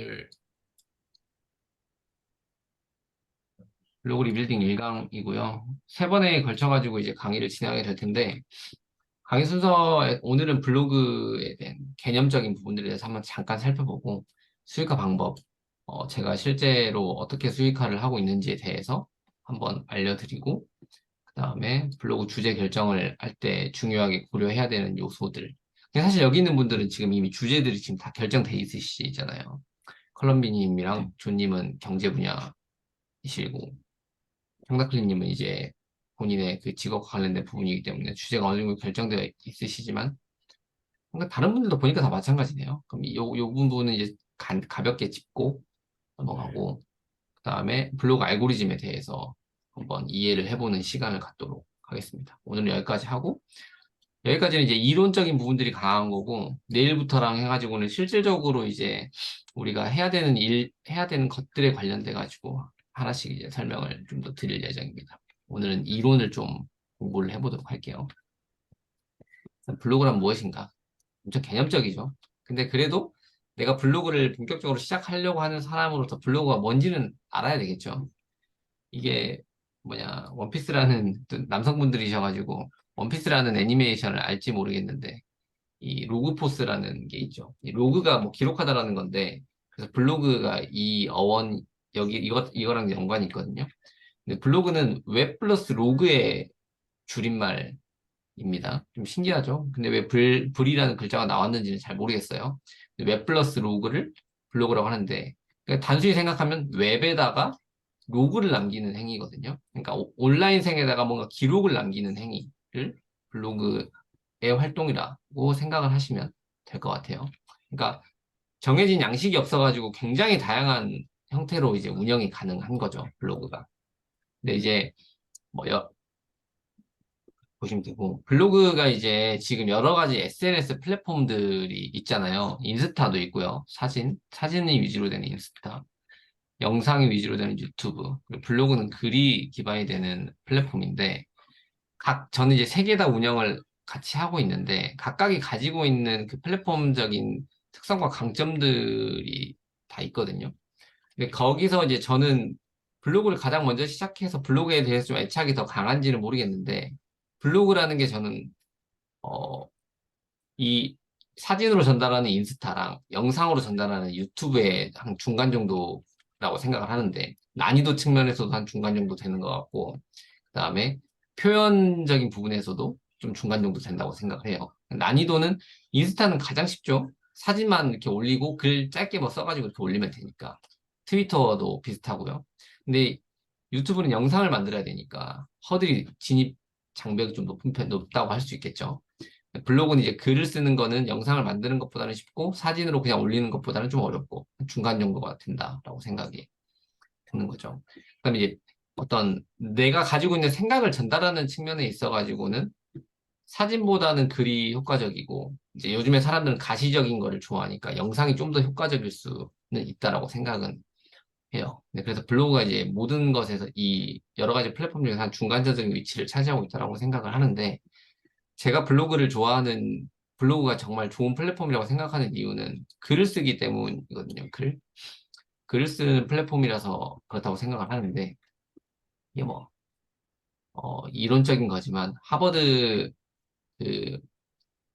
오늘 블로그 리빌딩 1강이고요. 세 번에 걸쳐가지고 이제 강의를 진행하게 될 텐데, 강의 순서, 오늘은 블로그에 대한 개념적인 부분들에 대해서 한번 잠깐 살펴보고, 수익화 방법, 제가 실제로 어떻게 수익화를 하고 있는지에 대해서 한번 알려드리고, 그 다음에 블로그 주제 결정을 할 때 중요하게 고려해야 되는 요소들. 근데 사실 여기 있는 분들은 지금 이미 주제들이 지금 다 결정돼 있으시잖아요. 컬럼비님이랑 존님은 경제 분야이시고, 형다클리님은 이제 본인의 그 직업과 관련된 부분이기 때문에 주제가 어느 정도 결정되어 있으시지만, 뭔가 다른 분들도 보니까 다 마찬가지네요. 그럼 요 부분은 이제 가볍게 짚고 넘어가고, 그 다음에 블로그 알고리즘에 대해서 한번 이해를 해보는 시간을 갖도록 하겠습니다. 오늘은 여기까지 하고, 여기까지는 이제 이론적인 부분들이 강한 거고, 내일부터랑 해가지고는 실질적으로 이제 우리가 해야 되는 것들에 관련돼가지고 하나씩 이제 설명을 좀 더 드릴 예정입니다. 오늘은 이론을 좀 공부를 해보도록 할게요. 블로그란 무엇인가? 엄청 개념적이죠. 근데 그래도 내가 블로그를 본격적으로 시작하려고 하는 사람으로서 블로그가 뭔지는 알아야 되겠죠. 이게 원피스라는 또 남성분들이셔가지고, 원피스라는 애니메이션을 알지 모르겠는데, 이 로그포스라는 게 있죠. 이 로그가 뭐 기록하다라는 건데, 그래서 블로그가 이 어원, 이거랑 연관이 있거든요. 근데 블로그는 웹 플러스 로그의 줄임말입니다. 좀 신기하죠? 근데 왜 불이라는 글자가 나왔는지는 잘 모르겠어요. 근데 웹 플러스 로그를 블로그라고 하는데, 그러니까 단순히 생각하면 웹에다가 로그를 남기는 행위거든요. 그러니까 온라인생에다가 뭔가 기록을 남기는 행위를 블로그의 활동이라고 생각을 하시면 될 것 같아요. 그러니까 정해진 양식이 없어가지고 굉장히 다양한 형태로 이제 운영이 가능한 거죠, 블로그가. 근데 이제 뭐 보시면 되고, 블로그가 이제 지금 여러 가지 SNS 플랫폼들이 있잖아요. 인스타도 있고요. 사진이 위주로 되는 인스타, 영상이 위주로 되는 유튜브, 그리고 블로그는 글이 기반이 되는 플랫폼인데, 저는 이제 세 개 다 운영을 같이 하고 있는데, 각각이 가지고 있는 그 플랫폼적인 특성과 강점들이 다 있거든요. 근데 거기서 이제 저는 블로그를 가장 먼저 시작해서 블로그에 대해서 좀 애착이 더 강한지는 모르겠는데, 블로그라는 게 저는, 어, 이 사진으로 전달하는 인스타랑 영상으로 전달하는 유튜브의 한 중간 정도라고 생각을 하는데, 난이도 측면에서도 한 중간 정도 되는 것 같고, 그 다음에 표현적인 부분에서도 좀 중간 정도 된다고 생각을 해요. 난이도는 인스타는 가장 쉽죠. 사진만 이렇게 올리고 글 짧게 뭐 써가지고 이렇게 올리면 되니까. 트위터도 비슷하고요. 근데 유튜브는 영상을 만들어야 되니까 진입 장벽이 좀 높다고 할 수 있겠죠. 블로그는 이제 글을 쓰는 거는 영상을 만드는 것보다는 쉽고 사진으로 그냥 올리는 것보다는 좀 어렵고 중간 정도가 된다라고 생각이 드는 거죠. 그다음에 이제 어떤 내가 가지고 있는 생각을 전달하는 측면에 있어가지고는 사진보다는 글이 효과적이고, 이제 요즘에 사람들은 가시적인 거를 좋아하니까 영상이 좀 더 효과적일 수는 있다라고 생각은 해요. 네, 그래서 블로그가 이제 모든 것에서 이 여러 가지 플랫폼 중에서 한 중간적인 위치를 차지하고 있다라고 생각을 하는데, 제가 블로그가 정말 좋은 플랫폼이라고 생각하는 이유는 글을 쓰기 때문이거든요. 글을 쓰는 플랫폼이라서 그렇다고 생각을 하는데, 이게 이론적인 거지만, 그,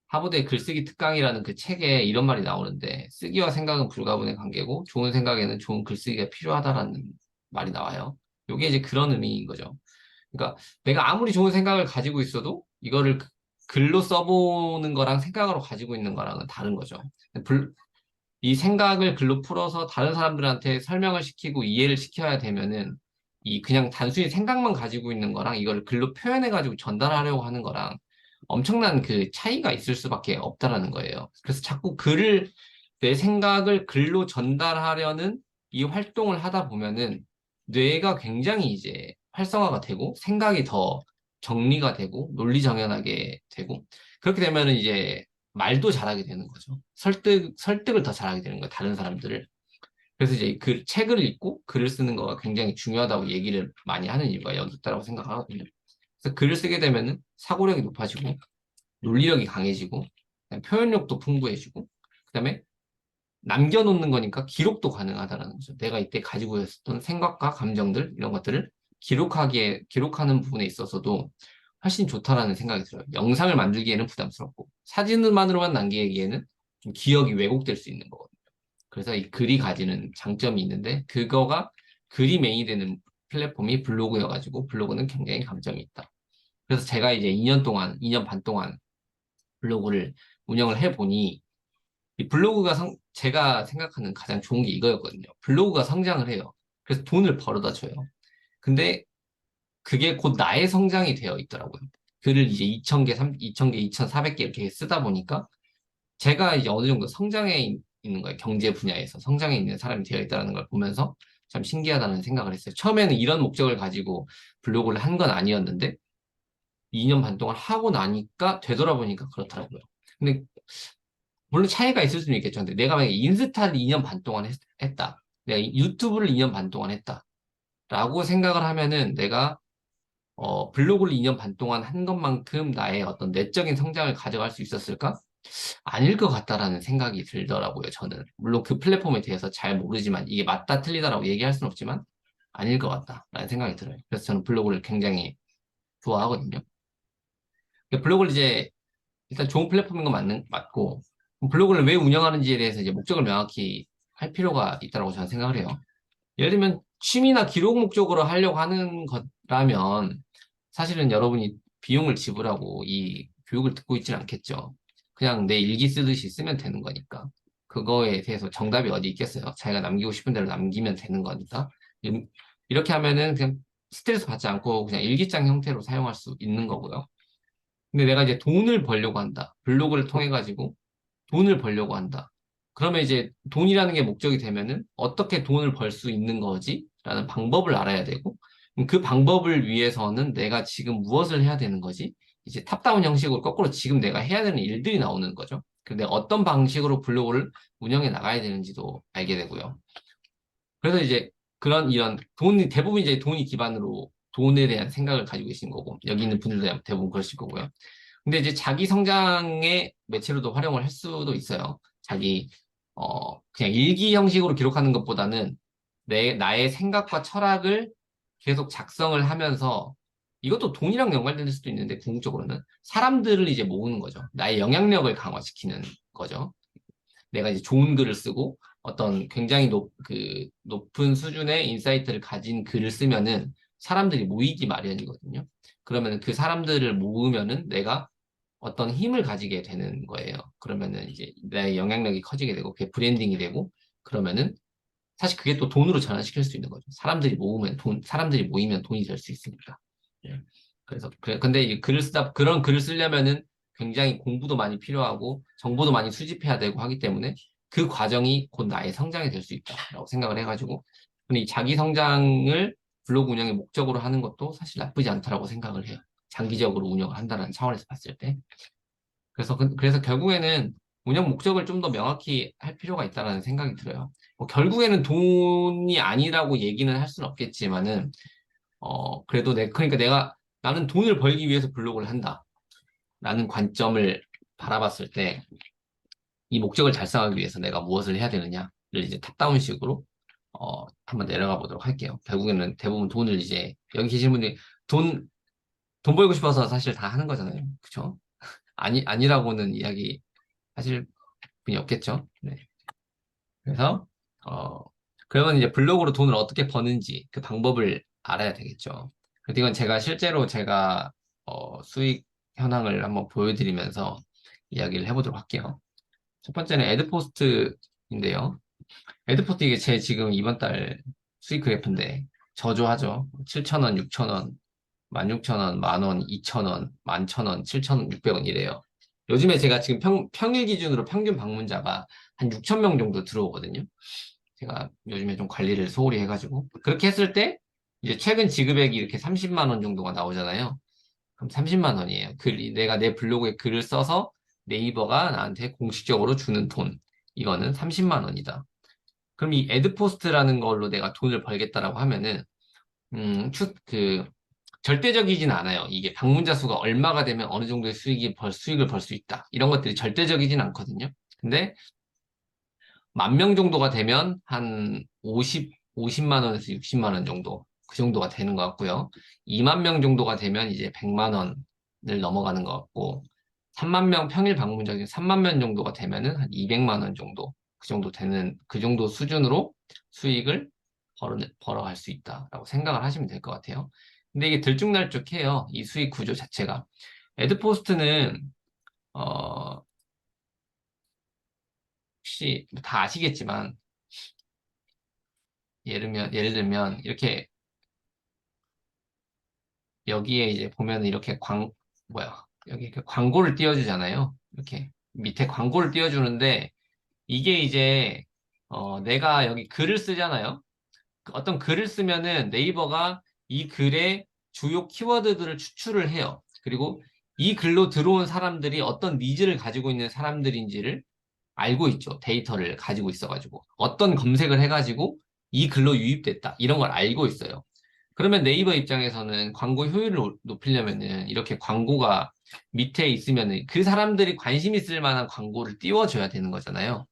하버드의 글쓰기 특강이라는 그 책에 이런 말이 나오는데, 쓰기와 생각은 불가분의 관계고, 좋은 생각에는 좋은 글쓰기가 필요하다라는 말이 나와요. 이게 이제 그런 의미인 거죠. 그러니까 내가 아무리 좋은 생각을 가지고 있어도, 이거를 글로 써보는 거랑 생각으로 가지고 있는 거랑은 다른 거죠. 이 생각을 글로 풀어서 다른 사람들한테 설명을 시키고 이해를 시켜야 되면은, 이 그냥 단순히 생각만 가지고 있는 거랑 이걸 글로 표현해가지고 전달하려고 하는 거랑 엄청난 그 차이가 있을 수밖에 없다라는 거예요. 그래서 자꾸 내 생각을 글로 전달하려는 이 활동을 하다 보면은 뇌가 굉장히 이제 활성화가 되고 생각이 더 정리가 되고 논리정연하게 되고, 그렇게 되면은 이제 말도 잘하게 되는 거죠. 설득을 더 잘하게 되는 거예요, 다른 사람들을. 그래서 이제 그 책을 읽고 글을 쓰는 거가 굉장히 중요하다고 얘기를 많이 하는 이유가 여기 있다고 생각하거든요. 그래서 글을 쓰게 되면은 사고력이 높아지고, 논리력이 강해지고, 그다음에 표현력도 풍부해지고, 그다음에 남겨놓는 거니까 기록도 가능하다라는 거죠. 내가 이때 가지고 있었던 생각과 감정들, 이런 것들을 기록하는 부분에 있어서도 훨씬 좋다라는 생각이 들어요. 영상을 만들기에는 부담스럽고, 사진만으로만 남기기에는 좀 기억이 왜곡될 수 있는 거거든요. 그래서 이 글이 가지는 장점이 있는데, 그거가 글이 메인이 되는 플랫폼이 블로그여가지고, 블로그는 굉장히 강점이 있다. 그래서 제가 이제 2년 반 동안 블로그를 운영을 해보니, 이 블로그가 제가 생각하는 가장 좋은 게 이거였거든요. 블로그가 성장을 해요. 그래서 돈을 벌어다 줘요. 근데 그게 곧 나의 성장이 되어 있더라고요. 글을 이제 2,000개, 2,000개, 2,400개 이렇게 쓰다 보니까 제가 이제 어느 정도 성장해 있는 거예요. 경제 분야에서 성장해 있는 사람이 되어 있다는 걸 보면서 참 신기하다는 생각을 했어요. 처음에는 이런 목적을 가지고 블로그를 한 건 아니었는데 2년 반 동안 하고 나니까 되돌아보니까 그렇더라고요. 근데 물론 차이가 있을 수는 있겠죠. 근데 내가 만약에 인스타를 2년 반 동안 했다. 내가 유튜브를 2년 반 동안 했다. 라고 생각을 하면은 내가 블로그를 2년 반 동안 한 것만큼 나의 어떤 내적인 성장을 가져갈 수 있었을까? 아닐 것 같다라는 생각이 들더라고요, 저는. 물론 그 플랫폼에 대해서 잘 모르지만 이게 맞다 틀리다라고 얘기할 수는 없지만 아닐 것 같다라는 생각이 들어요. 그래서 저는 블로그를 굉장히 좋아하거든요. 블로그를 이제 일단 좋은 플랫폼인 건 맞고 블로그를 왜 운영하는지에 대해서 이제 목적을 명확히 할 필요가 있다고 저는 생각을 해요. 예를 들면 취미나 기록 목적으로 하려고 하는 거라면 사실은 여러분이 비용을 지불하고 이 교육을 듣고 있지는 않겠죠. 그냥 내 일기 쓰듯이 쓰면 되는 거니까. 그거에 대해서 정답이 어디 있겠어요? 자기가 남기고 싶은 대로 남기면 되는 거니까. 이렇게 하면은 그냥 스트레스 받지 않고 그냥 일기장 형태로 사용할 수 있는 거고요. 근데 내가 이제 돈을 벌려고 한다. 블로그를 통해 가지고 돈을 벌려고 한다. 그러면 이제 돈이라는 게 목적이 되면은 어떻게 돈을 벌 수 있는 거지? 라는 방법을 알아야 되고 그 방법을 위해서는 내가 지금 무엇을 해야 되는 거지? 이제 탑다운 형식으로 거꾸로 지금 내가 해야 되는 일들이 나오는 거죠. 근데 어떤 방식으로 블로그를 운영해 나가야 되는지도 알게 되고요. 그래서 이제 이런 돈이 대부분 이제 돈이 기반으로 돈에 대한 생각을 가지고 계신 거고 여기 있는 분들도 대부분 그러실 거고요. 근데 이제 자기 성장의 매체로도 활용을 할 수도 있어요. 그냥 일기 형식으로 기록하는 것보다는 나의 생각과 철학을 계속 작성을 하면서 이것도 돈이랑 연관될 수도 있는데 궁극적으로는 사람들을 이제 모으는 거죠. 나의 영향력을 강화시키는 거죠. 내가 이제 좋은 글을 쓰고 어떤 굉장히 높은 수준의 인사이트를 가진 글을 쓰면은 사람들이 모이기 마련이거든요. 그러면 그 사람들을 모으면은 내가 어떤 힘을 가지게 되는 거예요. 그러면은 이제 내 영향력이 커지게 되고 그게 브랜딩이 되고 그러면은 사실 그게 또 돈으로 전환시킬 수 있는 거죠. 사람들이 모이면 돈이 될 수 있으니까. 예. 근데 이 그런 글을 쓰려면은 굉장히 공부도 많이 필요하고 정보도 많이 수집해야 되고 하기 때문에 그 과정이 곧 나의 성장이 될 수 있다라고 생각을 해가지고 근데 이 자기 성장을 블로그 운영의 목적으로 하는 것도 사실 나쁘지 않다라고 생각을 해요. 장기적으로 운영을 한다는 차원에서 봤을 때. 그래서 결국에는 운영 목적을 좀 더 명확히 할 필요가 있다는 생각이 들어요. 뭐 결국에는 돈이 아니라고 얘기는 할 수는 없겠지만은, 그래도 그러니까 나는 돈을 벌기 위해서 블로그를 한다. 라는 관점을 바라봤을 때, 이 목적을 달성하기 위해서 내가 무엇을 해야 되느냐를 이제 탑다운식으로, 한번 내려가 보도록 할게요. 결국에는 대부분 돈을 이제, 여기 계신 분들이 돈 벌고 싶어서 사실 다 하는 거잖아요. 그쵸? 아니라고는 이야기 하실 분이 없겠죠. 네. 그래서, 어, 그러면 이제 블로그로 돈을 어떻게 버는지 그 방법을 알아야 되겠죠. 그래서 이건 제가 수익 현황을 한번 보여드리면서 이야기를 해보도록 할게요. 첫 번째는 애드포스트인데요. 애드포스트 이게 제 지금 이번 달 수익 그래프인데 저조하죠. 7,000원, 6,000원, 16,000원, 만원, 2,000원, 11,000원, 7,600원 이래요. 요즘에 제가 지금 평일 기준으로 평균 방문자가 한 6천 명 정도 들어오거든요. 제가 요즘에 좀 관리를 소홀히 해가지고. 그렇게 했을 때, 이제 최근 지급액이 이렇게 30만 원 정도가 나오잖아요. 그럼 30만 원이에요. 내가 내 블로그에 글을 써서 네이버가 나한테 공식적으로 주는 돈. 이거는 30만 원이다. 그럼 이 애드포스트라는 걸로 내가 돈을 벌겠다라고 하면은, 절대적이진 않아요. 이게 방문자 수가 얼마가 되면 어느 정도의 수익을 벌 수 있다. 이런 것들이 절대적이진 않거든요. 근데 만 명 정도가 되면 한 50만 원에서 60만 원 정도, 그 정도가 되는 것 같고요. 2만 명 정도가 되면 이제 100만 원을 넘어가는 것 같고, 3만 명 평일 방문자가 3만 명 정도가 되면은 한 200만 원 정도, 그 정도 되는, 그 정도 수준으로 수익을 벌어갈 수 있다라고 생각을 하시면 될 것 같아요. 근데 이게 들쭉날쭉해요. 이 수익 구조 자체가. 에드포스트는, 혹시 다 아시겠지만, 예를 들면, 이렇게, 여기에 이제 보면 이렇게 여기 이렇게 광고를 띄워주잖아요. 이렇게 밑에 광고를 띄워주는데, 이게 이제, 내가 여기 글을 쓰잖아요. 어떤 글을 쓰면은 네이버가 이 글의 주요 키워드들을 추출을 해요. 그리고 이 글로 들어온 사람들이 어떤 니즈를 가지고 있는 사람들인지를 알고 있죠. 데이터를 가지고 있어가지고. 어떤 검색을 해가지고 이 글로 유입됐다. 이런 걸 알고 있어요. 그러면 네이버 입장에서는 광고 효율을 높이려면은 이렇게 광고가 밑에 있으면은 그 사람들이 관심 있을 만한 광고를 띄워줘야 되는 거잖아요.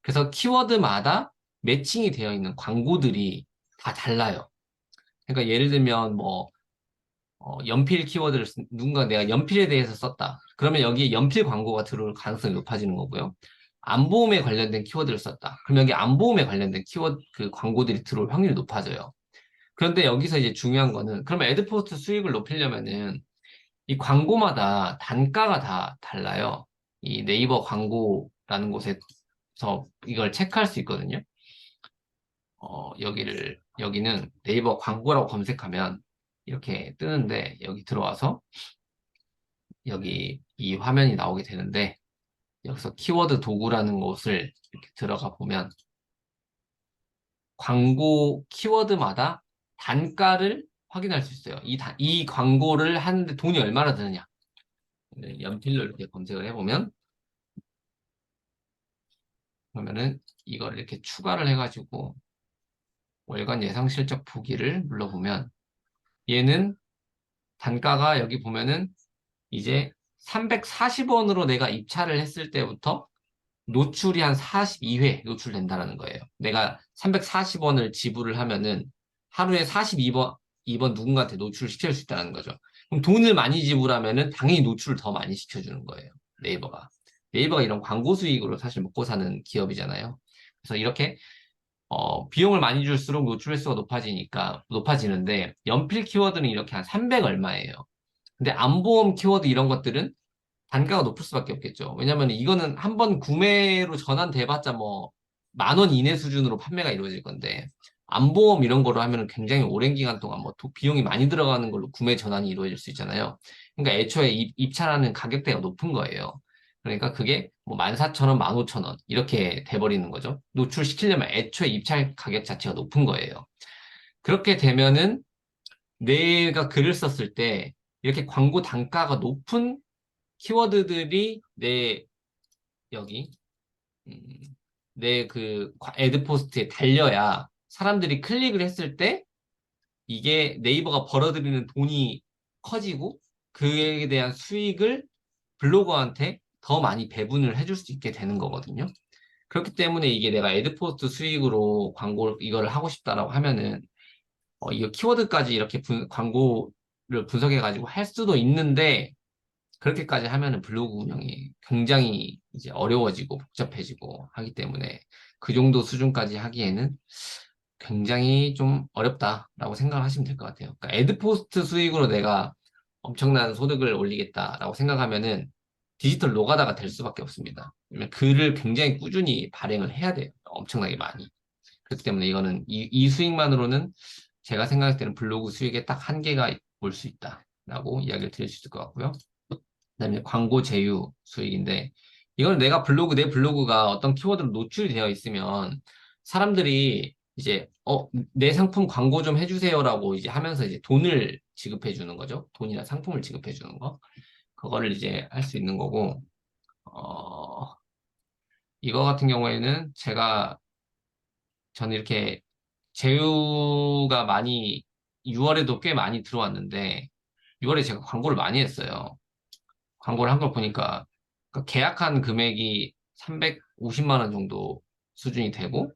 그래서 키워드마다 매칭이 되어 있는 광고들이 다 달라요. 그러니까 예를 들면 뭐 연필 키워드를 누군가 내가 연필에 대해서 썼다. 그러면 여기에 연필 광고가 들어올 가능성이 높아지는 거고요. 안보험에 관련된 키워드를 썼다. 그럼 여기 안보험에 관련된 키워드 그 광고들이 들어올 확률이 높아져요. 그런데 여기서 이제 중요한 거는 그러면 애드포스트 수익을 높이려면은 이 광고마다 단가가 다 달라요. 이 네이버 광고라는 곳에서 이걸 체크할 수 있거든요. 여기는 네이버 광고라고 검색하면 이렇게 뜨는데 여기 들어와서 여기 이 화면이 나오게 되는데 여기서 키워드 도구라는 곳을 이렇게 들어가 보면 광고 키워드마다 단가를 확인할 수 있어요. 이 광고를 하는데 돈이 얼마나 드느냐. 네, 연필로 이렇게 검색을 해보면 그러면은 이걸 이렇게 추가를 해가지고 월간 예상 실적 보기를 눌러보면 얘는 단가가 여기 보면은 이제 340원으로 내가 입찰을 했을 때부터 노출이 한 42회 노출된다는 거예요. 내가 340원을 지불을 하면은 하루에 42번 누군가한테 노출시킬 수 있다는 거죠. 그럼 돈을 많이 지불하면은 당연히 노출을 더 많이 시켜주는 거예요. 네이버가. 네이버가 이런 광고 수익으로 사실 먹고 사는 기업이잖아요. 그래서 이렇게 비용을 많이 줄수록 노출 횟수가 높아지는데 연필 키워드는 이렇게 한 300 얼마예요. 근데 안보험 키워드 이런 것들은 단가가 높을 수밖에 없겠죠. 왜냐면 이거는 한 번 구매로 전환돼봤자 뭐 만 원 이내 수준으로 판매가 이루어질 건데 안보험 이런 거로 하면 굉장히 오랜 기간 동안 뭐 비용이 많이 들어가는 걸로 구매 전환이 이루어질 수 있잖아요. 그러니까 애초에 입찰하는 가격대가 높은 거예요. 그러니까 그게 뭐 14,000원, 15,000원 이렇게 돼버리는 거죠. 노출시키려면 애초에 입찰 가격 자체가 높은 거예요. 그렇게 되면은 내가 글을 썼을 때 이렇게 광고 단가가 높은 키워드들이 여기, 음, 내 그 애드 포스트에 달려야 사람들이 클릭을 했을 때 이게 네이버가 벌어들이는 돈이 커지고 그에 대한 수익을 블로거한테 더 많이 배분을 해줄 수 있게 되는 거거든요. 그렇기 때문에 이게 내가 애드 포스트 수익으로 이거를 하고 싶다라고 하면은 이거 키워드까지 이렇게 광고를 분석해가지고 할 수도 있는데 그렇게까지 하면은 블로그 운영이 굉장히 이제 어려워지고 복잡해지고 하기 때문에 그 정도 수준까지 하기에는 굉장히 좀 어렵다라고 생각을 하시면 될 것 같아요. 그러니까 애드포스트 수익으로 내가 엄청난 소득을 올리겠다라고 생각하면은 디지털 노가다가 될 수밖에 없습니다. 왜냐면 글을 굉장히 꾸준히 발행을 해야 돼요. 엄청나게 많이. 그렇기 때문에 이거는 이 수익만으로는 제가 생각할 때는 블로그 수익에 딱 한계가 올 수 있다라고 이야기를 드릴 수 있을 것 같고요. 그다음에 광고 제휴 수익인데 이거는 내 블로그가 어떤 키워드로 노출이 되어 있으면 사람들이 이제 내 상품 광고 좀 해주세요라고 이제 하면서 이제 돈을 지급해 주는 거죠. 돈이나 상품을 지급해 주는 거. 그거를 이제 할 수 있는 거고 어, 이거 같은 경우에는 저는 이렇게 제휴가 많이 6월에도 꽤 많이 들어왔는데 6월에 제가 광고를 많이 했어요. 광고를 한 걸 보니까 그 계약한 금액이 350만 원 정도 수준이 되고,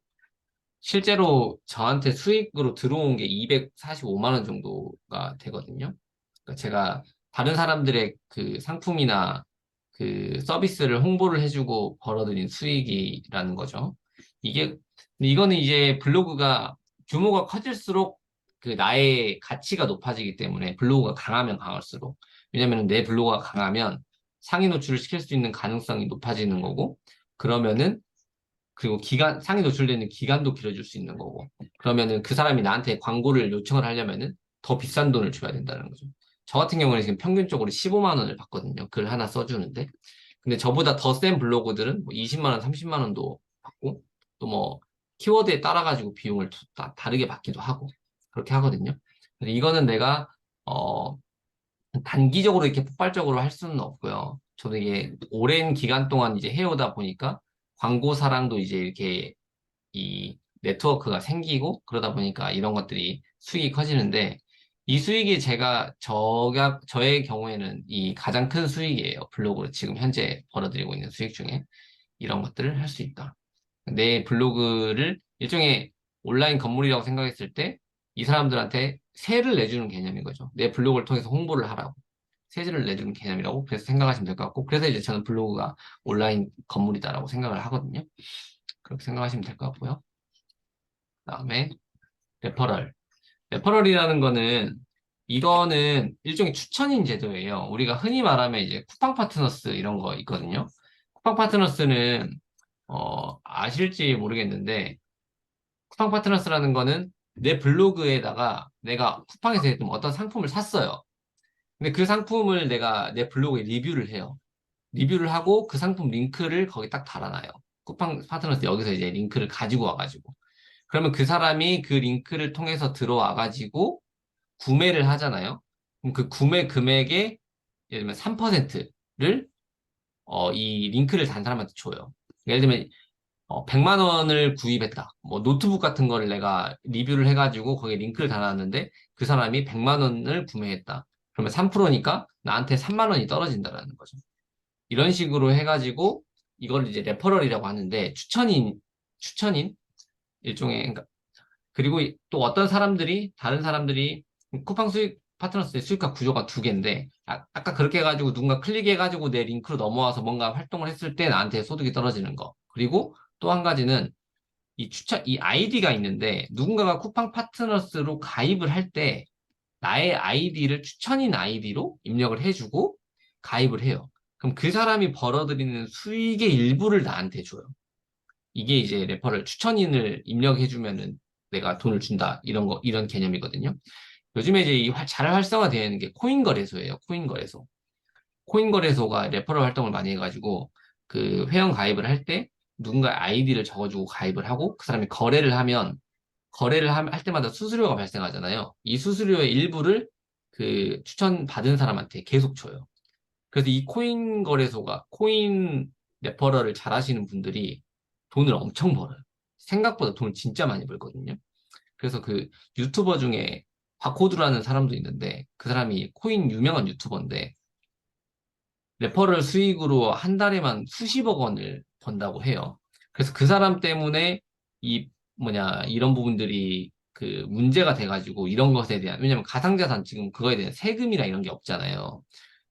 실제로 저한테 수익으로 들어온 게 245만 원 정도가 되거든요. 그러니까 제가 다른 사람들의 그 상품이나 그 서비스를 홍보를 해주고 벌어들인 수익이라는 거죠. 이게, 근데 이거는 이제 블로그가 규모가 커질수록 그 나의 가치가 높아지기 때문에 블로그가 강하면 강할수록. 왜냐면 내 블로그가 강하면 상위 노출을 시킬 수 있는 가능성이 높아지는 거고, 그러면은 그리고 상위 노출되는 기간도 길어질 수 있는 거고. 그러면은 그 사람이 나한테 광고를 요청을 하려면은 더 비싼 돈을 줘야 된다는 거죠. 저 같은 경우는 지금 평균적으로 15만 원을 받거든요. 글 하나 써주는데. 근데 저보다 더 센 블로거들은 뭐 20만 원, 30만 원도 받고, 또 뭐, 키워드에 따라가지고 비용을 다르게 받기도 하고, 그렇게 하거든요. 근데 이거는 내가, 어, 단기적으로 이렇게 폭발적으로 할 수는 없고요. 저도 이게 오랜 기간 동안 이제 해오다 보니까 광고 사랑도 이제 이렇게 이 네트워크가 생기고 그러다 보니까 이런 것들이 수익이 커지는데 이 수익이 저의 경우에는 이 가장 큰 수익이에요. 블로그로 지금 현재 벌어들이고 있는 수익 중에 이런 것들을 할 수 있다. 내 블로그를 일종의 온라인 건물이라고 생각했을 때 이 사람들한테 세를 내주는 개념인 거죠. 내 블로그를 통해서 홍보를 하라고. 세제를 내주는 개념이라고 그래서 생각하시면 될 것 같고 그래서 이제 저는 블로그가 온라인 건물이다라고 생각을 하거든요. 그렇게 생각하시면 될 것 같고요. 그다음에 레퍼럴. 레퍼럴이라는 거는 이거는 일종의 추천인 제도예요. 우리가 흔히 말하면 이제 쿠팡 파트너스 이런 거 있거든요. 쿠팡 파트너스는 아실지 모르겠는데 쿠팡 파트너스라는 거는 내 블로그에다가 내가 쿠팡에서 어떤 상품을 샀어요. 근데 그 상품을 내가 내 블로그에 리뷰를 해요. 리뷰를 하고 그 상품 링크를 거기 딱 달아놔요. 쿠팡 파트너스 여기서 이제 링크를 가지고 와가지고. 그러면 그 사람이 그 링크를 통해서 들어와가지고 구매를 하잖아요. 그럼 그 구매 금액의 예를 들면 3%를 이 링크를 단 사람한테 줘요. 예를 들면 100만 원을 구입했다. 뭐 노트북 같은 거를 내가 리뷰를 해가지고 거기에 링크를 달았는데 그 사람이 100만 원을 구매했다. 그러면 3%니까 나한테 3만 원이 떨어진다라는 거죠. 이런 식으로 해가지고 이걸 이제 레퍼럴이라고 하는데 추천인 일종의 그러니까 그리고 또 어떤 사람들이 다른 사람들이 쿠팡 수익 파트너스의 수익화 구조가 두 개인데 아까 그렇게 해가지고 누군가 클릭해가지고 내 링크로 넘어와서 뭔가 활동을 했을 때 나한테 소득이 떨어지는 거 그리고 또 한 가지는 이 아이디가 있는데 누군가가 쿠팡 파트너스로 가입을 할 때 나의 아이디를 추천인 아이디로 입력을 해주고 가입을 해요. 그럼 그 사람이 벌어들이는 수익의 일부를 나한테 줘요. 이게 이제 레퍼럴 추천인을 입력해주면은 내가 돈을 준다. 이런 개념이거든요. 요즘에 이제 잘 활성화되는 게 코인 거래소예요. 코인 거래소. 코인 거래소가 레퍼럴 활동을 많이 해가지고 그 회원 가입을 할 때 누군가 아이디를 적어주고 가입을 하고 그 사람이 할 때마다 수수료가 발생하잖아요. 이 수수료의 일부를 그 추천 받은 사람한테 계속 줘요. 그래서 이 코인 거래소가 코인 레퍼럴을 잘 하시는 분들이 돈을 엄청 벌어요. 생각보다 돈을 진짜 많이 벌거든요. 그래서 그 유튜버 중에 바코드라는 사람도 있는데 그 사람이 코인 유명한 유튜버인데 레퍼럴 수익으로 한 달에만 수십억 원을 번다고 해요. 그래서 그 사람 때문에 이런 부분들이 그 문제가 돼가지고 이런 것에 대한, 왜냐면 가상자산 지금 그거에 대한 세금이나 이런 게 없잖아요.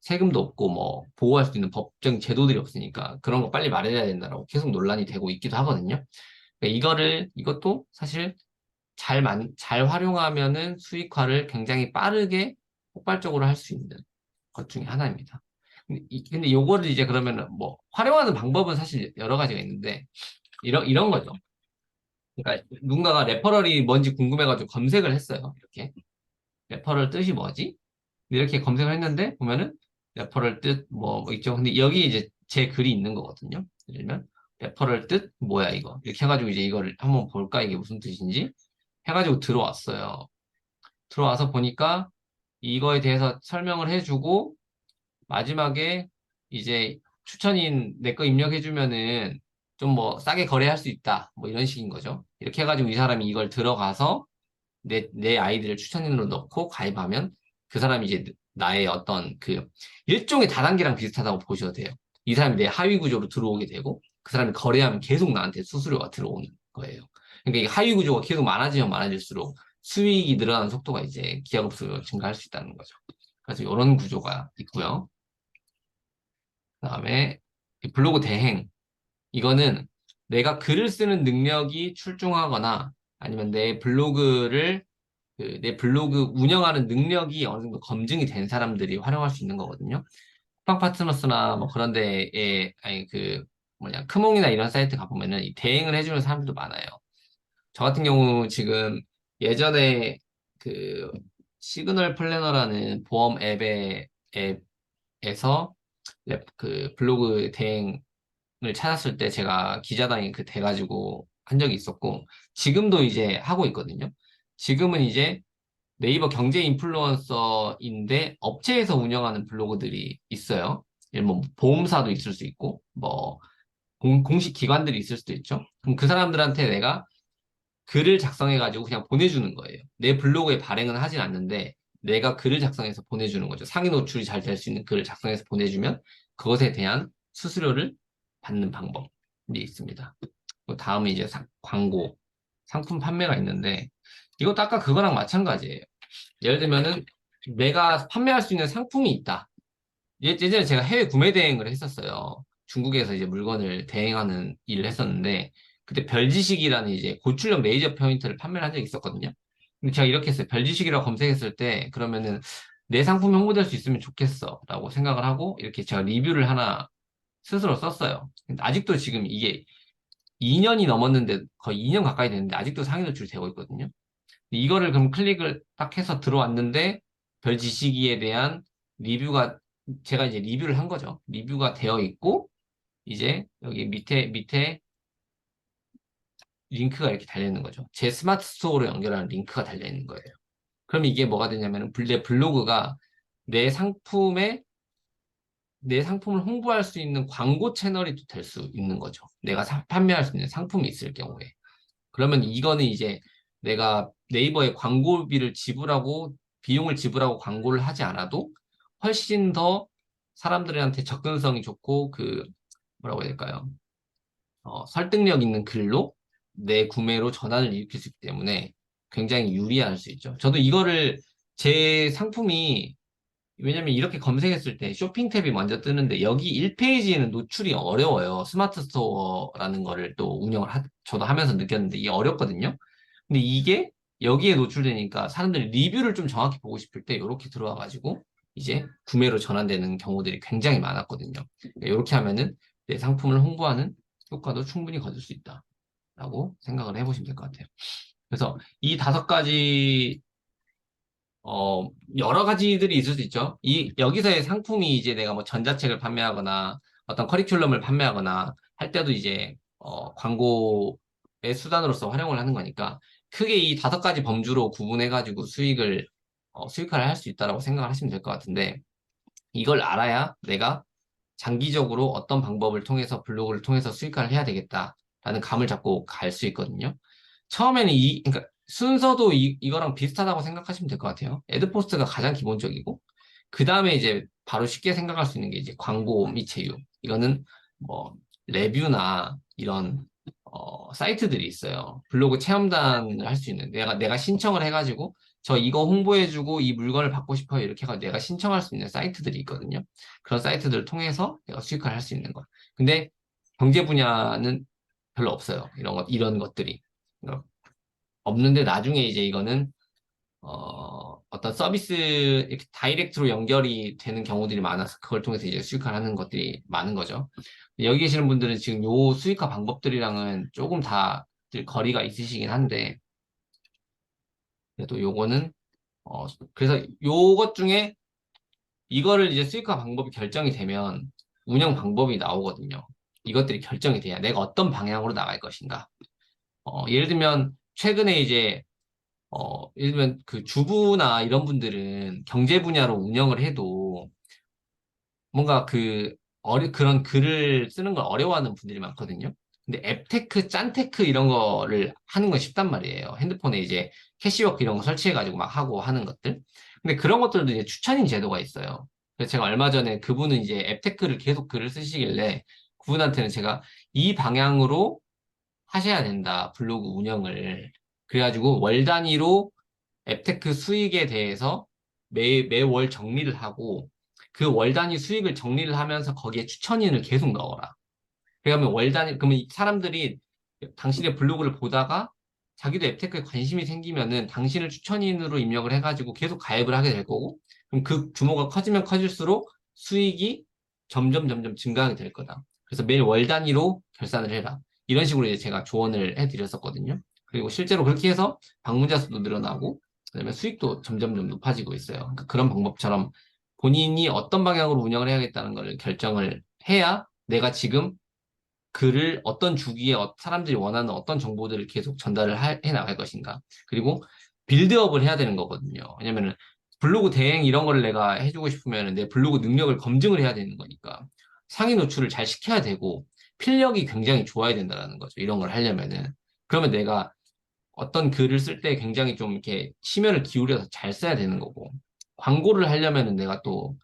세금도 없고 뭐 보호할 수 있는 법적인 제도들이 없으니까 그런 거 빨리 말해야 된다라고 계속 논란이 되고 있기도 하거든요. 그러니까 이것도 사실 잘 활용하면은 수익화를 굉장히 빠르게 폭발적으로 할 수 있는 것 중에 하나입니다. 근데 요거를 이제 그러면은 뭐 활용하는 방법은 사실 여러 가지가 있는데 이런 거죠. 그러니까 누군가가 레퍼럴이 뭔지 궁금해가지고 검색을 했어요. 이렇게 레퍼럴 뜻이 뭐지? 이렇게 검색을 했는데 보면은 레퍼럴 뜻 뭐 있죠. 근데 여기 이제 제 글이 있는 거거든요. 예를 들면 레퍼럴 뜻 뭐야 이거 이렇게 해가지고 이제 이거를 한번 볼까 이게 무슨 뜻인지 해가지고 들어왔어요. 들어와서 보니까 이거에 대해서 설명을 해주고 마지막에 이제 추천인 내 거 입력해주면은 좀 뭐 싸게 거래할 수 있다. 뭐 이런 식인 거죠. 이렇게 해가지고 이 사람이 이걸 들어가서 내 아이디를 추천인으로 넣고 가입하면 그 사람이 이제 나의 어떤 그 일종의 다단계랑 비슷하다고 보셔도 돼요. 이 사람이 내 하위 구조로 들어오게 되고 그 사람이 거래하면 계속 나한테 수수료가 들어오는 거예요. 그러니까 이 하위 구조가 계속 많아지면 많아질수록 수익이 늘어나는 속도가 이제 기하급수로 증가할 수 있다는 거죠. 그래서 이런 구조가 있고요. 그다음에 블로그 대행. 이거는 내가 글을 쓰는 능력이 출중하거나 아니면 내 블로그 운영하는 능력이 어느 정도 검증이 된 사람들이 활용할 수 있는 거거든요. 쿠팡 파트너스나 뭐 그런 데에, 아니, 크몽이나 이런 사이트 가보면은 이 대행을 해주는 사람들도 많아요. 저 같은 경우 지금 예전에 그 시그널 플래너라는 보험 앱에서 그 블로그 대행을 찾았을 때 제가 기자단이 그 돼가지고 한 적이 있었고, 지금도 이제 하고 있거든요. 지금은 이제 네이버 경제 인플루언서인데 업체에서 운영하는 블로그들이 있어요. 뭐 보험사도 있을 수 있고, 뭐 공식 기관들이 있을 수도 있죠. 그럼 그 사람들한테 내가 글을 작성해가지고 그냥 보내주는 거예요. 내 블로그에 발행은 하진 않는데 내가 글을 작성해서 보내주는 거죠. 상위 노출이 잘 될 수 있는 글을 작성해서 보내주면 그것에 대한 수수료를 받는 방법이 있습니다. 다음은 이제 광고, 상품 판매가 있는데 이것도 아까 그거랑 마찬가지예요. 예를 들면은 내가 판매할 수 있는 상품이 있다. 예전에 제가 해외 구매 대행을 했었어요. 중국에서 이제 물건을 대행하는 일을 했었는데, 그때 별지식이라는 이제 고출력 레이저 포인트를 판매를 한 적이 있었거든요. 근데 제가 이렇게 했어요. 별지식이라고 검색했을 때, 그러면은 내 상품이 홍보될 수 있으면 좋겠어. 라고 생각을 하고, 이렇게 제가 리뷰를 하나 스스로 썼어요. 근데 아직도 지금 이게 2년이 넘었는데, 거의 2년 가까이 됐는데, 아직도 상위 노출이 되고 있거든요. 이거를 그럼 클릭을 딱 해서 들어왔는데 별 지식이에 대한 리뷰가 제가 이제 리뷰를 한 거죠. 리뷰가 되어 있고 이제 여기 밑에 링크가 이렇게 달려 있는 거죠. 제 스마트 스토어로 연결하는 링크가 달려 있는 거예요. 그럼 이게 뭐가 되냐면은 내 블로그가 내 상품에 내 상품을 홍보할 수 있는 광고 채널이 될 수 있는 거죠. 내가 판매할 수 있는 상품이 있을 경우에. 그러면 이거는 이제 내가 네이버에 광고비를 지불하고 비용을 지불하고 광고를 하지 않아도 훨씬 더 사람들한테 접근성이 좋고 그 뭐라고 해야 될까요? 설득력 있는 글로 내 구매로 전환을 일으킬 수 있기 때문에 굉장히 유리할 수 있죠. 저도 이거를 제 상품이 왜냐면 이렇게 검색했을 때 쇼핑 탭이 먼저 뜨는데 여기 1페이지에는 노출이 어려워요. 스마트 스토어라는 거를 또 저도 하면서 느꼈는데 이게 어렵거든요. 근데 이게 여기에 노출되니까 사람들이 리뷰를 좀 정확히 보고 싶을 때 이렇게 들어와가지고 이제 구매로 전환되는 경우들이 굉장히 많았거든요. 이렇게 하면은 내 상품을 홍보하는 효과도 충분히 거둘 수 있다라고 생각을 해보시면 될 것 같아요. 그래서 이 5가지 여러 가지들이 있을 수 있죠. 여기서의 상품이 이제 내가 뭐 전자책을 판매하거나 어떤 커리큘럼을 판매하거나 할 때도 이제, 광고의 수단으로서 활용을 하는 거니까 크게 이 5가지 범주로 구분해가지고 수익화를 할 수 있다라고 생각을 하시면 될 것 같은데 이걸 알아야 내가 장기적으로 어떤 방법을 통해서 블로그를 통해서 수익화를 해야 되겠다라는 감을 잡고 갈 수 있거든요. 처음에는 그러니까 순서도 이거랑 비슷하다고 생각하시면 될 것 같아요. 애드포스트가 가장 기본적이고, 그 다음에 이제 바로 쉽게 생각할 수 있는 게 이제 광고 및 제휴. 이거는 뭐, 레뷰나 이런, 사이트들이 있어요. 블로그 체험단을 할 수 있는. 내가 신청을 해가지고, 저 이거 홍보해주고 이 물건을 받고 싶어요. 이렇게 해서 내가 신청할 수 있는 사이트들이 있거든요. 그런 사이트들을 통해서 내가 수익화를 할 수 있는 거. 근데 경제 분야는 별로 없어요. 이런 것들이. 그러니까 없는데 나중에 이제 이거는 어떤 서비스 이렇게 다이렉트로 연결이 되는 경우들이 많아서 그걸 통해서 이제 수익화를 하는 것들이 많은 거죠. 여기 계시는 분들은 지금 요 수익화 방법들이랑은 조금 다들 거리가 있으시긴 한데 그래도 요거는 그래서 요것 중에 이거를 이제 수익화 방법이 결정이 되면 운영 방법이 나오거든요. 이것들이 결정이 돼야 내가 어떤 방향으로 나갈 것인가. 예를 들면 최근에 이제 예를 들면 그 주부나 이런 분들은 경제 분야로 운영을 해도 뭔가 그런 글을 쓰는 걸 어려워하는 분들이 많거든요. 근데 앱테크, 짠테크 이런 거를 하는 건 쉽단 말이에요. 핸드폰에 이제 캐시워크 이런 거 설치해가지고 막 하고 하는 것들. 근데 그런 것들도 이제 추천인 제도가 있어요. 그래서 제가 얼마 전에 그분은 이제 앱테크를 계속 글을 쓰시길래 그분한테는 제가 이 방향으로 하셔야 된다. 블로그 운영을. 그래가지고 월 단위로 앱테크 수익에 대해서 매월 정리를 하고 그 월 단위 수익을 정리를 하면서 거기에 추천인을 계속 넣어라. 그러면 월 단위, 그러면 이 사람들이 당신의 블로그를 보다가 자기도 앱테크에 관심이 생기면은 당신을 추천인으로 입력을 해가지고 계속 가입을 하게 될 거고, 그럼 그 규모가 커지면 커질수록 수익이 점점 증가하게 될 거다. 그래서 매일 월 단위로 결산을 해라. 이런 식으로 이제 제가 조언을 해드렸었거든요. 그리고 실제로 그렇게 해서 방문자 수도 늘어나고, 그다음에 수익도 점점 높아지고 있어요. 그러니까 그런 방법처럼 본인이 어떤 방향으로 운영을 해야겠다는 걸 결정을 해야 내가 지금 글을 어떤 주기에 사람들이 원하는 어떤 정보들을 계속 전달을 해 나갈 것인가. 그리고 빌드업을 해야 되는 거거든요. 왜냐면은 블로그 대행 이런 걸 내가 해주고 싶으면 내 블로그 능력을 검증을 해야 되는 거니까 상위 노출을 잘 시켜야 되고 필력이 굉장히 좋아야 된다는 거죠. 이런 걸 하려면은. 그러면 내가 어떤 글을 쓸 때 굉장히 좀 이렇게 심혈을 기울여서 잘 써야 되는 거고 광고를 하려면은 내가 또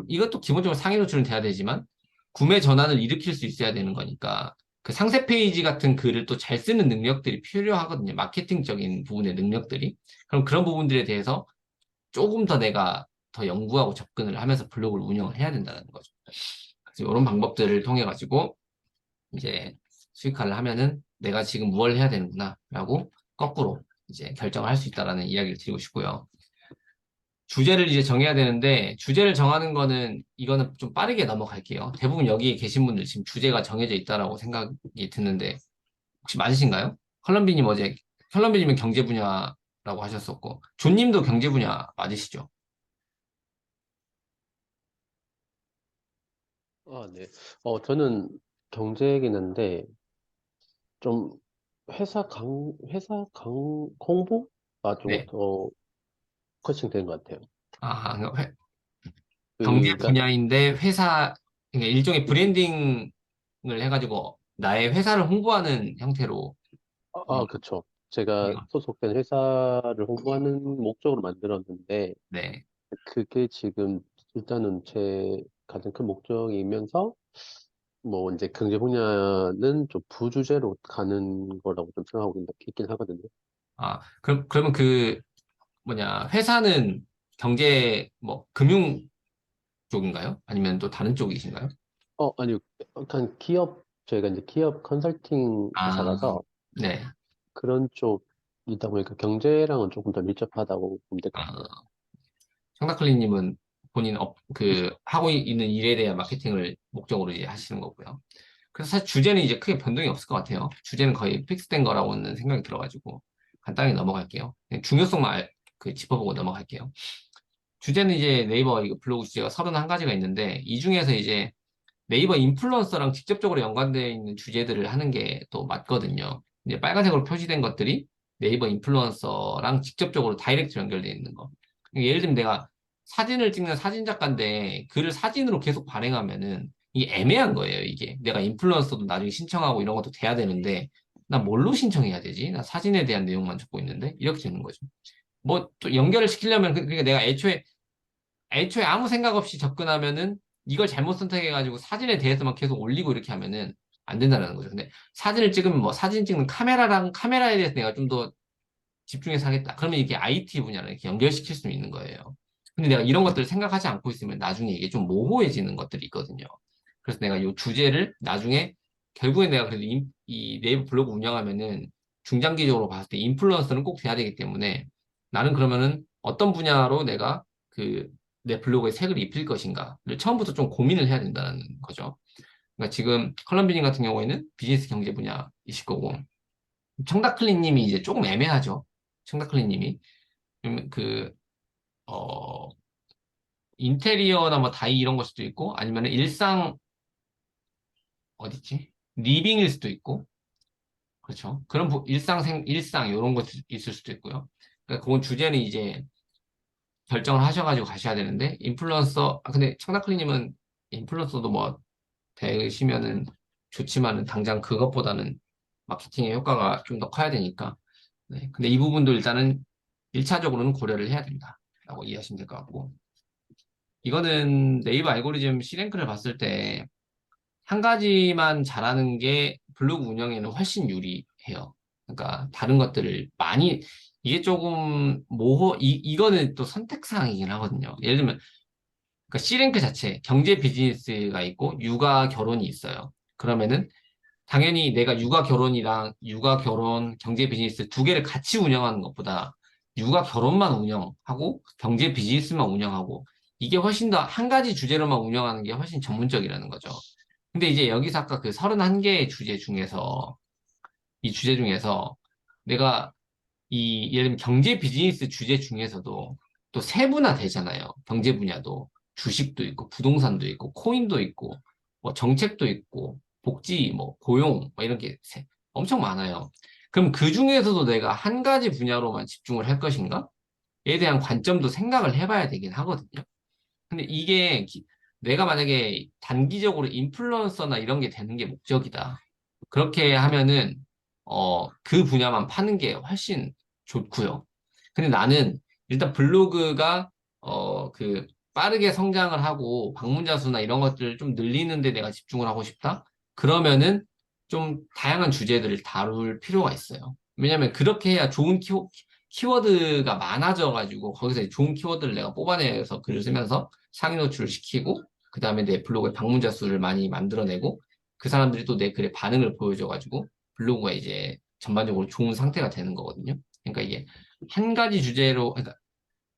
이것도 기본적으로 상위 노출은 돼야 되지만 구매 전환을 일으킬 수 있어야 되는 거니까 그 상세 페이지 같은 글을 또 잘 쓰는 능력들이 필요하거든요. 마케팅적인 부분의 능력들이. 그럼 그런 부분들에 대해서 조금 더 내가 더 연구하고 접근을 하면서 블로그를 운영을 해야 된다는 거죠. 그래서 이런 방법들을 통해 가지고 이제 수익화를 하면은 내가 지금 뭘 해야 되는구나 라고 거꾸로 이제 결정을 할 수 있다라는 이야기를 드리고 싶고요. 주제를 이제 정해야 되는데 주제를 정하는 거는 이거는 좀 빠르게 넘어갈게요. 대부분 여기 계신 분들 지금 주제가 정해져 있다라고 생각이 드는데 혹시 맞으신가요? 컬럼비님 어제 컬럼비님은 경제 분야라고 하셨었고 존님도 경제 분야 맞으시죠? 아, 네. 저는 경제긴 한데, 좀 홍보가 좀 네. 더 코칭된 것 같아요. 아, 경제 그니까, 분야인데 회사 그러니까 일종의 브랜딩을 해가지고 나의 회사를 홍보하는 형태로 그쵸. 제가 음, 소속된 회사를 홍보하는 목적으로 만들었는데, 네. 그게 지금 일단은 제 가장 큰 목적이면서, 뭐 이제 경제 분야는 좀 부주제로 가는 거라고 좀 생각하고 있긴 하거든요. 아, 그러면 그 뭐냐 회사는 경제 뭐 금융 쪽인가요? 아니면 또 다른 쪽이신가요? 아니, 약간 저희가 이제 기업 컨설팅 아, 회사라서 네. 그런 쪽이다 보니까 경제랑은 조금 더 밀접하다고 보면 될 것 같아요. 아, 청다클리님은 본인 하고 있는 일에 대한 마케팅을 목적으로 이제 하시는 거고요. 그래서 사실 주제는 이제 크게 변동이 없을 것 같아요. 주제는 거의 픽스된 거라고는 생각이 들어가지고 간단히 넘어갈게요. 그냥 중요성만 짚어보고 넘어갈게요. 주제는 이제 네이버 이거 블로그 주제가 31가지가 있는데 이 중에서 이제 네이버 인플루언서랑 직접적으로 연관되어 있는 주제들을 하는 게 또 맞거든요. 이제 빨간색으로 표시된 것들이 네이버 인플루언서랑 직접적으로 다이렉트 연결되어 있는 거. 예를 들면 내가 사진을 찍는 사진 작가인데 글을 사진으로 계속 발행하면은 이게 애매한 거예요, 이게. 내가 인플루언서도 나중에 신청하고 이런 것도 돼야 되는데 나 뭘로 신청해야 되지? 나 사진에 대한 내용만 적고 있는데 이렇게 되는 거죠. 뭐 또 연결을 시키려면 그러니까 내가 애초에 아무 생각 없이 접근하면은 이걸 잘못 선택해가지고 사진에 대해서만 계속 올리고 이렇게 하면은 안 된다는 거죠. 근데 사진을 찍으면 뭐 사진 찍는 카메라랑 카메라에 대해서 내가 좀 더 집중해서 하겠다. 그러면 이게 IT 분야를 이렇게 연결시킬 수 있는 거예요. 근데 내가 이런 것들을 생각하지 않고 있으면 나중에 이게 좀 모호해지는 것들이 있거든요. 그래서 내가 이 주제를 나중에 결국에 내가 그래도 이 네이버 블로그 운영하면은 중장기적으로 봤을 때 인플루언서는 꼭 돼야 되기 때문에 나는 그러면은 어떤 분야로 내가 그 내 블로그에 색을 입힐 것인가를 처음부터 좀 고민을 해야 된다는 거죠. 그러니까 지금 컬럼비님 같은 경우에는 비즈니스 경제 분야이실 거고 청다클리님이 이제 조금 애매하죠. 청다클리님이 어, 인테리어나 뭐 다이 이런 걸 수도 있고 아니면 일상 어디지? 리빙일 수도 있고 그렇죠. 그런 일상 이런 것 있을 수도 있고요. 그러니까 그건 주제는 이제 결정을 하셔가지고 가셔야 되는데 근데 청다클리님은 인플루언서도 뭐 되시면은 좋지만은 당장 그것보다는 마케팅의 효과가 좀 더 커야 되니까. 네. 근데 이 부분도 일단은 1차적으로는 고려를 해야 된다. 라고 이해하시면 될 것 같고. 이거는 네이버 알고리즘 C랭크를 봤을 때 한 가지만 잘하는 게 블로그 운영에는 훨씬 유리해요. 그러니까 다른 것들을 많이 이게 조금 이거는 또 선택 사항이긴 하거든요. 예를 들면 그러니까 C랭크 자체 경제 비즈니스가 있고 육아 결혼이 있어요. 그러면은 당연히 내가 육아 결혼이랑 육아 결혼 경제 비즈니스 두 개를 같이 운영하는 것보다 육아 결혼만 운영하고 경제 비즈니스만 운영하고 이게 훨씬 더 한 가지 주제로만 운영하는 게 훨씬 전문적이라는 거죠. 근데 이제 여기서 아까 그 31개의 주제 중에서 이 주제 중에서 내가 예를 들면 경제 비즈니스 주제 중에서도 또 세분화 되잖아요. 경제 분야도 주식도 있고 부동산도 있고 코인도 있고 뭐 정책도 있고 복지 뭐 고용 뭐 이런 게 엄청 많아요. 그럼 그 중에서도 내가 한 가지 분야로만 집중을 할 것인가? 에 대한 관점도 생각을 해봐야 되긴 하거든요. 근데 이게 내가 만약에 단기적으로 인플루언서나 이런 게 되는 게 목적이다. 그렇게 하면은 그 분야만 파는 게 훨씬 좋고요. 근데 나는 일단 블로그가 그 빠르게 성장을 하고 방문자 수나 이런 것들을 좀 늘리는데 내가 집중을 하고 싶다. 그러면은 좀 다양한 주제들을 다룰 필요가 있어요. 왜냐면 그렇게 해야 좋은 키워드가 많아져가지고 거기서 좋은 키워드를 내가 뽑아내서 글을 쓰면서 상위 노출을 시키고 그 다음에 내 블로그에 방문자 수를 많이 만들어내고 그 사람들이 또 내 글에 반응을 보여줘가지고 블로그가 이제 전반적으로 좋은 상태가 되는 거거든요. 그러니까 이게 한 가지 주제로 그러니까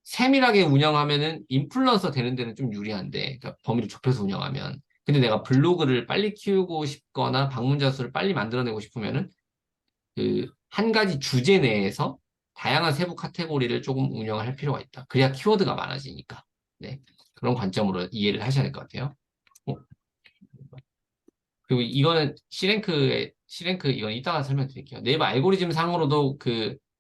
세밀하게 운영하면은 인플루언서 되는 데는 좀 유리한데 그러니까 범위를 좁혀서 운영하면 근데 내가 블로그를 빨리 키우고 싶거나 방문자 수를 빨리 만들어내고 싶으면은 그 한 가지 주제 내에서 다양한 세부 카테고리를 조금 운영을 할 필요가 있다. 그래야 키워드가 많아지니까. 네. 그런 관점으로 이해를 하셔야 될 것 같아요. 어, 그리고 이거는 C랭크 이건 이따가 설명드릴게요. 네이버 알고리즘 상으로도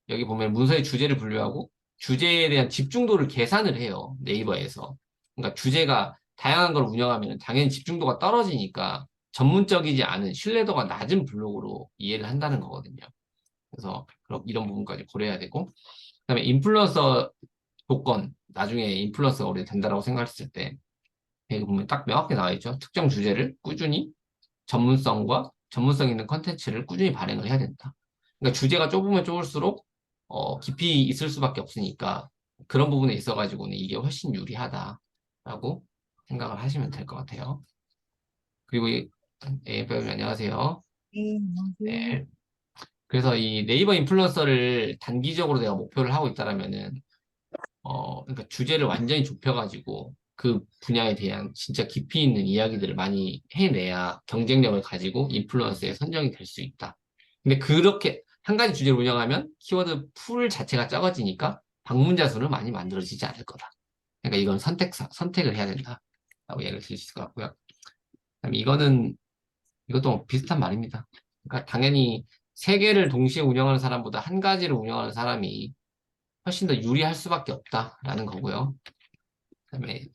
여기 보면 문서의 주제를 분류하고 주제에 대한 집중도를 계산을 해요. 네이버에서. 그러니까 주제가 다양한 걸 운영하면 당연히 집중도가 떨어지니까 전문적이지 않은 신뢰도가 낮은 블로그로 이해를 한다는 거거든요. 그래서 그럼 이런 부분까지 고려해야 되고 그다음에 인플루언서 조건 나중에 인플루언서가 우리가 된다라고 생각했을 때 여기 보면 딱 명확히 나와 있죠. 특정 주제를 꾸준히 전문성 있는 컨텐츠를 꾸준히 발행을 해야 된다. 그러니까 주제가 좁으면 좁을수록 깊이 있을 수밖에 없으니까 그런 부분에 있어가지고는 이게 훨씬 유리하다라고 생각을 하시면 될 것 같아요. 그리고 배우님 안녕하세요. 네, 안녕하세요. 네. 그래서 이 네이버 인플루언서를 단기적으로 내가 목표를 하고 있다라면은 그러니까 주제를 완전히 좁혀가지고 그 분야에 대한 진짜 깊이 있는 이야기들을 많이 해내야 경쟁력을 가지고 인플루언서에 선정이 될 수 있다. 근데 그렇게 한 가지 주제를 운영하면 키워드 풀 자체가 적어지니까 방문자 수는 많이 만들어지지 않을 거다. 그러니까 이건 선택을 해야 된다라고 얘기를 드릴 수 있을 것 같고요. 그다음에 이것도 비슷한 말입니다. 그러니까 당연히 세 개를 동시에 운영하는 사람보다 한 가지를 운영하는 사람이 훨씬 더 유리할 수밖에 없다라는 거고요. 그다음에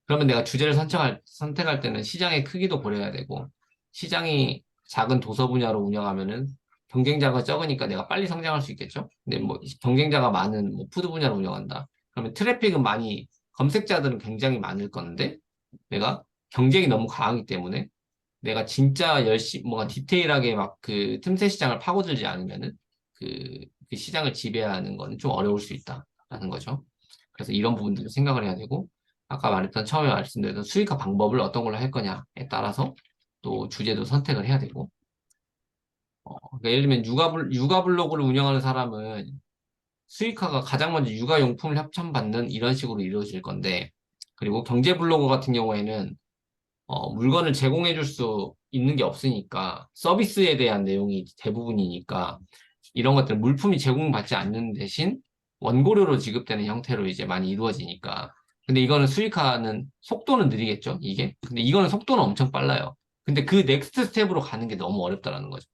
그러면 내가 주제를 선택할 때는 시장의 크기도 고려해야 되고 시장이 작은 도서 분야로 운영하면은 경쟁자가 적으니까 내가 빨리 성장할 수 있겠죠. 근데 뭐 경쟁자가 많은 뭐 푸드 분야로 운영한다. 그러면 트래픽은 많이 검색자들은 굉장히 많을 건데 내가 경쟁이 너무 강하기 때문에 내가 진짜 열심히 뭔가 디테일하게 막 그 틈새 시장을 파고들지 않으면은 그 시장을 지배하는 건 좀 어려울 수 있다라는 거죠. 그래서 이런 부분들을 생각을 해야 되고 아까 말했던 처음에 말씀드렸던 수익화 방법을 어떤 걸로 할 거냐에 따라서 또 주제도 선택을 해야 되고 그러니까 예를 들면 육아 블로그를 운영하는 사람은 수익화가 가장 먼저 육아용품을 협찬받는 이런 식으로 이루어질 건데 그리고 경제 블로그 같은 경우에는 물건을 제공해 줄 수 있는 게 없으니까 서비스에 대한 내용이 대부분이니까 이런 것들 물품이 제공받지 않는 대신 원고료로 지급되는 형태로 이제 많이 이루어지니까 근데 이거는 수익화는 속도는 느리겠죠 이게 근데 이거는 속도는 엄청 빨라요 근데 그 넥스트 스텝으로 가는 게 너무 어렵다라는 거죠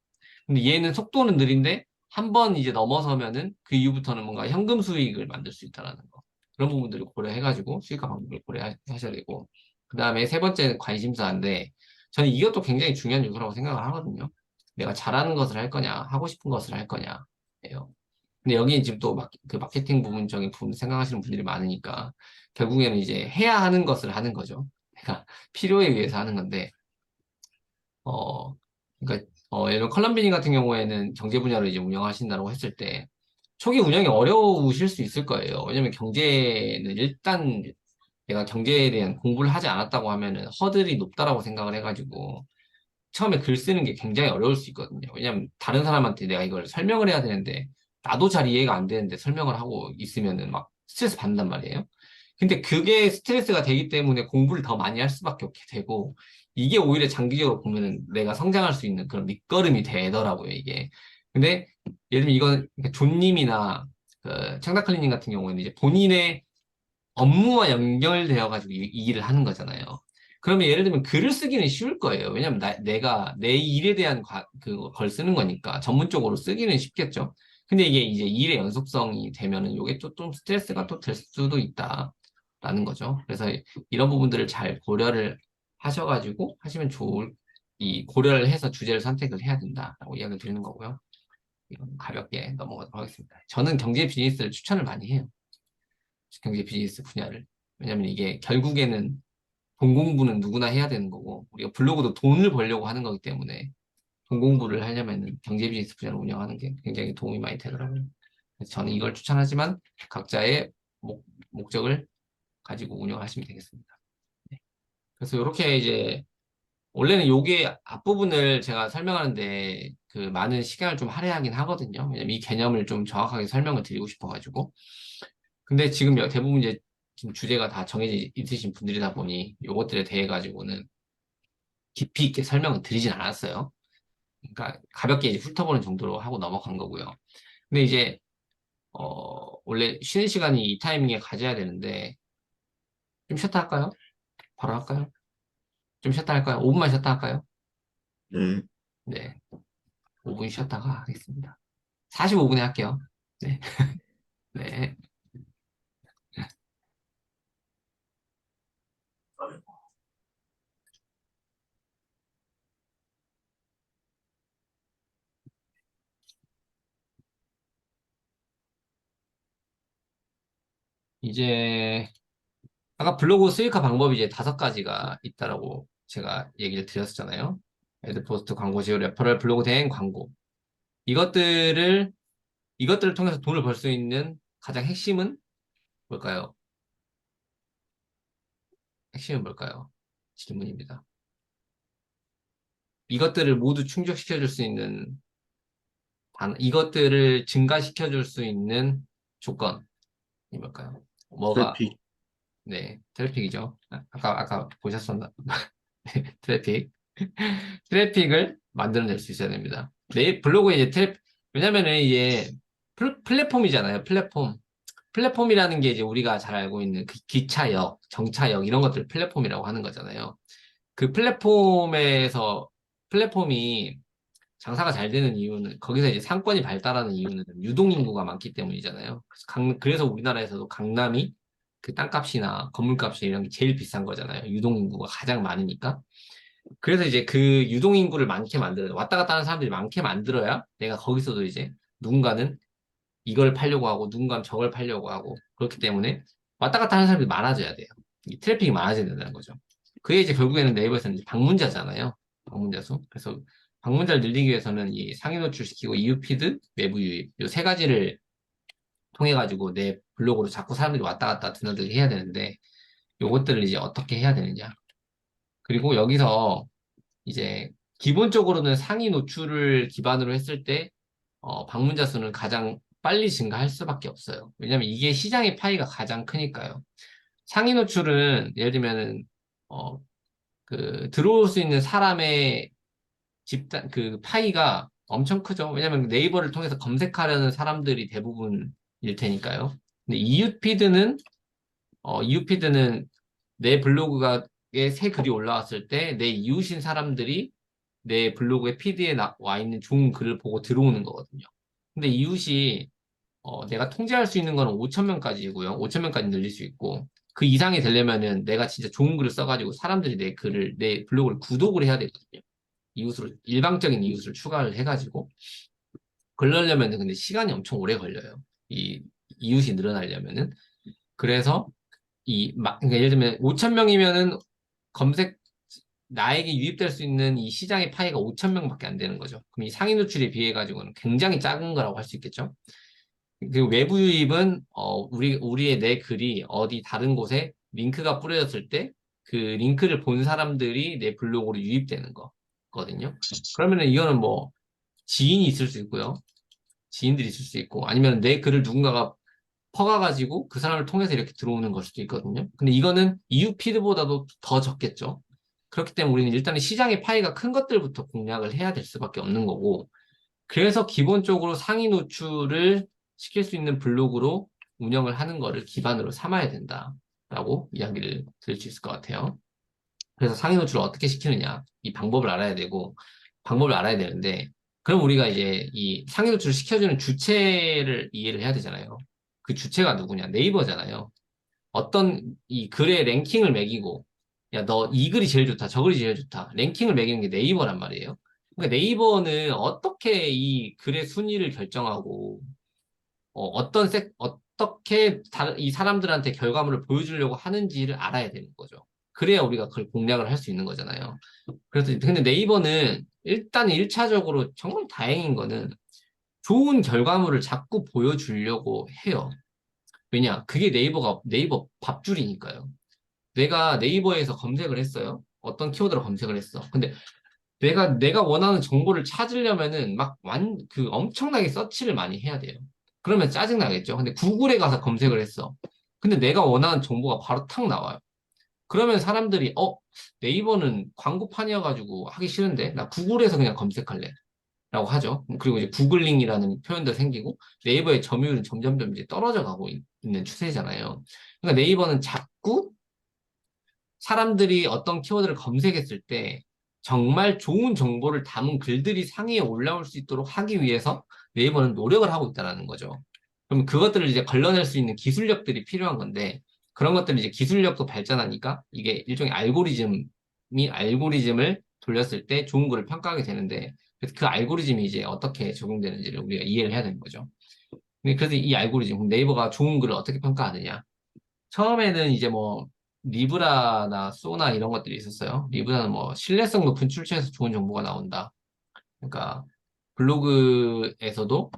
근데 얘는 속도는 느린데 한 번 이제 넘어서면은 그 이후부터는 뭔가 현금 수익을 만들 수 있다라는 거 그런 부분들을 고려해가지고 수익화 방법을 고려하셔야 되고 그 다음에 세 번째는 관심사인데 저는 이것도 굉장히 중요한 요소라고 생각을 하거든요. 내가 잘하는 것을 할 거냐, 하고 싶은 것을 할 거냐예요. 근데 여기는 지금 또 그 마케팅 부분적인 부분 생각하시는 분들이 많으니까 결국에는 이제 해야 하는 것을 하는 거죠. 내가 필요에 의해서 하는 건데 그러니까 예를 들어 컬럼비님 같은 경우에는 경제 분야로 이제 운영하신다고 했을 때 초기 운영이 어려우실 수 있을 거예요. 왜냐면 경제는 일단 내가 경제에 대한 공부를 하지 않았다고 하면은 허들이 높다라고 생각을 해가지고 처음에 글 쓰는 게 굉장히 어려울 수 있거든요. 왜냐면 다른 사람한테 내가 이걸 설명을 해야 되는데 나도 잘 이해가 안 되는데 설명을 하고 있으면은 막 스트레스 받는단 말이에요. 근데 그게 스트레스가 되기 때문에 공부를 더 많이 할 수밖에 없게 되고 이게 오히려 장기적으로 보면은 내가 성장할 수 있는 그런 밑거름이 되더라고요, 이게. 근데 예를 들면 이건 그러니까 존님이나 그 청다클리님 같은 경우에는 이제 본인의 업무와 연결되어 가지고 이 일을 하는 거잖아요. 그러면 예를 들면 글을 쓰기는 쉬울 거예요. 왜냐면 내가 내 일에 대한 그걸 쓰는 거니까 전문적으로 쓰기는 쉽겠죠. 근데 이게 이제 일의 연속성이 되면은 이게 좀 스트레스가 또 될 수도 있다라는 거죠. 그래서 이런 부분들을 잘 고려를 하셔가지고 하시면 이 고려를 해서 주제를 선택을 해야 된다라고 이야기를 드리는 거고요. 이건 가볍게 넘어가도록 하겠습니다. 저는 경제 비즈니스를 추천을 많이 해요. 경제 비즈니스 분야를. 왜냐면 이게 결국에는 돈 공부는 누구나 해야 되는 거고, 우리가 블로그도 돈을 벌려고 하는 거기 때문에 돈 공부를 하려면 경제 비즈니스 분야를 운영하는 게 굉장히 도움이 많이 되더라고요. 그래서 저는 이걸 추천하지만 각자의 목적을 가지고 운영하시면 되겠습니다. 네. 그래서 이렇게 이제 원래는 요게 앞부분을 제가 설명하는데 그 많은 시간을 좀 할애하긴 하거든요. 왜냐면 이 개념을 좀 정확하게 설명을 드리고 싶어가지고. 근데 지금 대부분 이제 지금 주제가 다 정해져 있으신 분들이다 보니 요것들에 대해 가지고는 깊이 있게 설명을 드리진 않았어요. 그러니까 가볍게 이제 훑어보는 정도로 하고 넘어간 거고요. 근데 이제 원래 쉬는 시간이 이 타이밍에 가져야 되는데 좀 쉬었다 할까요? 바로 할까요? 좀 쉬었다 할까요? 5분만 쉬었다 할까요? 네. 네, 5분 쉬었다가 하겠습니다. 45분에 할게요. 네, 네. 이제 아까 블로그 수익화 방법이 이제 5가지가 있다라고 제가 얘기를 드렸잖아요. 애드포스트 광고 지원, 레퍼럴, 블로그 대행 광고. 이것들을, 이것들을 통해서 돈을 벌 수 있는 가장 핵심은 뭘까요? 핵심은 뭘까요? 질문입니다. 이것들을 모두 충족시켜 줄 수 있는, 이것들을 증가시켜 줄 수 있는 조건이 뭘까요? 뭐가, 트래픽. 네, 트래픽이죠. 아까 보셨었나? 트래픽. 트래픽을 만들어낼 수 있어야 됩니다. 블로그에 이제 왜냐면은 이게 플랫폼이잖아요. 플랫폼. 플랫폼이라는 게 이제 우리가 잘 알고 있는 그 기차역, 정차역 이런 것들 플랫폼이라고 하는 거잖아요. 그 플랫폼이 장사가 잘 되는 이유는 거기서 이제 상권이 발달하는 이유는 유동인구가 많기 때문이잖아요. 그래서 우리나라에서도 강남이 그 땅값이나 건물값이 이런 게 제일 비싼 거잖아요. 유동인구가 가장 많으니까. 그래서 이제 그 유동인구를 많게 만들어야 왔다 갔다 하는 사람들이 많게 만들어야 내가 거기서도 이제 누군가는 이걸 팔려고 하고 누군가는 저걸 팔려고 하고 그렇기 때문에 왔다 갔다 하는 사람들이 많아져야 돼요. 이 트래픽이 많아져야 된다는 거죠. 그게 이제 결국에는 네이버에서는 이제 방문자잖아요. 방문자 수. 그래서 방문자를 늘리기 위해서는 이 상위 노출시키고 EU 피드, 외부 유입 이 3가지를 통해 가지고 내 블로그로 자꾸 사람들이 왔다 갔다 드나들게 해야 되는데 요것들을 이제 어떻게 해야 되느냐. 그리고 여기서 이제 기본적으로는 상위 노출을 기반으로 했을 때 방문자 수는 가장 빨리 증가할 수밖에 없어요. 왜냐면 이게 시장의 파이가 가장 크니까요. 상위 노출은 예를 들면은 들어올 수 있는 사람의 집단 그 파이가 엄청 크죠. 왜냐면 네이버를 통해서 검색하려는 사람들이 대부분일 테니까요. 근데 이웃피드는 내 블로그에 새 글이 올라왔을 때 내 이웃인 사람들이 내 블로그에 피드에 와 있는 좋은 글을 보고 들어오는 거거든요. 근데 이웃이 내가 통제할 수 있는 거는 5천 명까지고요. 5천 명까지 늘릴 수 있고 그 이상이 되려면은 내가 진짜 좋은 글을 써가지고 사람들이 내 블로그를 구독을 해야 되거든요. 일방적인 이웃을 추가를 해가지고 그러려면은 근데 시간이 엄청 오래 걸려요. 이 이웃이 늘어나려면은 그래서 그러니까 예를 들면 5천 명이면은 검색 나에게 유입될 수 있는 이 시장의 파이가 5천 명밖에 안 되는 거죠. 그럼 이 상위 노출에 비해 가지고는 굉장히 작은 거라고 할 수 있겠죠. 그리고 외부 유입은 우리의 내 글이 어디 다른 곳에 링크가 뿌려졌을 때 그 링크를 본 사람들이 내 블로그로 유입되는 거거든요. 그러면은 이거는 뭐 지인이 있을 수 있고요. 지인들이 있을 수 있고 아니면 내 글을 누군가가 퍼가가지고 그 사람을 통해서 이렇게 들어오는 걸 수도 있거든요. 근데 이거는 EU 피드보다도 더 적겠죠. 그렇기 때문에 우리는 일단은 시장의 파이가 큰 것들부터 공략을 해야 될 수밖에 없는 거고, 그래서 기본적으로 상위 노출을 시킬 수 있는 블로그로 운영을 하는 거를 기반으로 삼아야 된다라고 이야기를 드릴 수 있을 것 같아요. 그래서 상위 노출을 어떻게 시키느냐, 이 방법을 알아야 되고, 방법을 알아야 되는데, 그럼 우리가 이제 이 상위 노출을 시켜주는 주체를 이해를 해야 되잖아요. 그 주체가 누구냐? 네이버잖아요. 어떤 이 글의 랭킹을 매기고, 야, 너 이 글이 제일 좋다, 저 글이 제일 좋다. 랭킹을 매기는 게 네이버란 말이에요. 그러니까 네이버는 어떻게 이 글의 순위를 결정하고, 어떻게 이 사람들한테 결과물을 보여주려고 하는지를 알아야 되는 거죠. 그래야 우리가 그걸 공략을 할 수 있는 거잖아요. 그래서, 근데 네이버는 일단 1차적으로 정말 다행인 거는 좋은 결과물을 자꾸 보여주려고 해요. 왜냐? 그게 네이버 밥줄이니까요. 내가 네이버에서 검색을 했어요. 어떤 키워드로 검색을 했어. 근데 내가 원하는 정보를 찾으려면은 그 엄청나게 서치를 많이 해야 돼요. 그러면 짜증나겠죠. 근데 구글에 가서 검색을 했어. 근데 내가 원하는 정보가 바로 탁 나와요. 그러면 사람들이, 네이버는 광고판이어가지고 하기 싫은데, 나 구글에서 그냥 검색할래. 라고 하죠. 그리고 이제 구글링이라는 표현도 생기고, 네이버의 점유율은 점점점 이제 떨어져 가고 있는 추세잖아요. 그러니까 네이버는 자꾸 사람들이 어떤 키워드를 검색했을 때 정말 좋은 정보를 담은 글들이 상위에 올라올 수 있도록 하기 위해서 네이버는 노력을 하고 있다는 거죠. 그럼 그것들을 이제 걸러낼 수 있는 기술력들이 필요한 건데 그런 것들을 이제 기술력도 발전하니까 이게 일종의 알고리즘을 돌렸을 때 좋은 글을 평가하게 되는데 그래서 그 알고리즘이 이제 어떻게 적용되는지를 우리가 이해를 해야 되는 거죠. 그래서 이 알고리즘, 네이버가 좋은 글을 어떻게 평가하느냐. 처음에는 이제 뭐 리브라나 소나 이런 것들이 있었어요. 리브라는 뭐 신뢰성 높은 출처에서 좋은 정보가 나온다. 그러니까 블로그에서도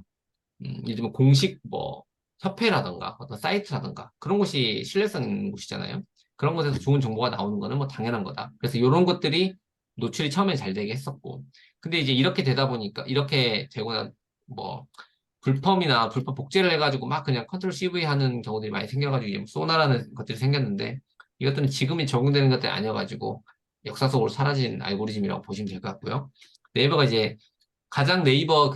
요즘 공식 뭐 협회라던가 어떤 사이트라던가 그런 곳이 신뢰성 있는 곳이잖아요. 그런 곳에서 좋은 정보가 나오는 거는 뭐 당연한 거다. 그래서 이런 것들이 노출이 처음에 잘 되게 했었고. 근데 이제 이렇게 되다 보니까 이렇게 되고 뭐 불법 복제를 해가지고 막 그냥 컨트롤 CV 하는 경우들이 많이 생겨가지고 이제 뭐 소나라는 것들이 생겼는데 이것들은 지금이 적용되는 것들이 아니어가지고 역사 속으로 사라진 알고리즘이라고 보시면 될 것 같고요. 네이버가 이제 가장 네이버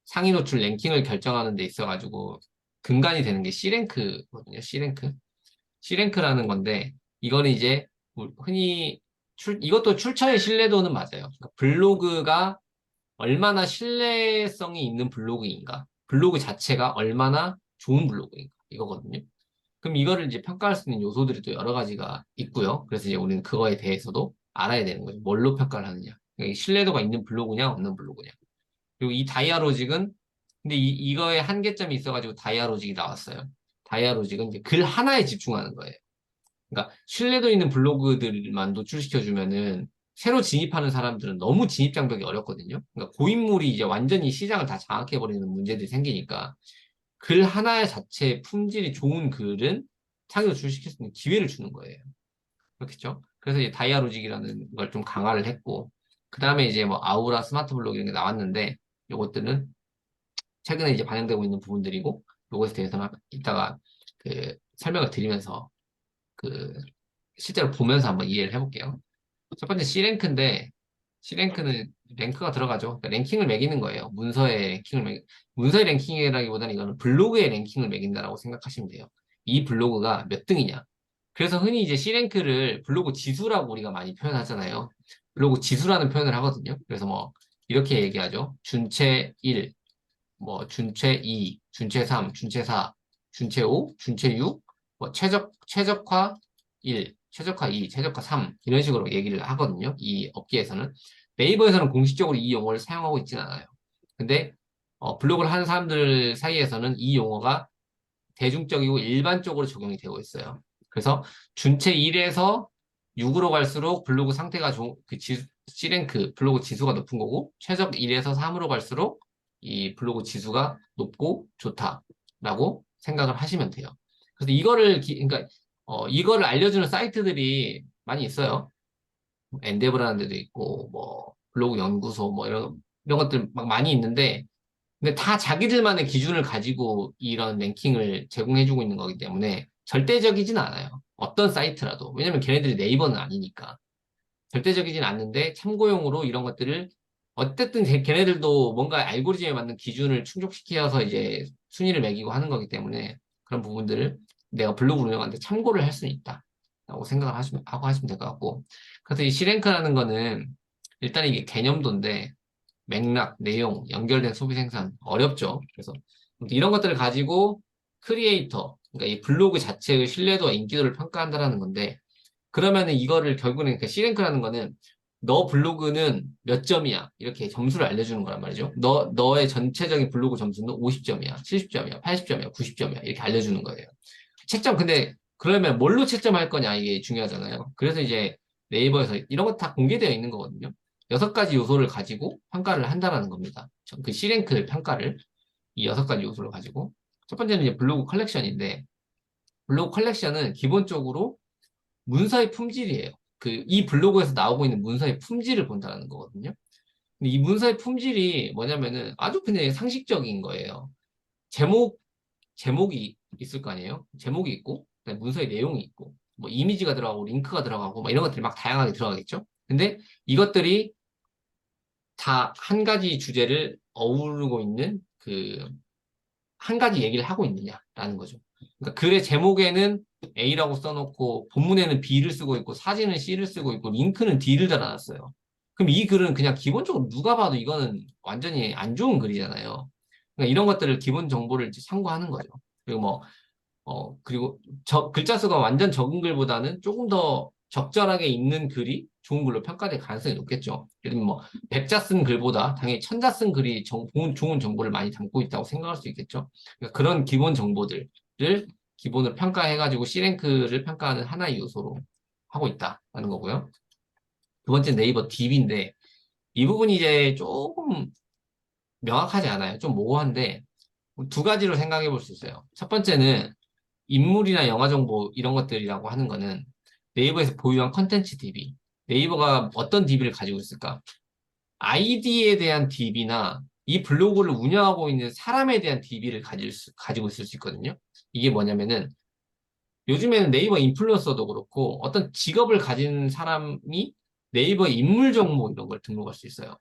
상위 노출 랭킹을 결정하는 데 있어가지고 근간이 되는 게 C랭크거든요. C랭크. C랭크라는 건데 이거는 이제 흔히 이것도 출처의 신뢰도는 맞아요. 그러니까 블로그가 얼마나 신뢰성이 있는 블로그인가, 블로그 자체가 얼마나 좋은 블로그인가, 이거거든요. 그럼 이거를 이제 평가할 수 있는 요소들이 또 여러 가지가 있고요. 그래서 이제 우리는 그거에 대해서도 알아야 되는 거죠. 뭘로 평가를 하느냐. 그러니까 신뢰도가 있는 블로그냐, 없는 블로그냐. 그리고 이 다이아로직은, 근데 이거에 한계점이 있어가지고 다이아로직이 나왔어요. 다이아로직은 이제 글 하나에 집중하는 거예요. 그러니까 신뢰도 있는 블로그들만 노출시켜주면은 새로 진입하는 사람들은 너무 진입 장벽이 어렵거든요. 그러니까 고인물이 이제 완전히 시장을 다 장악해버리는 문제들이 생기니까 글 하나 자체의 품질이 좋은 글은 상위 노출시킬 수 있는 기회를 주는 거예요. 그렇겠죠? 그래서 이제 다이아로직이라는 걸 좀 강화를 했고 그 다음에 이제 뭐 아우라 스마트 블로그 이런 게 나왔는데 요것들은 최근에 이제 반영되고 있는 부분들이고 요것에 대해서는 이따가 설명을 드리면서 그 실제로 보면서 한번 이해를 해볼게요. 첫 번째 C랭크인데 C랭크는 랭크가 들어가죠. 그러니까 랭킹을 매기는 거예요. 문서의 랭킹이라기보다는 이거는 블로그의 랭킹을 매긴다라고 생각하시면 돼요. 이 블로그가 몇 등이냐. 그래서 흔히 이제 C랭크를 블로그 지수라고 우리가 많이 표현하잖아요. 블로그 지수라는 표현을 하거든요. 그래서 뭐 이렇게 얘기하죠. 준체 1, 뭐 준체 2, 준체 3, 준체 4, 준체 5, 준체 6, 뭐 최적화 1, 최적화 2, 최적화 3 이런 식으로 얘기를 하거든요. 이 업계에서는. 네이버에서는 공식적으로 이 용어를 사용하고 있지는 않아요. 근데 블로그를 하는 사람들 사이에서는 이 용어가 대중적이고 일반적으로 적용이 되고 있어요. 그래서 준체 1에서 6으로 갈수록 블로그 상태가 좋은, C랭크, 블로그 지수가 높은 거고, 최적 1에서 3으로 갈수록 이 블로그 지수가 높고 좋다라고 생각을 하시면 돼요. 그래서 그러니까, 이거를 알려주는 사이트들이 많이 있어요. 엔데브라는 데도 있고, 뭐, 블로그 연구소, 뭐, 이런 것들 막 많이 있는데, 근데 다 자기들만의 기준을 가지고 이런 랭킹을 제공해주고 있는 거기 때문에 절대적이진 않아요. 어떤 사이트라도. 왜냐면 걔네들이 네이버는 아니니까. 절대적이진 않는데 참고용으로 이런 것들을 어쨌든 걔네들도 뭔가 알고리즘에 맞는 기준을 충족시켜서 이제 순위를 매기고 하는 거기 때문에 그런 부분들을 내가 블로그 운영하는데 참고를 할 수는 있다. 라고 생각을 하시면 될 것 같고. 그래서 이 C랭크라는 거는 일단 이게 개념도인데 맥락, 내용, 연결된 소비 생산 어렵죠. 그래서 이런 것들을 가지고 크리에이터, 그러니까 이 블로그 자체의 신뢰도와 인기도를 평가한다라는 건데 그러면은 이거를 결국에는 그 C랭크라는 거는 너 블로그는 몇 점이야 이렇게 점수를 알려주는 거란 말이죠. 너의 전체적인 블로그 점수는 50점이야, 70점이야, 80점이야, 90점이야 이렇게 알려주는 거예요. 채점 근데 그러면 뭘로 채점할 거냐 이게 중요하잖아요. 그래서 이제 네이버에서 이런 거 다 공개되어 있는 거거든요. 6가지 요소를 가지고 평가를 한다라는 겁니다. 그 C랭크 평가를 이 6가지 요소를 가지고 첫 번째는 이제 블로그 컬렉션인데 블로그 컬렉션은 기본적으로 문서의 품질이에요. 이 블로그에서 나오고 있는 문서의 품질을 본다는 거거든요. 근데 이 문서의 품질이 뭐냐면은 아주 그냥 상식적인 거예요. 제목, 제목이 있을 거 아니에요? 제목이 있고, 그다음에 문서의 내용이 있고, 뭐 이미지가 들어가고, 링크가 들어가고, 막 이런 것들이 막 다양하게 들어가겠죠? 근데 이것들이 다 한 가지 주제를 어우르고 있는 한 가지 얘기를 하고 있느냐라는 거죠. 그러니까 글의 제목에는 A라고 써놓고 본문에는 B를 쓰고 있고 사진은 C를 쓰고 있고 링크는 D를 달아놨어요. 그럼 이 글은 그냥 기본적으로 누가 봐도 이거는 완전히 안 좋은 글이잖아요. 그러니까 이런 것들을 기본 정보를 이제 참고하는 거죠. 그리고 그리고 글자 수가 완전 적은 글보다는 조금 더 적절하게 있는 글이 좋은 글로 평가될 가능성이 높겠죠. 예를 들면 100자 쓴 글보다 당연히 1000자 쓴 글이 좋은 정보를 많이 담고 있다고 생각할 수 있겠죠. 그러니까 그런 기본 정보들을 기본으로 평가해가지고 C랭크를 평가하는 하나의 요소로 하고 있다라는 거고요. 두 번째 네이버 DB인데 이 부분이 이제 조금 명확하지 않아요. 좀 모호한데 두 가지로 생각해 볼 수 있어요. 첫 번째는 인물이나 영화 정보 이런 것들이라고 하는 거는 네이버에서 보유한 컨텐츠 DB. 네이버가 어떤 DB를 가지고 있을까? 아이디에 대한 DB나 이 블로그를 운영하고 있는 사람에 대한 DB를 가지고 있을 수 있거든요. 이게 뭐냐면은 요즘에는 네이버 인플루언서도 그렇고 어떤 직업을 가진 사람이 네이버 인물 정보 이런 걸 등록할 수 있어요.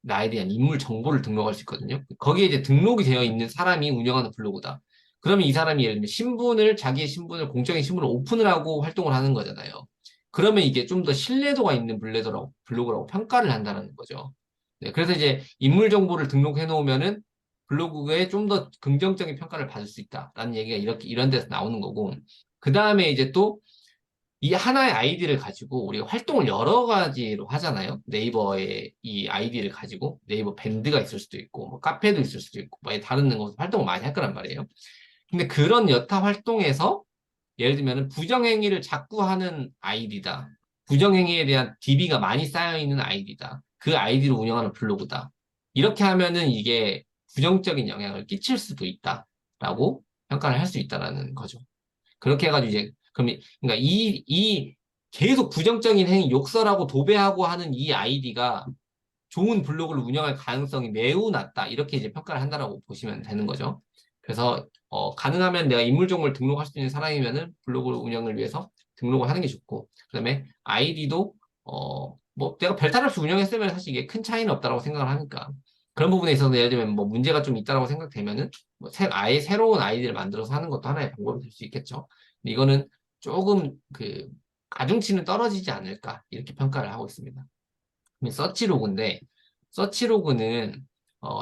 나에 대한 인물 정보를 등록할 수 있거든요. 거기에 이제 등록이 되어 있는 사람이 운영하는 블로그다. 그러면 이 사람이 예를 들면 자기의 신분을, 공적인 신분을 오픈을 하고 활동을 하는 거잖아요. 그러면 이게 좀 더 신뢰도가 있는 블로그라고 평가를 한다는 거죠. 네, 그래서 이제 인물 정보를 등록해 놓으면은 블로그에 좀 더 긍정적인 평가를 받을 수 있다라는 얘기가 이런 데서 나오는 거고, 그 다음에 이제 또 이 하나의 아이디를 가지고 우리가 활동을 여러 가지로 하잖아요. 네이버의 이 아이디를 가지고 네이버 밴드가 있을 수도 있고 뭐 카페도 있을 수도 있고 뭐 다른 곳에서 활동을 많이 할 거란 말이에요. 근데 그런 여타 활동에서 예를 들면 부정행위를 자꾸 하는 아이디다. 부정행위에 대한 DB가 많이 쌓여 있는 아이디다. 그 아이디로 운영하는 블로그다. 이렇게 하면은 이게 부정적인 영향을 끼칠 수도 있다라고 평가를 할 수 있다라는 거죠. 그렇게 해가지고 이제 그러니까 이 계속 부정적인 행위, 욕설하고 도배하고 하는 이 아이디가 좋은 블로그를 운영할 가능성이 매우 낮다. 이렇게 이제 평가를 한다라고 보시면 되는 거죠. 그래서 가능하면 내가 인물 정보를 등록할 수 있는 사람이면은 블로그 운영을 위해서 등록을 하는 게 좋고, 그다음에 아이디도 뭐 내가 별탈 없이 운영했으면 사실 이게 큰 차이는 없다라고 생각을 하니까 그런 부분에 있어서 예를 들면 뭐 문제가 좀 있다라고 생각되면은 아예 새로운 아이디를 만들어서 하는 것도 하나의 방법이 될 수 있겠죠. 근데 이거는 조금 가중치는 떨어지지 않을까 이렇게 평가를 하고 있습니다. 서치로그인데 서치로그는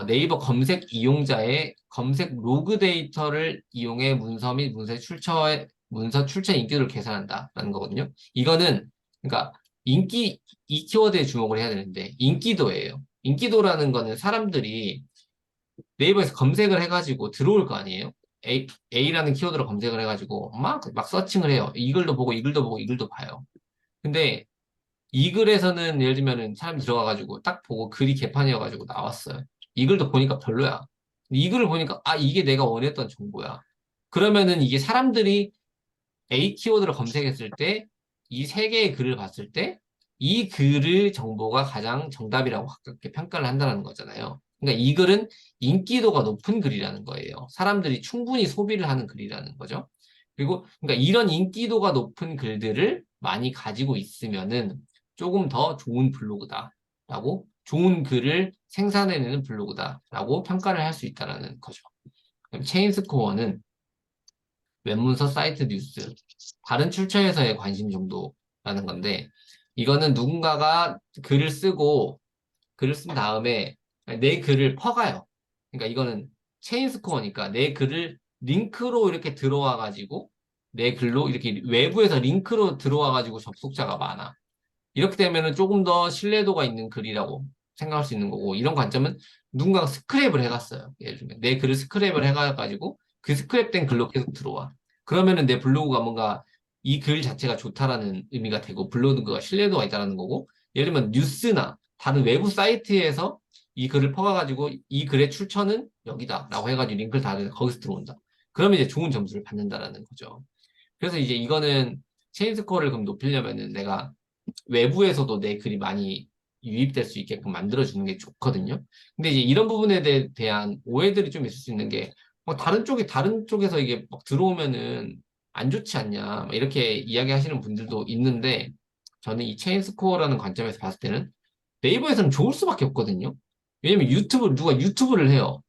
네이버 검색 이용자의 검색 로그 데이터를 이용해 문서 출처 인기도를 계산한다라는 거거든요. 이거는 그러니까 이 키워드에 주목을 해야 되는데 인기도예요. 인기도라는 거는 사람들이 네이버에서 검색을 해가지고 들어올 거 아니에요. A라는 키워드로 검색을 해가지고 막 서칭을 해요. 이 글도 보고 이 글도 보고 이 글도 봐요. 근데 이 글에서는 예를 들면은 사람이 들어가가지고 딱 보고 글이 개판이어가지고 나왔어요. 이 글도 보니까 별로야. 이 글을 보니까 아 이게 내가 원했던 정보야. 그러면은 이게 사람들이 A 키워드를 검색했을 때 이 세 개의 글을 봤을 때 이 글의 정보가 가장 정답이라고 가깝게 평가를 한다는 거잖아요. 그러니까 이 글은 인기도가 높은 글이라는 거예요. 사람들이 충분히 소비를 하는 글이라는 거죠. 그리고 그러니까 이런 인기도가 높은 글들을 많이 가지고 있으면은 조금 더 좋은 블로그다라고 좋은 글을 생산해내는 블로그다라고 평가를 할 수 있다라는 거죠. 그럼 체인스코어는 웹문서, 사이트, 뉴스, 다른 출처에서의 관심 정도라는 건데, 이거는 누군가가 글을 쓴 다음에 내 글을 퍼가요. 그러니까 이거는 체인 스코어니까 내 글을 링크로 이렇게 들어와가지고 내 글로 이렇게 외부에서 링크로 들어와가지고 접속자가 많아. 이렇게 되면은 조금 더 신뢰도가 있는 글이라고 생각할 수 있는 거고, 이런 관점은 누군가가 스크랩을 해갔어요. 예를 들면, 내 글을 스크랩을 해가지고, 그 스크랩된 글로 계속 들어와. 그러면은 내 블로그가 뭔가 이 글 자체가 좋다라는 의미가 되고, 블로그가 신뢰도가 있다는 거고, 예를 들면 뉴스나 다른 외부 사이트에서 이 글을 퍼가가지고, 이 글의 출처는 여기다라고 해가지고 링크를 달아서 거기서 들어온다. 그러면 이제 좋은 점수를 받는다라는 거죠. 그래서 이제 이거는 체인 스코어를 그럼 높이려면은 내가 외부에서도 내 글이 많이 유입될 수 있게끔 만들어주는 게 좋거든요. 근데 이제 이런 부분에 대한 오해들이 좀 있을 수 있는 게, 다른 쪽에서 이게 막 들어오면은 안 좋지 않냐, 막 이렇게 이야기하시는 분들도 있는데, 저는 이 체인 스코어라는 관점에서 봤을 때는 네이버에서는 좋을 수밖에 없거든요. 왜냐면 누가 유튜브를 해요.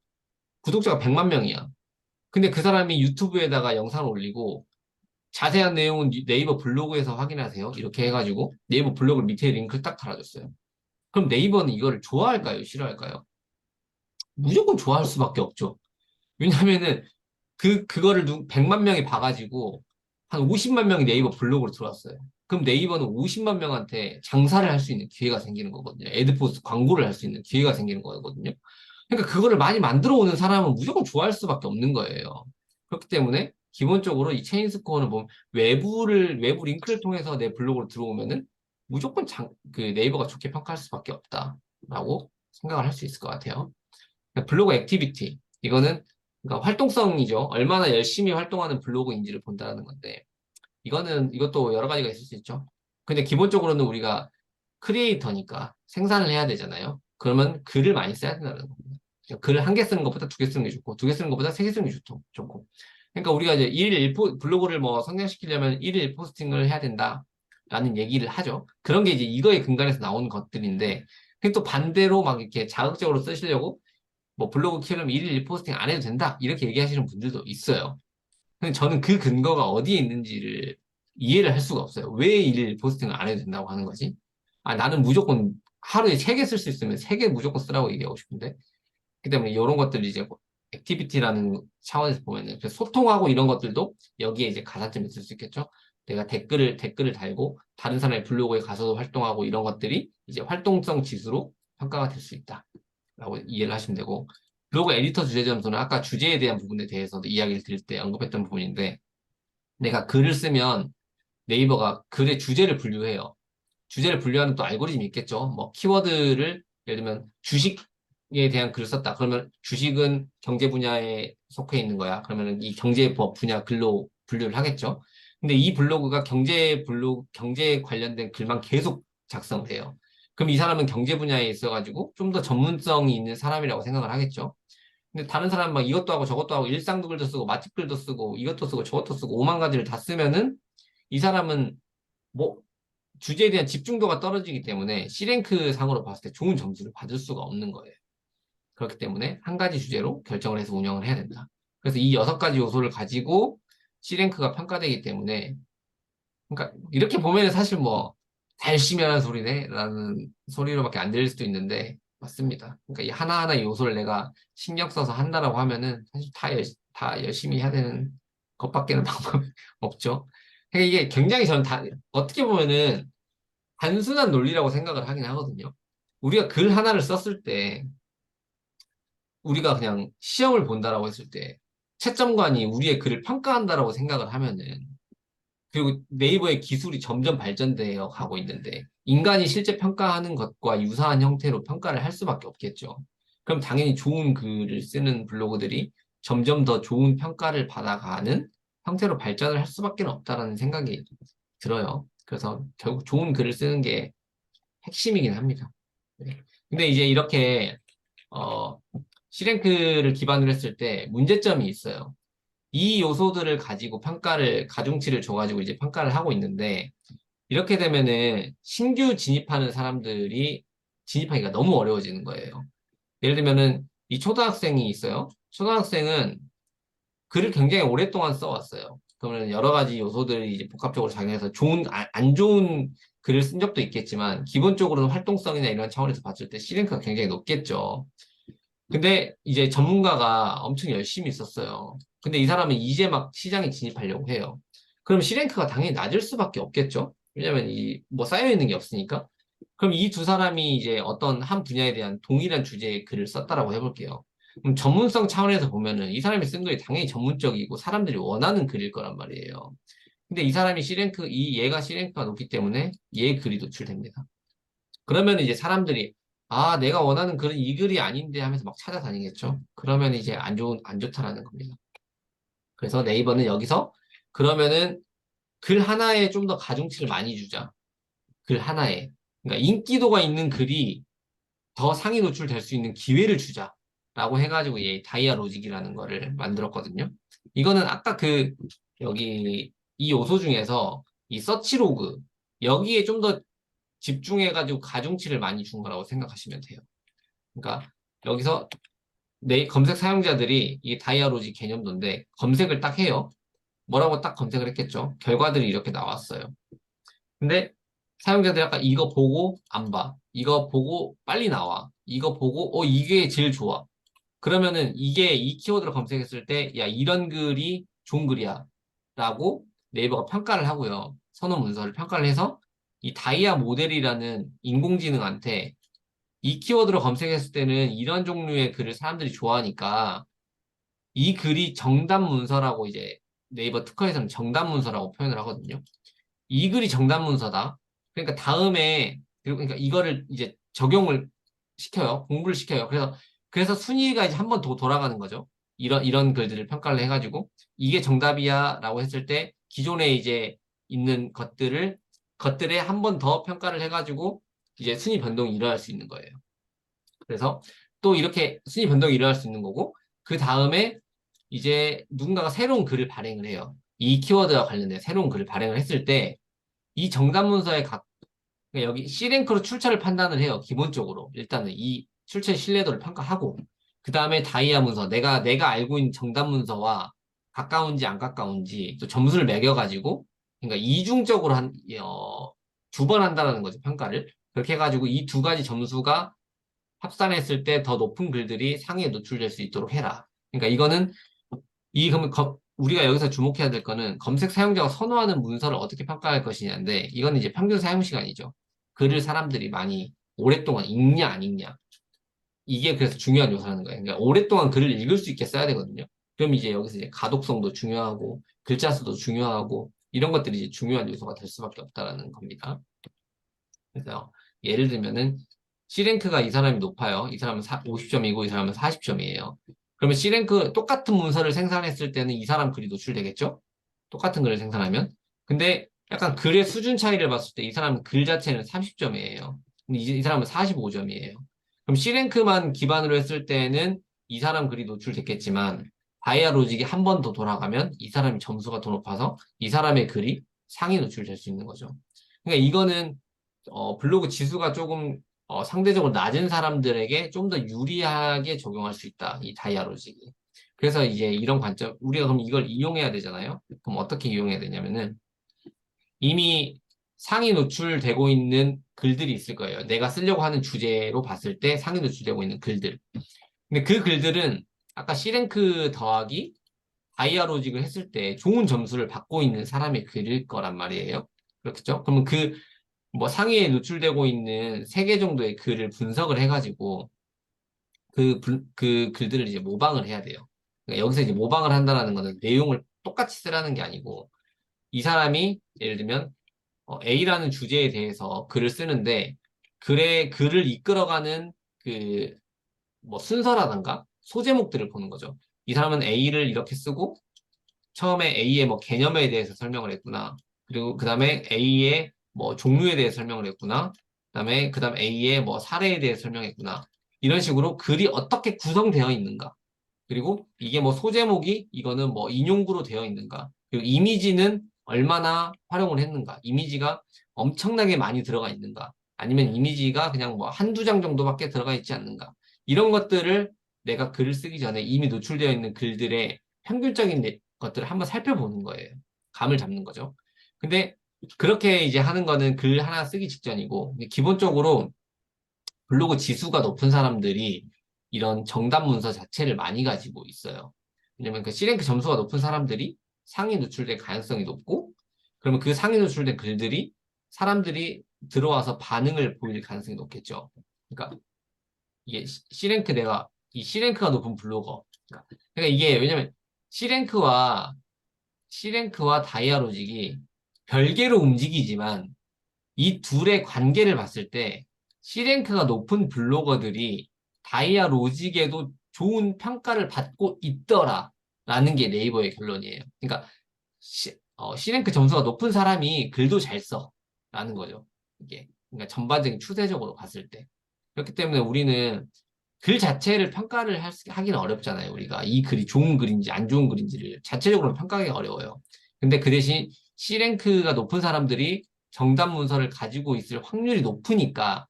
구독자가 100만 명이야. 근데 그 사람이 유튜브에다가 영상을 올리고, 자세한 내용은 네이버 블로그에서 확인하세요. 이렇게 해가지고 네이버 블로그 밑에 링크를 딱 달아줬어요. 그럼 네이버는 이거를 좋아할까요? 싫어할까요? 무조건 좋아할 수밖에 없죠. 왜냐면은 그거를 100만 명이 봐가지고 한 50만 명이 네이버 블로그로 들어왔어요. 그럼 네이버는 50만 명한테 장사를 할 수 있는 기회가 생기는 거거든요. 애드포스 광고를 할 수 있는 기회가 생기는 거거든요. 그러니까 그거를 많이 만들어 오는 사람은 무조건 좋아할 수밖에 없는 거예요. 그렇기 때문에 기본적으로 이 체인 스코어는 보면 외부 링크를 통해서 내 블로그로 들어오면은 무조건 그 네이버가 좋게 평가할 수밖에 없다라고 생각을 할 수 있을 것 같아요. 그러니까 블로그 액티비티. 이거는 그러니까 활동성이죠. 얼마나 열심히 활동하는 블로그인지를 본다는 건데, 이것도 여러 가지가 있을 수 있죠. 근데 기본적으로는 우리가 크리에이터니까 생산을 해야 되잖아요. 그러면 글을 많이 써야 된다는 겁니다. 그러니까 글을 한 개 쓰는 것보다 두 개 쓰는 게 좋고, 두 개 쓰는 것보다 세 개 쓰는 게 좋고. 그러니까 우리가 이제 블로그를 뭐 성장시키려면 일일 포스팅을 해야 된다라는 얘기를 하죠. 그런 게 이제 이거의 근간에서 나오는 것들인데, 근데 또 반대로 막 이렇게 자극적으로 쓰시려고 뭐 블로그 키우려면 일일 포스팅 안 해도 된다 이렇게 얘기하시는 분들도 있어요. 근데 저는 그 근거가 어디에 있는지를 이해를 할 수가 없어요. 왜 일일 포스팅을 안 해도 된다고 하는 거지? 아, 나는 무조건 하루에 세 개 쓸 수 있으면 세 개 무조건 쓰라고 얘기하고 싶은데. 그 때문에 이런 것들이 이제 액티비티라는 차원에서 보면은 그래서 소통하고 이런 것들도 여기에 이제 가산점이 있을 수 있겠죠. 내가 댓글을 달고 다른 사람의 블로그에 가서도 활동하고 이런 것들이 이제 활동성 지수로 평가가 될 수 있다라고 이해를 하시면 되고, 블로그 에디터 주제 점수는 아까 주제에 대한 부분에 대해서도 이야기를 드릴 때 언급했던 부분인데, 내가 글을 쓰면 네이버가 글의 주제를 분류해요. 주제를 분류하는 또 알고리즘이 있겠죠. 뭐 키워드를 예를 들면 주식에 대한 글을 썼다. 그러면 주식은 경제 분야에 속해 있는 거야. 그러면 이 경제법 분야 글로 분류를 하겠죠. 근데 이 블로그가 경제 관련된 글만 계속 작성돼요. 그럼 이 사람은 경제 분야에 있어가지고 좀 더 전문성이 있는 사람이라고 생각을 하겠죠. 근데 다른 사람은 막 이것도 하고 저것도 하고 일상도 글도 쓰고 맛집 글도 쓰고 이것도 쓰고 저것도 쓰고 오만 가지를 다 쓰면은 이 사람은 뭐 주제에 대한 집중도가 떨어지기 때문에 C랭크 상으로 봤을 때 좋은 점수를 받을 수가 없는 거예요. 그렇기 때문에 한 가지 주제로 결정을 해서 운영을 해야 된다. 그래서 이 여섯 가지 요소를 가지고 C랭크가 평가되기 때문에, 그러니까 이렇게 보면 사실 뭐 다 열심히 하는 소리네 라는 소리로밖에 안 들릴 수도 있는데 맞습니다. 그러니까 이 하나하나 요소를 내가 신경 써서 한다라고 하면은 사실 다 열심히 해야 되는 것밖에는 방법이 없죠. 그러니까 이게 굉장히 저는 어떻게 보면은 단순한 논리라고 생각을 하긴 하거든요. 우리가 글 하나를 썼을 때, 우리가 그냥 시험을 본다라고 했을 때, 채점관이 우리의 글을 평가한다라고 생각을 하면은, 그리고 네이버의 기술이 점점 발전되어 가고 있는데 인간이 실제 평가하는 것과 유사한 형태로 평가를 할 수밖에 없겠죠. 그럼 당연히 좋은 글을 쓰는 블로그들이 점점 더 좋은 평가를 받아가는 형태로 발전을 할 수밖에 없다라는 생각이 들어요. 그래서 결국 좋은 글을 쓰는 게 핵심이긴 합니다. 네. 근데 이제 이렇게 어, C랭크를 기반으로 했을 때 문제점이 있어요. 이 요소들을 가지고 가중치를 줘가지고 이제 평가를 하고 있는데, 이렇게 되면은 신규 진입하는 사람들이 진입하기가 너무 어려워지는 거예요. 예를 들면은 이 초등학생이 있어요. 초등학생은 글을 굉장히 오랫동안 써왔어요. 그러면 여러 가지 요소들이 이제 복합적으로 작용해서 안 좋은 글을 쓴 적도 있겠지만, 기본적으로는 활동성이나 이런 차원에서 봤을 때 C랭크가 굉장히 높겠죠. 근데 이제 전문가가 엄청 열심히 썼어요. 근데 이 사람은 이제 막 시장에 진입하려고 해요. 그럼 C랭크가 당연히 낮을 수밖에 없겠죠? 왜냐면 뭐 쌓여있는 게 없으니까. 그럼 이 두 사람이 이제 어떤 한 분야에 대한 동일한 주제의 글을 썼다라고 해볼게요. 그럼 전문성 차원에서 보면은 이 사람이 쓴 글이 당연히 전문적이고 사람들이 원하는 글일 거란 말이에요. 근데 이 사람이 얘가 C랭크가 높기 때문에 얘 글이 노출됩니다. 그러면 이제 사람들이 아, 내가 원하는 글은 이 글이 아닌데 하면서 막 찾아다니겠죠. 그러면 이제 안 좋다라는 겁니다. 그래서 네이버는 여기서 그러면은 글 하나에 좀 더 가중치를 많이 주자. 글 하나에. 그러니까 인기도가 있는 글이 더 상위 노출될 수 있는 기회를 주자. 라고 해가지고 얘 다이아 로직이라는 거를 만들었거든요. 이거는 아까 여기 이 요소 중에서 이 서치 로그, 여기에 좀 더 집중해가지고 가중치를 많이 준 거라고 생각하시면 돼요. 그러니까 여기서 내 검색 사용자들이 이게 다이아로지 개념도인데 검색을 딱 해요. 뭐라고 딱 검색을 했겠죠. 결과들이 이렇게 나왔어요. 근데 사용자들이 아까 이거 보고 안 봐. 이거 보고 빨리 나와. 이거 보고 이게 제일 좋아. 그러면은 이게 이 키워드를 검색했을 때 야 이런 글이 좋은 글이야 라고 네이버가 평가를 하고요. 선호 문서를 평가를 해서 이 다이아 모델이라는 인공지능한테 이 키워드로 검색했을 때는 이런 종류의 글을 사람들이 좋아하니까 이 글이 정답 문서라고 이제 네이버 특허에서는 정답 문서라고 표현을 하거든요. 이 글이 정답 문서다. 그러니까 그러니까 이거를 이제 적용을 시켜요. 공부를 시켜요. 그래서 순위가 이제 한 번 더 돌아가는 거죠. 이런 글들을 평가를 해가지고 이게 정답이야라고 했을 때 기존에 이제 있는 것들에 한 번 더 평가를 해가지고 이제 순위 변동이 일어날 수 있는 거예요. 그래서 또 이렇게 순위 변동이 일어날 수 있는 거고, 그 다음에 이제 누군가가 새로운 글을 발행을 해요. 이 키워드와 관련된 새로운 글을 발행을 했을 때, 이 정답 문서의 그러니까 여기 C랭크로 출처를 판단을 해요. 기본적으로. 일단은 이 출처의 신뢰도를 평가하고, 그 다음에 다이아 문서, 내가 알고 있는 정답 문서와 가까운지 안 가까운지 또 점수를 매겨가지고, 그러니까 이중적으로 두 번 한다는 거죠, 평가를. 그렇게 해가지고 이 두 가지 점수가 합산했을 때 더 높은 글들이 상위에 노출될 수 있도록 해라. 그러니까 이거는 그러면 우리가 여기서 주목해야 될 거는 검색 사용자가 선호하는 문서를 어떻게 평가할 것이냐인데 이건 이제 평균 사용 시간이죠. 글을 사람들이 많이 오랫동안 읽냐 안 읽냐. 이게 그래서 중요한 요소라는 거예요. 그러니까 오랫동안 글을 읽을 수 있게 써야 되거든요. 그럼 이제 여기서 이제 가독성도 중요하고 글자 수도 중요하고 이런 것들이 이제 중요한 요소가 될 수밖에 없다라는 겁니다. 그래서 예를 들면은 C랭크가 이 사람이 높아요. 이 사람은 50점이고 이 사람은 40점이에요. 그러면 C랭크 똑같은 문서를 생산했을 때는 이 사람 글이 노출되겠죠? 똑같은 글을 생산하면. 근데 약간 글의 수준 차이를 봤을 때 이 사람은 글 자체는 30점이에요. 근데 이 사람은 45점이에요. 그럼 C랭크만 기반으로 했을 때는 이 사람 글이 노출됐겠지만 다이아 로직이 한 번 더 돌아가면 이 사람이 점수가 더 높아서 이 사람의 글이 상위 노출될 수 있는 거죠. 그러니까 이거는 블로그 지수가 조금 상대적으로 낮은 사람들에게 좀 더 유리하게 적용할 수 있다. 이 다이아로직이. 그래서 이제 이런 관점, 우리가 그럼 이걸 이용해야 되잖아요. 그럼 어떻게 이용해야 되냐면은 이미 상위 노출되고 있는 글들이 있을 거예요. 내가 쓰려고 하는 주제로 봤을 때 상위 노출되고 있는 글들. 근데 그 글들은 아까 C랭크 더하기 다이아로직을 했을 때 좋은 점수를 받고 있는 사람의 글일 거란 말이에요. 그렇겠죠? 그러면 뭐 상위에 노출되고 있는 3개 정도의 글을 분석을 해가지고 그 글들을 이제 모방을 해야 돼요. 그러니까 여기서 이제 모방을 한다는 거는 내용을 똑같이 쓰라는 게 아니고 이 사람이 예를 들면 A라는 주제에 대해서 글을 쓰는데 글을 이끌어가는 그 뭐 순서라든가 소제목들을 보는 거죠. 이 사람은 A를 이렇게 쓰고 처음에 A의 뭐 개념에 대해서 설명을 했구나. 그리고 그 다음에 A의 뭐 종류에 대해서 설명을 했구나. 그다음 A의 뭐 사례에 대해서 설명했구나. 이런 식으로 글이 어떻게 구성되어 있는가. 그리고 이게 뭐 소제목이 이거는 뭐 인용구로 되어 있는가. 그리고 이미지는 얼마나 활용을 했는가. 이미지가 엄청나게 많이 들어가 있는가. 아니면 이미지가 그냥 뭐 한두 장 정도밖에 들어가 있지 않는가. 이런 것들을 내가 글을 쓰기 전에 이미 노출되어 있는 글들의 평균적인 것들을 한번 살펴보는 거예요. 감을 잡는 거죠. 근데 그렇게 이제 하는 거는 글 하나 쓰기 직전이고, 기본적으로 블로그 지수가 높은 사람들이 이런 정답 문서 자체를 많이 가지고 있어요. 왜냐면 그 C랭크 점수가 높은 사람들이 상위 노출될 가능성이 높고, 그러면 그 상위 노출된 글들이 사람들이 들어와서 반응을 보일 가능성이 높겠죠. 그러니까 이게 C랭크 이 C랭크가 높은 블로거. 그러니까 이게 왜냐면 C랭크와 C랭크와 다이아로직이 별개로 움직이지만 이 둘의 관계를 봤을 때 C랭크가 높은 블로거들이 다이아 로직에도 좋은 평가를 받고 있더라라는 게 네이버의 결론이에요. 그러니까 C랭크 점수가 높은 사람이 글도 잘 써라는 거죠. 이게 그러니까 전반적인 추세적으로 봤을 때. 그렇기 때문에 우리는 글 자체를 평가를 하기는 어렵잖아요. 우리가 이 글이 좋은 글인지 안 좋은 글인지를 자체적으로 평가하기 어려워요. 근데 그 대신 C랭크가 높은 사람들이 정답 문서를 가지고 있을 확률이 높으니까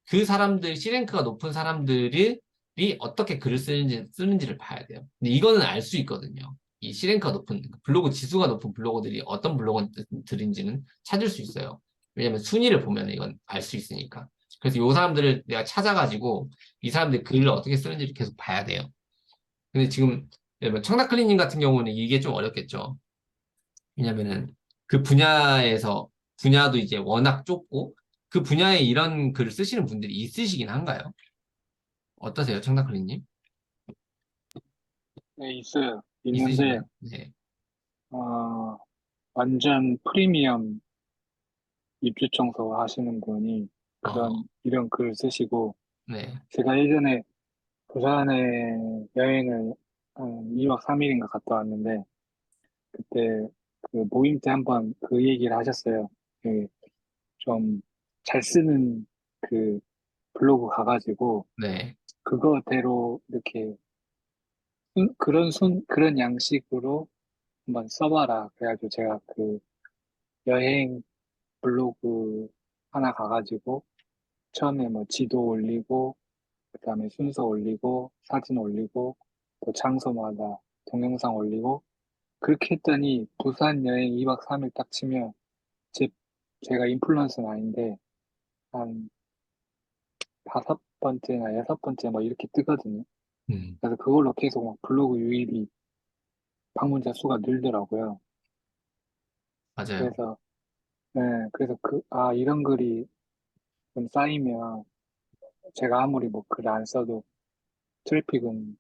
그 사람들, C랭크가 높은 사람들이 어떻게 글을 쓰는지를 봐야 돼요. 근데 이거는 알 수 있거든요. 이 C랭크가 높은, 블로그 지수가 높은 블로거들이 어떤 블로거들인지는 찾을 수 있어요. 왜냐면 순위를 보면 이건 알 수 있으니까. 그래서 이 사람들을 내가 찾아가지고 이 사람들이 글을 어떻게 쓰는지를 계속 봐야 돼요. 근데 지금 청다클리님 같은 경우는 이게 좀 어렵겠죠. 왜냐면은 그 분야도 이제 워낙 좁고 그 분야에 이런 글을 쓰시는 분들이 있으시긴 한가요? 어떠세요, 청다클리님? 네, 있어요. 있는데, 있으신가요? 네. 어, 완전 프리미엄 입주 청소 하시는 분이 어, 이런 글을 쓰시고, 네. 제가 예전에 부산에 여행을 한 2박 3일인가 갔다 왔는데, 그때 그 모임 때 한번 그 얘기를 하셨어요. 그 좀 잘 쓰는 그 블로그 가가지고, 네. 그거대로 이렇게 그런 양식으로 한번 써봐라. 그래가지고 제가 그 여행 블로그 하나 가가지고 처음에 뭐 지도 올리고 그다음에 순서 올리고 사진 올리고 또 장소마다 동영상 올리고 그렇게 했더니 부산 여행 2박 3일 딱 치면 제, 제가 인플루언서는 아닌데 한 다섯 번째나 여섯 번째 뭐 이렇게 뜨거든요. 음, 그래서 그걸로 계속 막 블로그 유입이 방문자 수가 늘더라고요. 맞아요. 그래서 네, 그래서 이런 글이 좀 쌓이면 제가 아무리 뭐 글 안 써도 트래픽은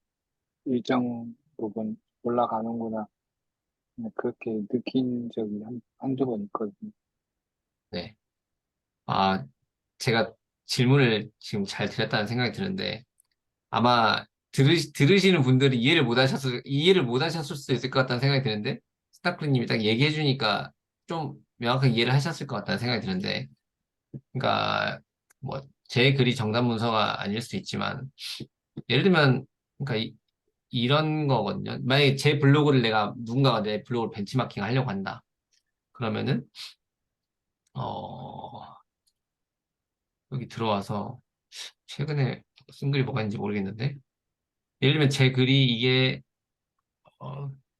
일정 부분 올라가는구나. 그렇게 느낀 적이 한두 번 있거든요. 네. 아, 제가 질문을 지금 잘 드렸다는 생각이 드는데, 아마 들으시는 분들이 이해를 못 하셨을 수도 있을 것 같다는 생각이 드는데, 스타크님이 딱 얘기해 주니까 좀 명확하게 이해를 하셨을 것 같다는 생각이 드는데, 그러니까 뭐 제 글이 정답 문서가 아닐 수 있지만 예를 들면 그러니까 이런 거거든요. 만약에 제 블로그를 누군가가 내 블로그를 벤치마킹 하려고 한다. 그러면은 어 여기 들어와서 최근에 쓴 글이 뭐가 있는지 모르겠는데 예를 들면 제 글이 이게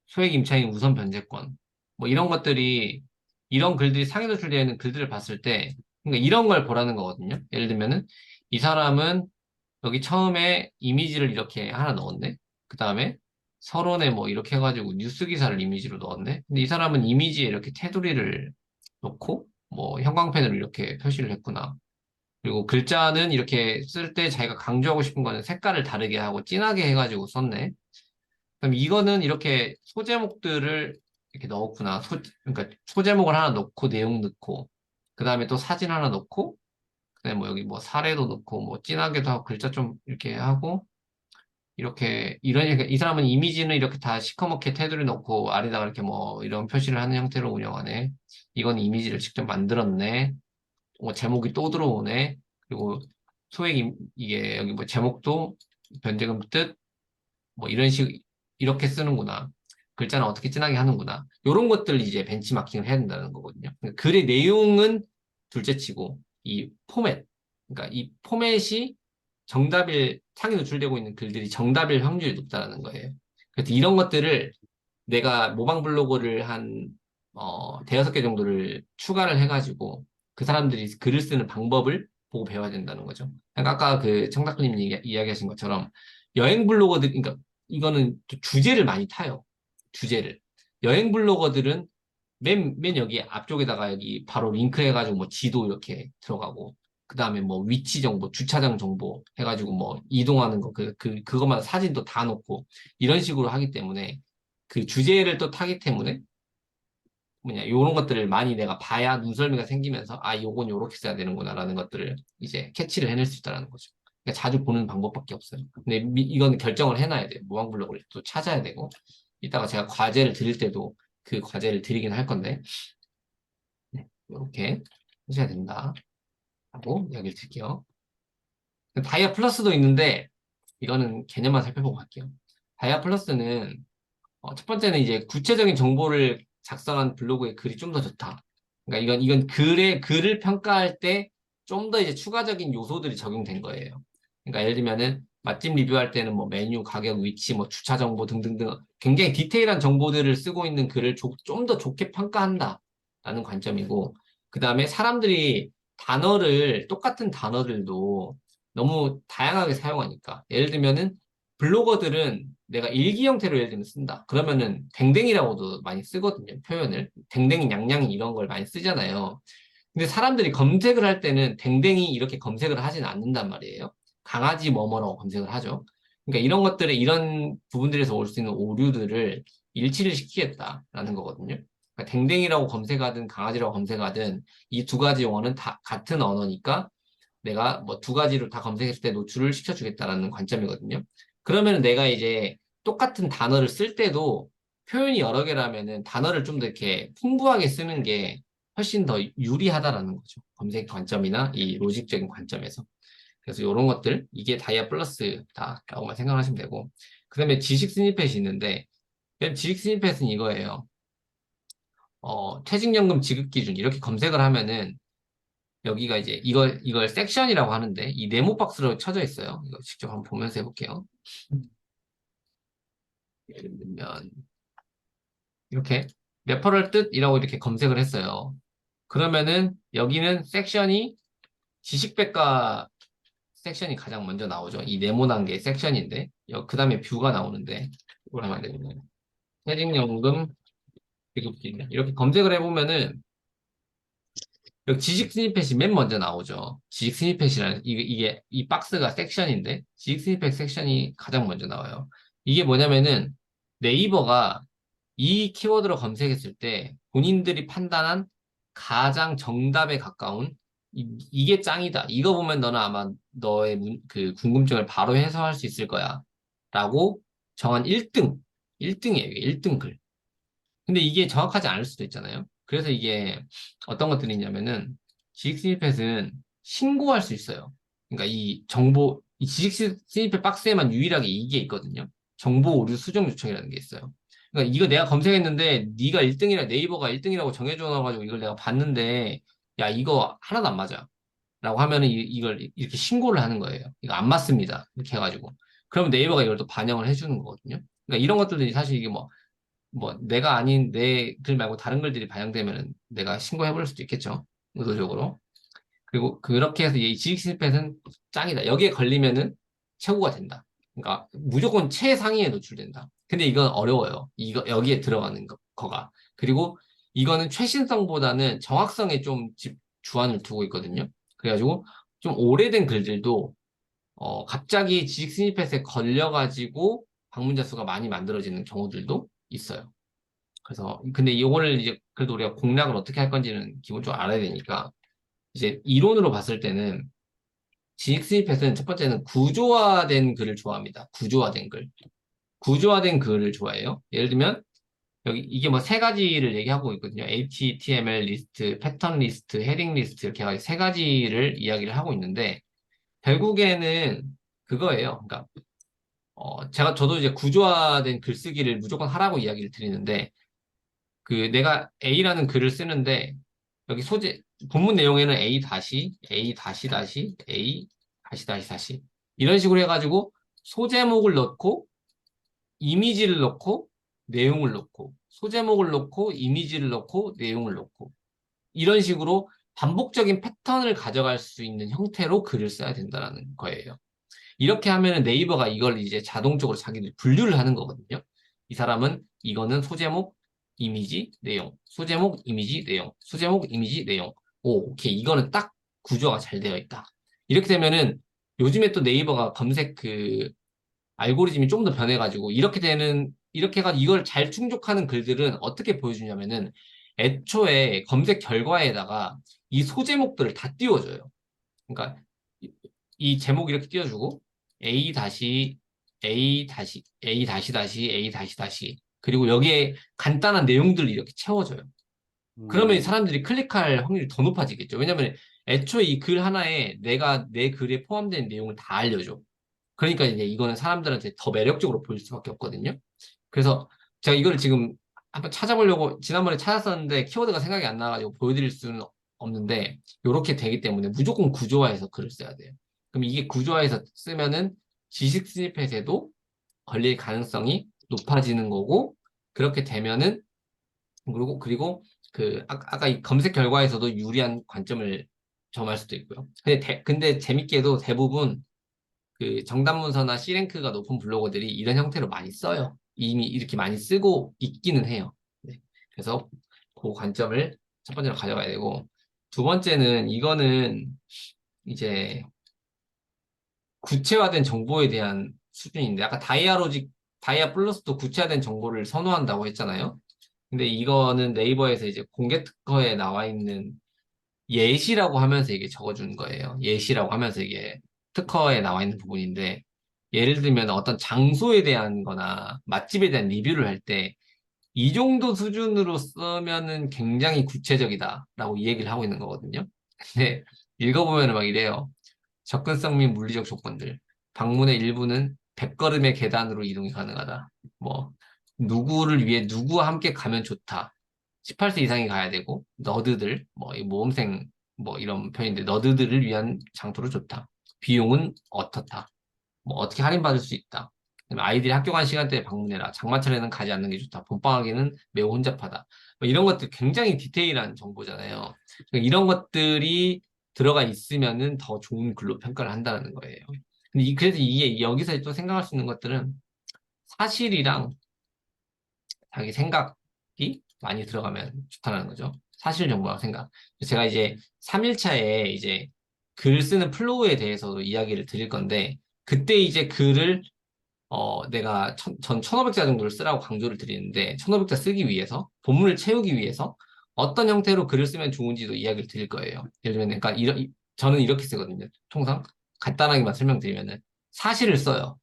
소액 임차인 우선 변제권 뭐 이런 것들이 이런 글들이 상위 노출되어 있는 글들을 봤을 때 그러니까 이런 걸 보라는 거거든요. 예를 들면은 이 사람은 여기 처음에 이미지를 이렇게 하나 넣었네. 그 다음에 서론에 뭐 이렇게 해가지고 뉴스 기사를 이미지로 넣었네. 근데 이 사람은 이미지에 이렇게 테두리를 놓고 뭐 형광펜으로 이렇게 표시를 했구나. 그리고 글자는 이렇게 쓸 때 자기가 강조하고 싶은 거는 색깔을 다르게 하고 진하게 해가지고 썼네. 그럼 이거는 이렇게 소제목들을 이렇게 넣었구나. 그러니까 소제목을 하나 넣고 내용 넣고 그 다음에 또 사진 하나 넣고 그다음에 뭐 여기 뭐 사례도 넣고 뭐 진하게도 하고 글자 좀 이렇게 하고 이렇게 이 사람은 이미지는 이렇게 다 시커멓게 테두리 넣고 아래다가 이렇게 뭐 이런 표시를 하는 형태로 운영하네. 이건 이미지를 직접 만들었네. 뭐 제목이 또 들어오네. 그리고 이게 여기 뭐 제목도 변제금 뜻 뭐 이런 이렇게 쓰는구나. 글자는 어떻게 진하게 하는구나. 이런 것들 이제 벤치마킹을 해야 된다는 거거든요. 그러니까 글의 내용은 둘째치고 이 포맷, 그러니까 이 포맷이 창에 노출되고 있는 글들이 정답일 확률이 높다는 거예요. 그래서 이런 것들을 내가 모방 블로그를 대여섯 개 정도를 추가를 해가지고 그 사람들이 글을 쓰는 방법을 보고 배워야 된다는 거죠. 그러니까 아까 그 청탁님 이야기하신 것처럼 여행 블로거들, 그러니까 이거는 또 주제를 많이 타요. 주제를. 여행 블로거들은 맨 여기 앞쪽에다가 여기 바로 링크 해가지고 뭐 지도 이렇게 들어가고 그 다음에 뭐 위치 정보, 주차장 정보 해가지고 뭐 이동하는 거, 그것만 사진도 다 놓고 이런 식으로 하기 때문에 그 주제를 또 타기 때문에 요런 것들을 많이 내가 봐야 눈썰미가 생기면서 아, 요건 요렇게 써야 되는구나라는 것들을 이제 캐치를 해낼 수 있다는 거죠. 그러니까 자주 보는 방법밖에 없어요. 근데 이건 결정을 해놔야 돼요. 모방 블록을 또 찾아야 되고 이따가 제가 과제를 드릴 때도 그 과제를 드리긴 할 건데 네, 이렇게 하셔야 된다 하고 이야기를 드릴게요. 다이아 플러스도 있는데 이거는 개념만 살펴보고 갈게요. 다이아 플러스는 첫 번째는 이제 구체적인 정보를 작성한 블로그의 글이 좀 더 좋다. 그러니까 이건 글을 평가할 때 좀 더 이제 추가적인 요소들이 적용된 거예요. 그러니까 예를 들면은 맛집 리뷰할 때는 뭐 메뉴, 가격, 위치, 뭐 주차 정보 등등등 굉장히 디테일한 정보들을 쓰고 있는 글을 좀 더 좋게 평가한다라는 관점이고, 그 다음에 사람들이 똑같은 단어들도 너무 다양하게 사용하니까. 예를 들면은 블로거들은 내가 일기 형태로 예를 들면 쓴다. 그러면은 댕댕이라고도 많이 쓰거든요. 표현을. 댕댕이, 냥냥이 이런 걸 많이 쓰잖아요. 근데 사람들이 검색을 할 때는 댕댕이 이렇게 검색을 하진 않는단 말이에요. 강아지 뭐뭐라고 검색을 하죠. 그러니까 이런 부분들에서 올 수 있는 오류들을 일치를 시키겠다라는 거거든요. 그러니까 댕댕이라고 검색하든 강아지라고 검색하든 이 두 가지 용어는 다 같은 언어니까 내가 뭐 두 가지로 다 검색했을 때 노출을 시켜주겠다라는 관점이거든요. 그러면 내가 이제 똑같은 단어를 쓸 때도 표현이 여러 개라면은 단어를 좀 더 이렇게 풍부하게 쓰는 게 훨씬 더 유리하다라는 거죠. 검색 관점이나 이 로직적인 관점에서. 그래서 이런 것들, 이게 다이아 플러스다라고만 생각하시면 되고. 그 다음에 지식 스니펫이 있는데, 지식 스니펫은 이거예요. 퇴직연금 지급 기준, 이렇게 검색을 하면은 여기가 이제 이걸 섹션이라고 하는데 이 네모 박스로 쳐져 있어요. 이거 직접 한번 보면서 해볼게요. 예를 들면 이렇게 레퍼럴 뜻이라고 이렇게 검색을 했어요. 그러면은 여기는 섹션이 지식백과 섹션이 가장 먼저 나오죠. 이 네모 단계 섹션인데 그 다음에 뷰가 나오는데 이걸 하면 안 되겠네요. 퇴직연금 지급기준 이렇게 검색을 해보면은 여기 지식 스니펫이 맨 먼저 나오죠. 지식 스니펫이라는, 이 박스가 섹션인데, 지식 스니펫 섹션이 가장 먼저 나와요. 이게 뭐냐면은, 네이버가 이 키워드로 검색했을 때, 본인들이 판단한 가장 정답에 가까운, 이게 짱이다. 이거 보면 너는 아마 너의 그 궁금증을 바로 해소할 수 있을 거야. 라고 정한 1등이에요. 1등 글. 근데 이게 정확하지 않을 수도 있잖아요. 그래서 이게 어떤 것들이 있냐면은 지식 스니펫은 신고할 수 있어요. 그러니까 이 지식 스니펫 박스에만 유일하게 이게 있거든요. 정보 오류 수정 요청이라는 게 있어요. 그러니까 이거 내가 검색했는데 네가 1등이라 네이버가 1등이라고 정해줘 놔가지고 이걸 내가 봤는데 야 이거 하나도 안 맞아. 라고 하면은 이걸 이렇게 신고를 하는 거예요. 이거 안 맞습니다. 이렇게 해가지고. 그러면 네이버가 이걸 또 반영을 해주는 거거든요. 그러니까 이런 것들이 사실 이게 뭐 내가 아닌 내 글 말고 다른 글들이 반영되면 내가 신고해버릴 수도 있겠죠. 의도적으로. 그리고 그렇게 해서 이 지식 스니펫은 짱이다. 여기에 걸리면은 최고가 된다. 그러니까 무조건 최상위에 노출된다. 근데 이건 어려워요. 여기에 들어가는 거가. 그리고 이거는 최신성보다는 정확성에 좀 주안을 두고 있거든요. 그래가지고 좀 오래된 글들도 갑자기 지식 스니펫에 걸려가지고 방문자 수가 많이 만들어지는 경우들도 있어요. 그래서 근데 이거를 이제 그래도 우리가 공략을 어떻게 할 건지는 기본적으로 알아야 되니까 이제 이론으로 봤을 때는 지익스니펫은 첫 번째는 구조화된 글을 좋아합니다. 구조화된 글. 구조화된 글을 좋아해요. 예를 들면 여기 이게 뭐 세 가지를 얘기하고 있거든요. HTML 리스트, 패턴 리스트, 헤딩 리스트 이렇게 해가지고 세 가지를 이야기를 하고 있는데 결국에는 그거예요. 그러니까 저도 이제 구조화된 글쓰기를 무조건 하라고 이야기를 드리는데 그 내가 A라는 글을 쓰는데 여기 소재 본문 내용에는 A 다시 A 다시 다시 A 다시 다시 다시 이런 식으로 해가지고 소제목을 넣고 이미지를 넣고 내용을 넣고 소제목을 넣고 이미지를 넣고 내용을 넣고 이런 식으로 반복적인 패턴을 가져갈 수 있는 형태로 글을 써야 된다는 거예요. 이렇게 하면 네이버가 이걸 이제 자동적으로 자기들이 분류를 하는 거거든요. 이 사람은 이거는 소제목, 이미지, 내용, 소제목, 이미지, 내용, 소제목, 이미지, 내용. 오, 오케이. 이거는 딱 구조가 잘 되어 있다. 이렇게 되면은 요즘에 또 네이버가 검색 알고리즘이 좀 더 변해가지고 이렇게 해가지고 이걸 잘 충족하는 글들은 어떻게 보여주냐면은 애초에 검색 결과에다가 이 소제목들을 다 띄워줘요. 그러니까 이 제목 이렇게 띄워주고 A 다시 A 다시 A 다시 다시 A 다시 다시 그리고 여기에 간단한 내용들을 이렇게 채워줘요. 그러면 음, 사람들이 클릭할 확률이 더 높아지겠죠. 왜냐면 애초에 이 글 하나에 내가 내 글에 포함된 내용을 다 알려줘. 그러니까 이제 이거는 사람들한테 더 매력적으로 보일 수밖에 없거든요. 그래서 제가 이거를 지금 한번 찾아보려고 지난번에 찾았었는데 키워드가 생각이 안 나가지고 보여드릴 수는 없는데 이렇게 되기 때문에 무조건 구조화해서 글을 써야 돼요. 그럼 이게 구조화해서 쓰면은 지식 스니펫에도 걸릴 가능성이 높아지는 거고 그렇게 되면은 그리고 아까 이 검색 결과에서도 유리한 관점을 점할 수도 있고요. 근데 재밌게도 대부분 그 정답 문서나 C랭크가 높은 블로거들이 이런 형태로 많이 써요. 이미 이렇게 많이 쓰고 있기는 해요. 네. 그래서 그 관점을 첫 번째로 가져가야 되고, 두 번째는 이거는 이제 구체화된 정보에 대한 수준인데, 아까 다이아 플러스도 구체화된 정보를 선호한다고 했잖아요. 근데 이거는 네이버에서 이제 공개 특허에 나와 있는 예시라고 하면서 이게 적어주는 거예요. 예시라고 하면서 이게 특허에 나와 있는 부분인데, 예를 들면 어떤 장소에 대한 거나 맛집에 대한 리뷰를 할 때, 이 정도 수준으로 쓰면은 굉장히 구체적이다라고 이 얘기를 하고 있는 거거든요. 근데 읽어보면 막 이래요. 접근성 및 물리적 조건들. 방문의 일부는 100걸음의 계단으로 이동이 가능하다. 뭐, 누구를 위해 누구와 함께 가면 좋다. 18세 이상이 가야 되고, 너드들, 뭐, 이 모험생, 뭐, 이런 표현인데, 너드들을 위한 장소로 좋다. 비용은 어떻다. 뭐, 어떻게 할인받을 수 있다. 그다음에 아이들이 학교 간 시간대에 방문해라. 장마철에는 가지 않는 게 좋다. 봄방학에는 매우 혼잡하다. 뭐 이런 것들 굉장히 디테일한 정보잖아요. 그러니까 이런 것들이 들어가 있으면은 더 좋은 글로 평가를 한다는 거예요. 근데 그래서 이게 여기서 또 생각할 수 있는 것들은 사실이랑 자기 생각이 많이 들어가면 좋다는 거죠. 사실 정보와 생각. 제가 이제 3일차에 이제 글 쓰는 플로우에 대해서도 이야기를 드릴 건데, 그때 이제 글을 내가 전 1500자 정도를 쓰라고 강조를 드리는데, 1500자 쓰기 위해서, 본문을 채우기 위해서 어떤 형태로 글을 쓰면 좋은지도 이야기를 드릴 거예요. 예를 들면, 그러니까 저는 이렇게 쓰거든요. 통상 간단하게만 설명드리면은 사실을 써요.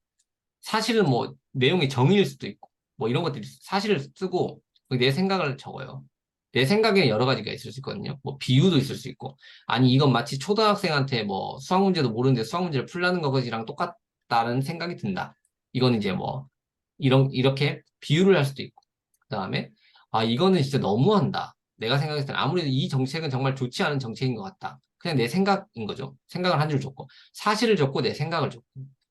사실은 뭐 내용이 정의일 수도 있고 뭐 이런 것들이 사실을 쓰고 내 생각을 적어요. 내 생각에 여러 가지가 있을 수 있거든요. 뭐 비유도 있을 수 있고 아니 이건 마치 초등학생한테 뭐 수학 문제도 모르는데 수학 문제를 풀라는 것이랑 똑같다는 생각이 든다. 이건 이제 뭐 이렇게 비유를 할 수도 있고 그다음에 아 이거는 진짜 너무한다. 내가 생각했을 때 아무래도 이 정책은 정말 좋지 않은 정책인 것 같다. 그냥 내 생각인 거죠. 생각을 한 줄 적고 사실을 적고 내 생각을 적고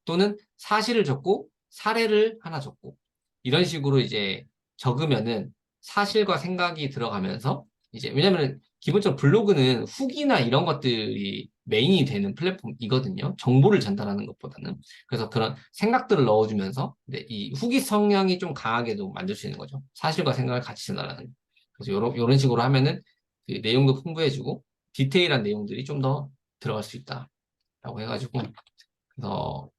또는 사실을 적고 사례를 하나 적고 이런 식으로 이제 적으면은 사실과 생각이 들어가면서 이제 왜냐면은 기본적으로 블로그는 후기나 이런 것들이 메인이 되는 플랫폼이거든요. 정보를 전달하는 것보다는. 그래서 그런 생각들을 넣어주면서 이 후기 성향이 좀 강하게도 만들 수 있는 거죠. 사실과 생각을 같이 전달하는. 그래서 요런 식으로 하면은 그 내용도 풍부해지고 디테일한 내용들이 좀 더 들어갈 수 있다라고 해가지고 그래서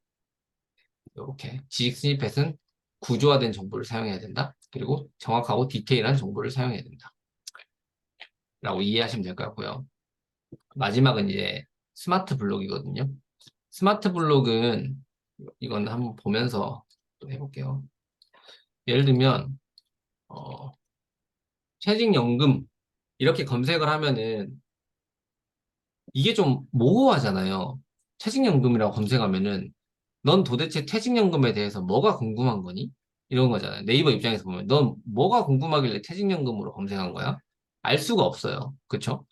이렇게 지식 스니펫은 구조화된 정보를 사용해야 된다. 그리고 정확하고 디테일한 정보를 사용해야 된다. 라고 이해하시면 될 것 같고요. 마지막은 이제 스마트 블록이거든요. 스마트 블록은 이건 한번 보면서 또 해볼게요. 예를 들면 퇴직연금 이렇게 검색을 하면은 이게 좀 모호하잖아요. 퇴직연금이라고 검색하면은 넌 도대체 퇴직연금에 대해서 뭐가 궁금한 거니? 이런 거잖아요. 네이버 입장에서 보면 넌 뭐가 궁금하길래 퇴직연금으로 검색한 거야? 알 수가 없어요. 그쵸?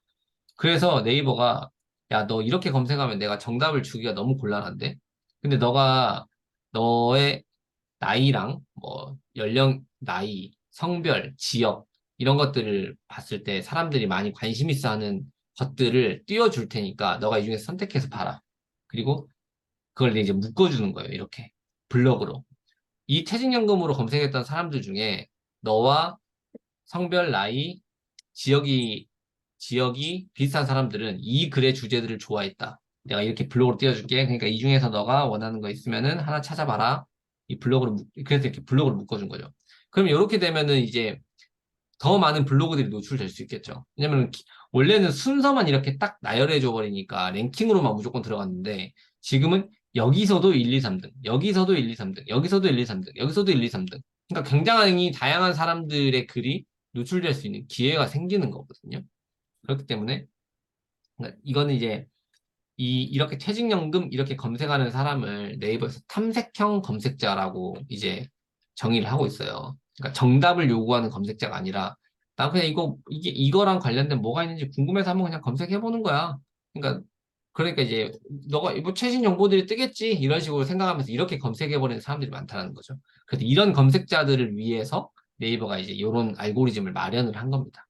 그래서 네이버가 야, 너 이렇게 검색하면 내가 정답을 주기가 너무 곤란한데? 근데 너가 너의 나이랑 뭐 연령, 나이, 성별, 지역 이런 것들을 봤을 때 사람들이 많이 관심 있어 하는 것들을 띄워줄 테니까 너가 이 중에서 선택해서 봐라. 그리고 그걸 이제 묶어주는 거예요. 이렇게 블럭으로. 이 퇴직연금으로 검색했던 사람들 중에 너와 성별, 나이, 지역이 비슷한 사람들은 이 글의 주제들을 좋아했다. 내가 이렇게 블록으로 띄워줄게. 그러니까 이 중에서 너가 원하는 거 있으면은 하나 찾아봐라. 이 블록으로 그래서 이렇게 블록으로 묶어준 거죠. 그럼 이렇게 되면은 이제 더 많은 블로그들이 노출될 수 있겠죠. 왜냐면 원래는 순서만 이렇게 딱 나열해줘 버리니까 랭킹으로만 무조건 들어갔는데 지금은 여기서도 1, 2, 3등, 여기서도 1, 2, 3등, 여기서도 1, 2, 3등, 여기서도 1, 2, 3등. 그러니까 굉장히 다양한 사람들의 글이 노출될 수 있는 기회가 생기는 거거든요. 그렇기 때문에 그러니까 이거는 이제 이렇게 퇴직연금 이렇게 검색하는 사람을 네이버에서 탐색형 검색자라고 이제 정의를 하고 있어요. 그러니까 정답을 요구하는 검색자가 아니라 난 그냥 이거랑 관련된 뭐가 있는지 궁금해서 한번 그냥 검색해 보는 거야. 그러니까 이제 너가 뭐 최신 정보들이 뜨겠지 이런 식으로 생각하면서 이렇게 검색해 버리는 사람들이 많다는 거죠. 그래서 이런 검색자들을 위해서 네이버가 이제 이런 알고리즘을 마련을 한 겁니다.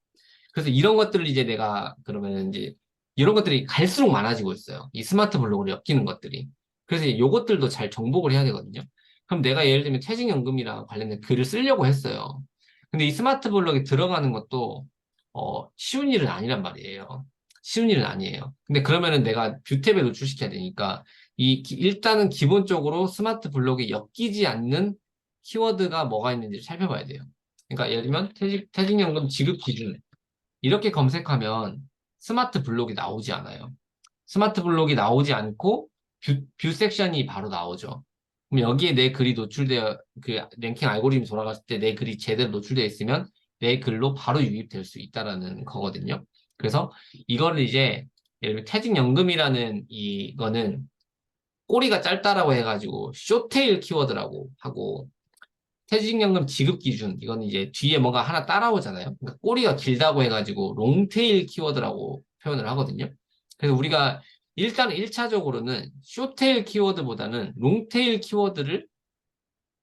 그래서 이런 것들을 이제 내가 그러면 이제 이런 것들이 갈수록 많아지고 있어요. 이 스마트 블록으로 엮이는 것들이. 그래서 이것들도 잘 정복을 해야 되거든요. 그럼 내가 예를 들면 퇴직연금이랑 관련된 글을 쓰려고 했어요. 근데 이 스마트 블록에 들어가는 것도 쉬운 일은 아니란 말이에요. 쉬운 일은 아니에요. 근데 그러면은 내가 뷰탭에 노출시켜야 되니까 일단은 기본적으로 스마트 블록에 엮이지 않는 키워드가 뭐가 있는지를 살펴봐야 돼요. 그러니까 예를 들면 퇴직연금 지급 기준 이렇게 검색하면 스마트 블록이 나오지 않아요. 스마트 블록이 나오지 않고 뷰 섹션이 바로 나오죠. 그럼 여기에 내 글이 노출되어 그 랭킹 알고리즘이 돌아갔을 때 내 글이 제대로 노출되어 있으면 내 글로 바로 유입될 수 있다라는 거거든요. 그래서 이거를 이제 예를 들면 퇴직연금이라는 이거는 꼬리가 짧다라고 해가지고 쇼테일 키워드라고 하고 퇴직연금 지급 기준, 이건 이제 뒤에 뭔가 하나 따라오잖아요. 그러니까 꼬리가 길다고 해가지고 롱테일 키워드라고 표현을 하거든요. 그래서 우리가 일단 1차적으로는 쇼테일 키워드보다는 롱테일 키워드를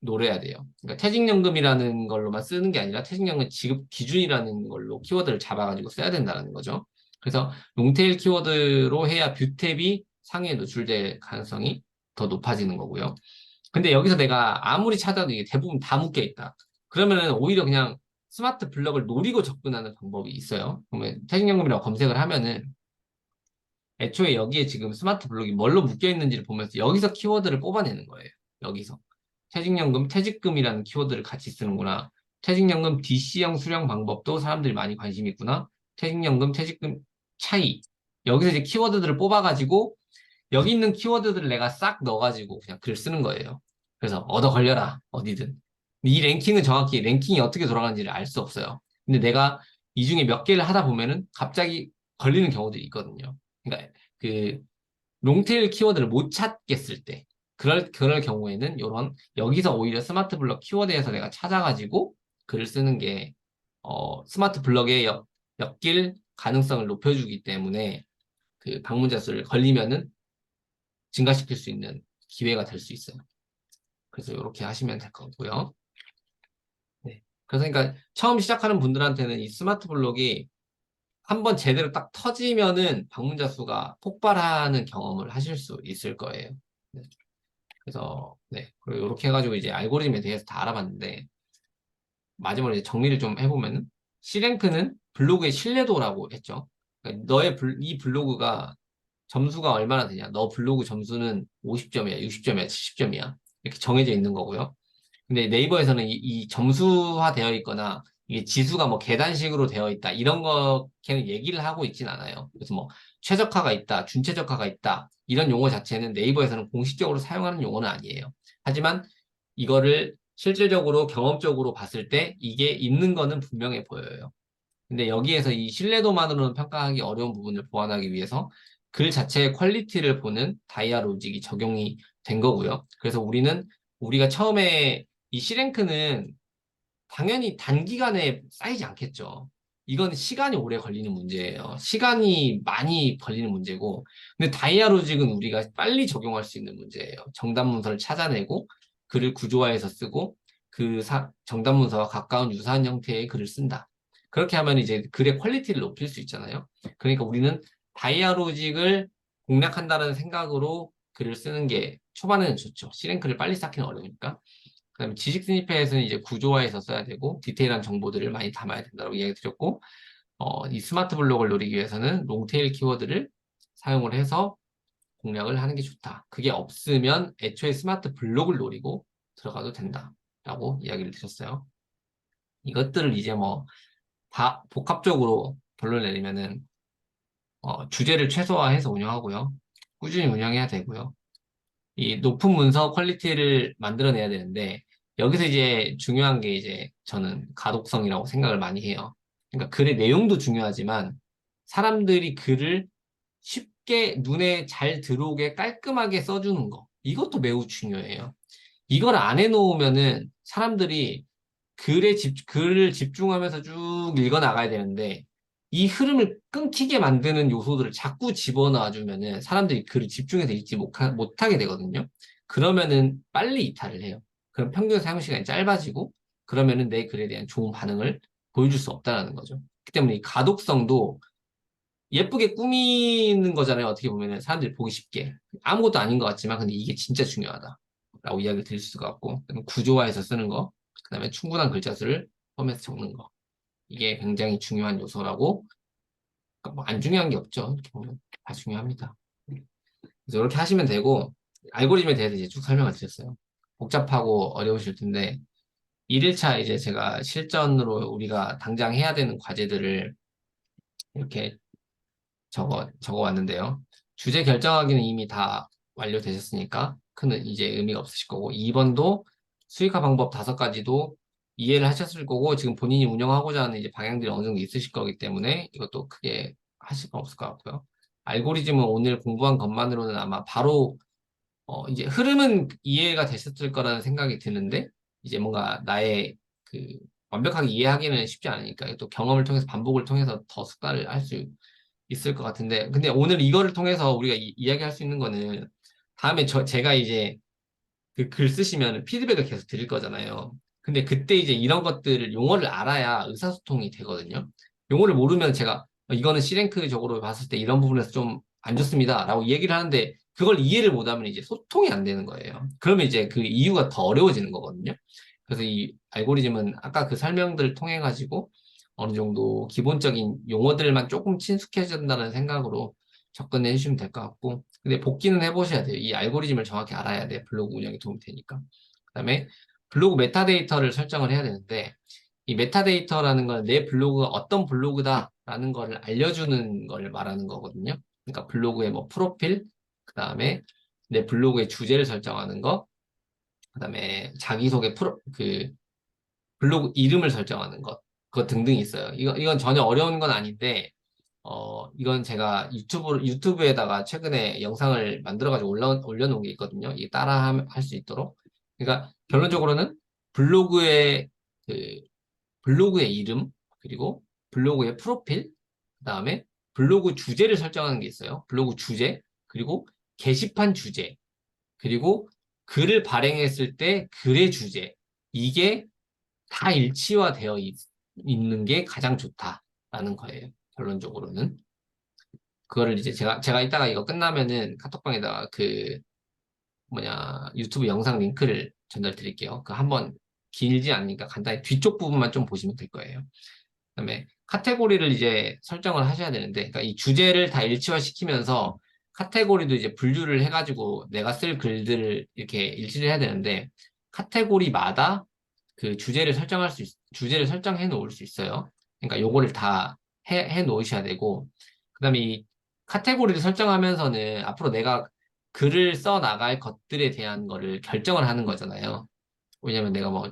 노려야 돼요. 그러니까 퇴직연금이라는 걸로만 쓰는 게 아니라 퇴직연금 지급 기준이라는 걸로 키워드를 잡아가지고 써야 된다는 거죠. 그래서 롱테일 키워드로 해야 뷰탭이 상위에 노출될 가능성이 더 높아지는 거고요. 근데 여기서 내가 아무리 찾아도 이게 대부분 다 묶여 있다. 그러면은 오히려 그냥 스마트 블럭을 노리고 접근하는 방법이 있어요. 그러면 퇴직연금이라고 검색을 하면은 애초에 여기에 지금 스마트 블록이 뭘로 묶여 있는지를 보면서 여기서 키워드를 뽑아내는 거예요. 여기서. 퇴직연금, 퇴직금이라는 키워드를 같이 쓰는구나. 퇴직연금 DC형 수령 방법도 사람들이 많이 관심이 있구나. 퇴직연금, 퇴직금 차이. 여기서 이제 키워드들을 뽑아가지고 여기 있는 키워드들을 내가 싹 넣어가지고 그냥 글 쓰는 거예요. 그래서 얻어 걸려라. 어디든. 이 랭킹은 정확히 랭킹이 어떻게 돌아가는지를 알 수 없어요. 근데 내가 이 중에 몇 개를 하다 보면은 갑자기 걸리는 경우들이 있거든요. 그러니까 그 롱테일 키워드를 못 찾겠을 때 그럴 경우에는 이런 여기서 오히려 스마트 블럭 키워드에서 내가 찾아가지고 글을 쓰는 게 스마트 블럭에 엮일 가능성을 높여주기 때문에 그 방문자 수를 걸리면은 증가시킬 수 있는 기회가 될 수 있어요. 그래서 이렇게 하시면 될 것 같고요. 네. 그래서 그러니까 처음 시작하는 분들한테는 이 스마트 블록이 한번 제대로 딱 터지면은 방문자 수가 폭발하는 경험을 하실 수 있을 거예요. 네. 그래서 네. 그리고 이렇게 해가지고 이제 알고리즘에 대해서 다 알아봤는데 마지막으로 이제 정리를 좀 해보면은 C랭크는 블로그의 신뢰도라고 했죠. 그러니까 이 블로그가 점수가 얼마나 되냐? 너 블로그 점수는 50점이야, 60점이야, 70점이야. 이렇게 정해져 있는 거고요. 근데 네이버에서는 이 점수화 되어 있거나 이게 지수가 뭐 계단식으로 되어 있다 이런 거 걔는 얘기를 하고 있진 않아요. 그래서 뭐 최적화가 있다, 준최적화가 있다 이런 용어 자체는 네이버에서는 공식적으로 사용하는 용어는 아니에요. 하지만 이거를 실질적으로 경험적으로 봤을 때 이게 있는 거는 분명해 보여요. 근데 여기에서 이 신뢰도만으로는 평가하기 어려운 부분을 보완하기 위해서 글 자체의 퀄리티를 보는 다이아 로직이 적용이 된 거고요. 그래서 우리가 처음에 이 C랭크는 당연히 단기간에 쌓이지 않겠죠. 이건 시간이 오래 걸리는 문제예요. 시간이 많이 걸리는 문제고, 근데 다이아 로직은 우리가 빨리 적용할 수 있는 문제예요. 정답 문서를 찾아내고, 글을 구조화해서 쓰고, 정답 문서와 가까운 유사한 형태의 글을 쓴다. 그렇게 하면 이제 글의 퀄리티를 높일 수 있잖아요. 그러니까 우리는 다이아 로직을 공략한다는 생각으로 글을 쓰는 게 초반에는 좋죠. C랭크를 빨리 쌓기는 어려우니까. 그다음에 지식 스니펫은 이제 구조화해서 써야 되고 디테일한 정보들을 많이 담아야 된다고 이야기 드렸고 이 스마트 블록을 노리기 위해서는 롱테일 키워드를 사용을 해서 공략을 하는 게 좋다. 그게 없으면 애초에 스마트 블록을 노리고 들어가도 된다라고 이야기를 드렸어요. 이것들을 이제 뭐 다 복합적으로 본론 내리면은 주제를 최소화해서 운영하고요. 꾸준히 운영해야 되고요. 이 높은 문서 퀄리티를 만들어내야 되는데 여기서 이제 중요한 게 이제 저는 가독성이라고 생각을 많이 해요. 그러니까 글의 내용도 중요하지만 사람들이 글을 쉽게 눈에 잘 들어오게 깔끔하게 써주는 거. 이것도 매우 중요해요. 이걸 안 해놓으면은 사람들이 글을 집중하면서 쭉 읽어 나가야 되는데 이 흐름을 끊기게 만드는 요소들을 자꾸 집어넣어 주면은 사람들이 글을 집중해서 읽지 못하게 되거든요. 그러면은 빨리 이탈을 해요. 그럼 평균 사용 시간이 짧아지고 그러면은 내 글에 대한 좋은 반응을 보여줄 수 없다라는 거죠. 그렇기 때문에 이 가독성도 예쁘게 꾸미는 거잖아요. 어떻게 보면은 사람들이 보기 쉽게. 아무것도 아닌 것 같지만 근데 이게 진짜 중요하다라고 이야기를 드릴 수가 없고 구조화해서 쓰는 거, 그다음에 충분한 글자 수를 포함해서 적는 거. 이게 굉장히 중요한 요소라고 그러니까 뭐안 중요한 게 없죠. 이렇게 보면 다 중요합니다. 그래서 이렇게 하시면 되고 알고리즘에 대해서 이제 쭉 설명을 드렸어요. 복잡하고 어려우실 텐데 1일차 이제 제가 실전으로 우리가 당장 해야 되는 과제들을 이렇게 적어 왔는데요. 주제 결정하기는 이미 다 완료되셨으니까 큰 이제 의미가 없으실 거고 2번도 수익화 방법 5가지도 이해를 하셨을 거고 지금 본인이 운영하고자 하는 이제 방향들이 어느 정도 있으실 거기 때문에 이것도 크게 하실 건 없을 것 같고요. 알고리즘은 오늘 공부한 것만으로는 아마 바로 이제 흐름은 이해가 되셨을 거라는 생각이 드는데 이제 뭔가 나의 그 완벽하게 이해하기는 쉽지 않으니까 또 경험을 통해서 반복을 통해서 더 숙달을 할 수 있을 것 같은데 근데 오늘 이거를 통해서 우리가 이야기할 수 있는 거는 다음에 제가 이제 그 글 쓰시면 피드백을 계속 드릴 거잖아요. 근데 그때 이제 이런 것들을 용어를 알아야 의사소통이 되거든요. 용어를 모르면 제가 이거는 C랭크적으로 봤을 때 이런 부분에서 좀 안 좋습니다. 라고 얘기를 하는데 그걸 이해를 못하면 이제 소통이 안 되는 거예요. 그러면 이제 그 이유가 더 어려워지는 거거든요. 그래서 이 알고리즘은 아까 그 설명들을 통해 가지고 어느 정도 기본적인 용어들만 조금 친숙해진다는 생각으로 접근해 주시면 될 것 같고 근데 복기는 해보셔야 돼요. 이 알고리즘을 정확히 알아야 돼. 블로그 운영에 도움이 되니까. 그다음에 블로그 메타데이터를 설정을 해야 되는데 이 메타데이터라는 건 내 블로그가 어떤 블로그다라는 거를 알려주는 걸 말하는 거거든요. 그러니까 블로그의 뭐 프로필, 그다음에 내 블로그의 주제를 설정하는 거, 그다음에 자기소개 블로그 이름을 설정하는 것, 그거 등등 있어요. 이건 전혀 어려운 건 아닌데 이건 제가 유튜브에다가 최근에 영상을 만들어가지고 올려놓은 게 있거든요. 이게 따라 할 수 있도록. 그러니까 결론적으로는 블로그의, 그, 블로그의 이름, 그리고 블로그의 프로필, 그 다음에 블로그 주제를 설정하는 게 있어요. 블로그 주제, 그리고 게시판 주제, 그리고 글을 발행했을 때 글의 주제. 이게 다 일치화되어 있는 게 가장 좋다라는 거예요. 결론적으로는. 그거를 이제 제가 이따가 이거 끝나면은 카톡방에다가 유튜브 영상 링크를 전달 드릴게요. 그 한번 길지 않으니까 간단히 뒤쪽 부분만 좀 보시면 될 거예요. 그다음에 카테고리를 이제 설정을 하셔야 되는데, 그러니까 이 주제를 다 일치화시키면서 카테고리도 이제 분류를 해가지고 내가 쓸 글들을 이렇게 일치를 해야 되는데, 카테고리마다 그 주제를 설정해 놓을 수 있어요. 그러니까 요거를 다 해 놓으셔야 되고, 그 다음에 이 카테고리를 설정하면서는 앞으로 내가 글을 써 나갈 것들에 대한 거를 결정을 하는 거잖아요. 왜냐면 내가 뭐,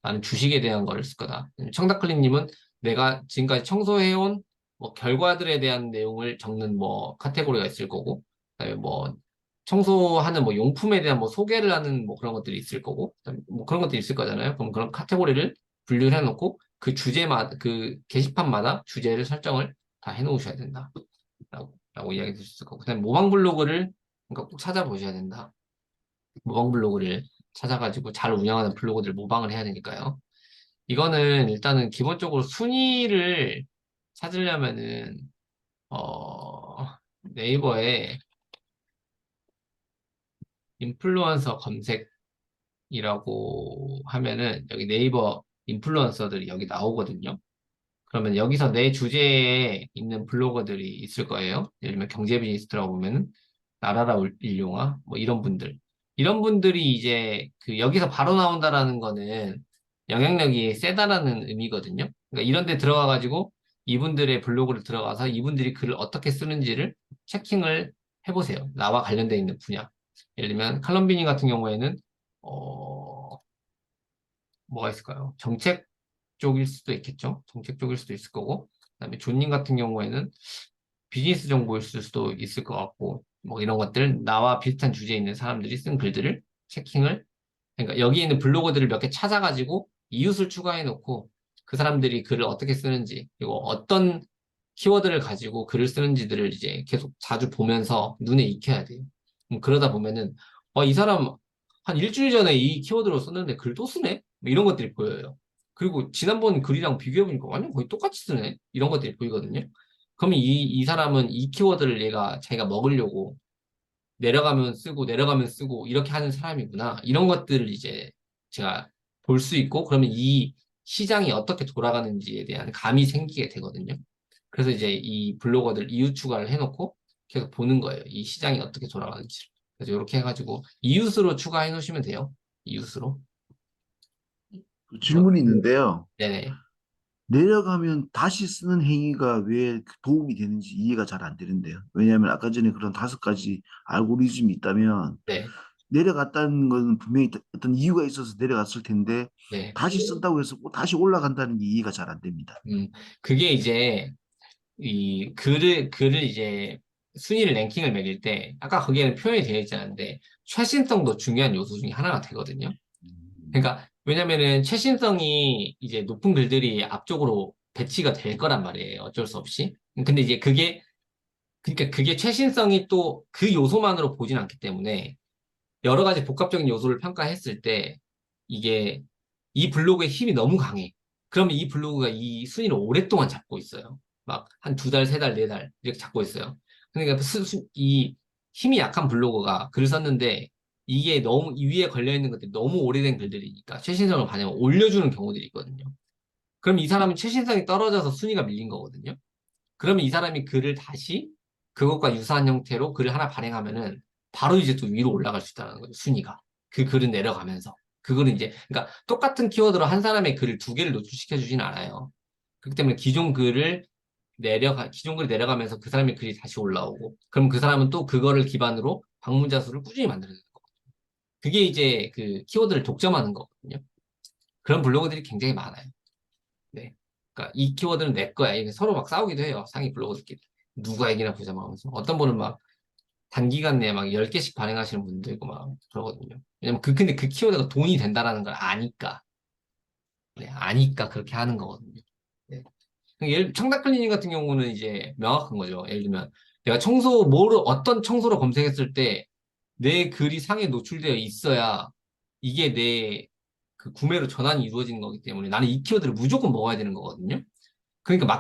나는 주식에 대한 거를 쓸 거다. 청다클릭님은 내가 지금까지 청소해온 뭐 결과들에 대한 내용을 적는 뭐 카테고리가 있을 거고, 그다음에 뭐 청소하는 뭐 용품에 대한 뭐 소개를 하는 뭐 그런 것들이 있을 거고, 그다음에 뭐 그런 것들이 있을 거잖아요. 그럼 그런 카테고리를 분류를 해놓고 그 주제마다, 그 게시판마다 주제를 설정을 다 해놓으셔야 된다. 라고 이야기 드릴 수 있을 거고, 그다음에 모방 블로그를 그러니까 꼭 찾아보셔야 된다. 모방 블로그를 찾아가지고 잘 운영하는 블로그들 모방을 해야 되니까요. 이거는 일단은 기본적으로 순위를 찾으려면은 네이버에 인플루언서 검색이라고 하면은 여기 네이버 인플루언서들이 여기 나오거든요. 그러면 여기서 내 주제에 있는 블로거들이 있을 거예요. 예를 들면 경제 비즈니스 들어보면은 나라라 일용화 뭐 이런 분들. 이런 분들이 이제 그 여기서 바로 나온다라는 거는 영향력이 세다라는 의미거든요. 그러니까 이런 데 들어가 가지고 이분들의 블로그를 들어가서 이분들이 글을 어떻게 쓰는지를 체킹을 해보세요. 나와 관련돼 있는 분야. 예를 들면 칼럼비니 같은 경우에는 어 뭐가 있을까요? 정책 쪽일 수도 있겠죠. 정책 쪽일 수도 있을 거고, 그다음에 존님 같은 경우에는 비즈니스 정보일 수도 있을 것 같고, 뭐 이런 것들 나와 비슷한 주제에 있는 사람들이 쓴 글들을 체킹을, 그러니까 여기 있는 블로거들을 몇 개 찾아가지고 이웃을 추가해 놓고 그 사람들이 글을 어떻게 쓰는지 그리고 어떤 키워드를 가지고 글을 쓰는지들을 이제 계속 자주 보면서 눈에 익혀야 돼요. 그러다 보면은 이 사람 한 일주일 전에 이 키워드로 썼는데 글 또 쓰네? 뭐 이런 것들이 보여요. 그리고 지난번 글이랑 비교해보니까 완전 거의 똑같이 쓰네? 이런 것들이 보이거든요. 그러면 이 사람은 이 키워드를 자기가 먹으려고 내려가면 쓰고 내려가면 쓰고 이렇게 하는 사람이구나. 이런 것들을 이제 제가 볼 수 있고, 그러면 이 시장이 어떻게 돌아가는지에 대한 감이 생기게 되거든요. 그래서 이제 이 블로거들 이웃 추가를 해놓고 계속 보는 거예요. 이 시장이 어떻게 돌아가는지. 그래서 이렇게 해가지고 이웃으로 추가해 놓으시면 돼요. 이웃으로. 그 질문이 있는데요. 네네. 내려가면 다시 쓰는 행위가 왜 도움이 되는지 이해가 잘 안 되는데요. 왜냐하면 아까 전에 그런 5가지 알고리즘이 있다면 네. 내려갔다는 건 분명히 어떤 이유가 있어서 내려갔을 텐데 네. 다시 쓴다고 해서 꼭 다시 올라간다는 게 이해가 잘 안 됩니다. 그게 이제 이 글을 이제 순위를 랭킹을 매길 때 아까 거기에는 표현이 되어 있지 않은데 최신성도 중요한 요소 중에 하나가 되거든요. 그러니까 왜냐면은 최신성이 이제 높은 글들이 앞쪽으로 배치가 될 거란 말이에요. 어쩔 수 없이. 근데 이제 그러니까 그게 최신성이 또 그 요소만으로 보진 않기 때문에 여러 가지 복합적인 요소를 평가했을 때 이게 이 블로그의 힘이 너무 강해. 그러면 이 블로그가 이 순위를 오랫동안 잡고 있어요. 막 한 2달, 3달, 4달 이렇게 잡고 있어요. 그러니까 이 힘이 약한 블로거가 글을 썼는데 이게 너무 이 위에 걸려 있는 것들이 너무 오래된 글들이니까 최신성을 반영을 올려주는 경우들이 있거든요. 그럼 이 사람은 최신성이 떨어져서 순위가 밀린 거거든요. 그러면 이 사람이 글을 다시 그것과 유사한 형태로 글을 하나 발행하면은 바로 이제 또 위로 올라갈 수 있다는 거죠, 순위가. 그 글은 내려가면서. 그 글은 이제, 그러니까 똑같은 키워드로 한 사람의 글을 2개를 노출시켜 주진 않아요. 그렇기 때문에 기존 글이 내려가면서 그 사람의 글이 다시 올라오고, 그럼 그 사람은 또 그거를 기반으로 방문자 수를 꾸준히 만들어내는 거거든요. 그게 이제 그 키워드를 독점하는 거거든요. 그런 블로그들이 굉장히 많아요. 네. 그러니까 이 키워드는 내 거야. 이게 서로 막 싸우기도 해요. 상위 블로거들끼리. 누가 얘기나 보자 막 하면서. 어떤 분은 막 단기간 내에 막 10개씩 발행하시는 분도 있고 막 그러거든요. 왜냐면 근데 그 키워드가 돈이 된다라는 걸 아니까. 네, 아니까 그렇게 하는 거거든요. 네. 청탁 클리닝 같은 경우는 이제 명확한 거죠. 예를 들면 내가 어떤 청소로 검색했을 때 내 글이 상에 노출되어 있어야 이게 내 그 구매로 전환이 이루어지는 거기 때문에 나는 이 키워드를 무조건 먹어야 되는 거거든요. 그러니까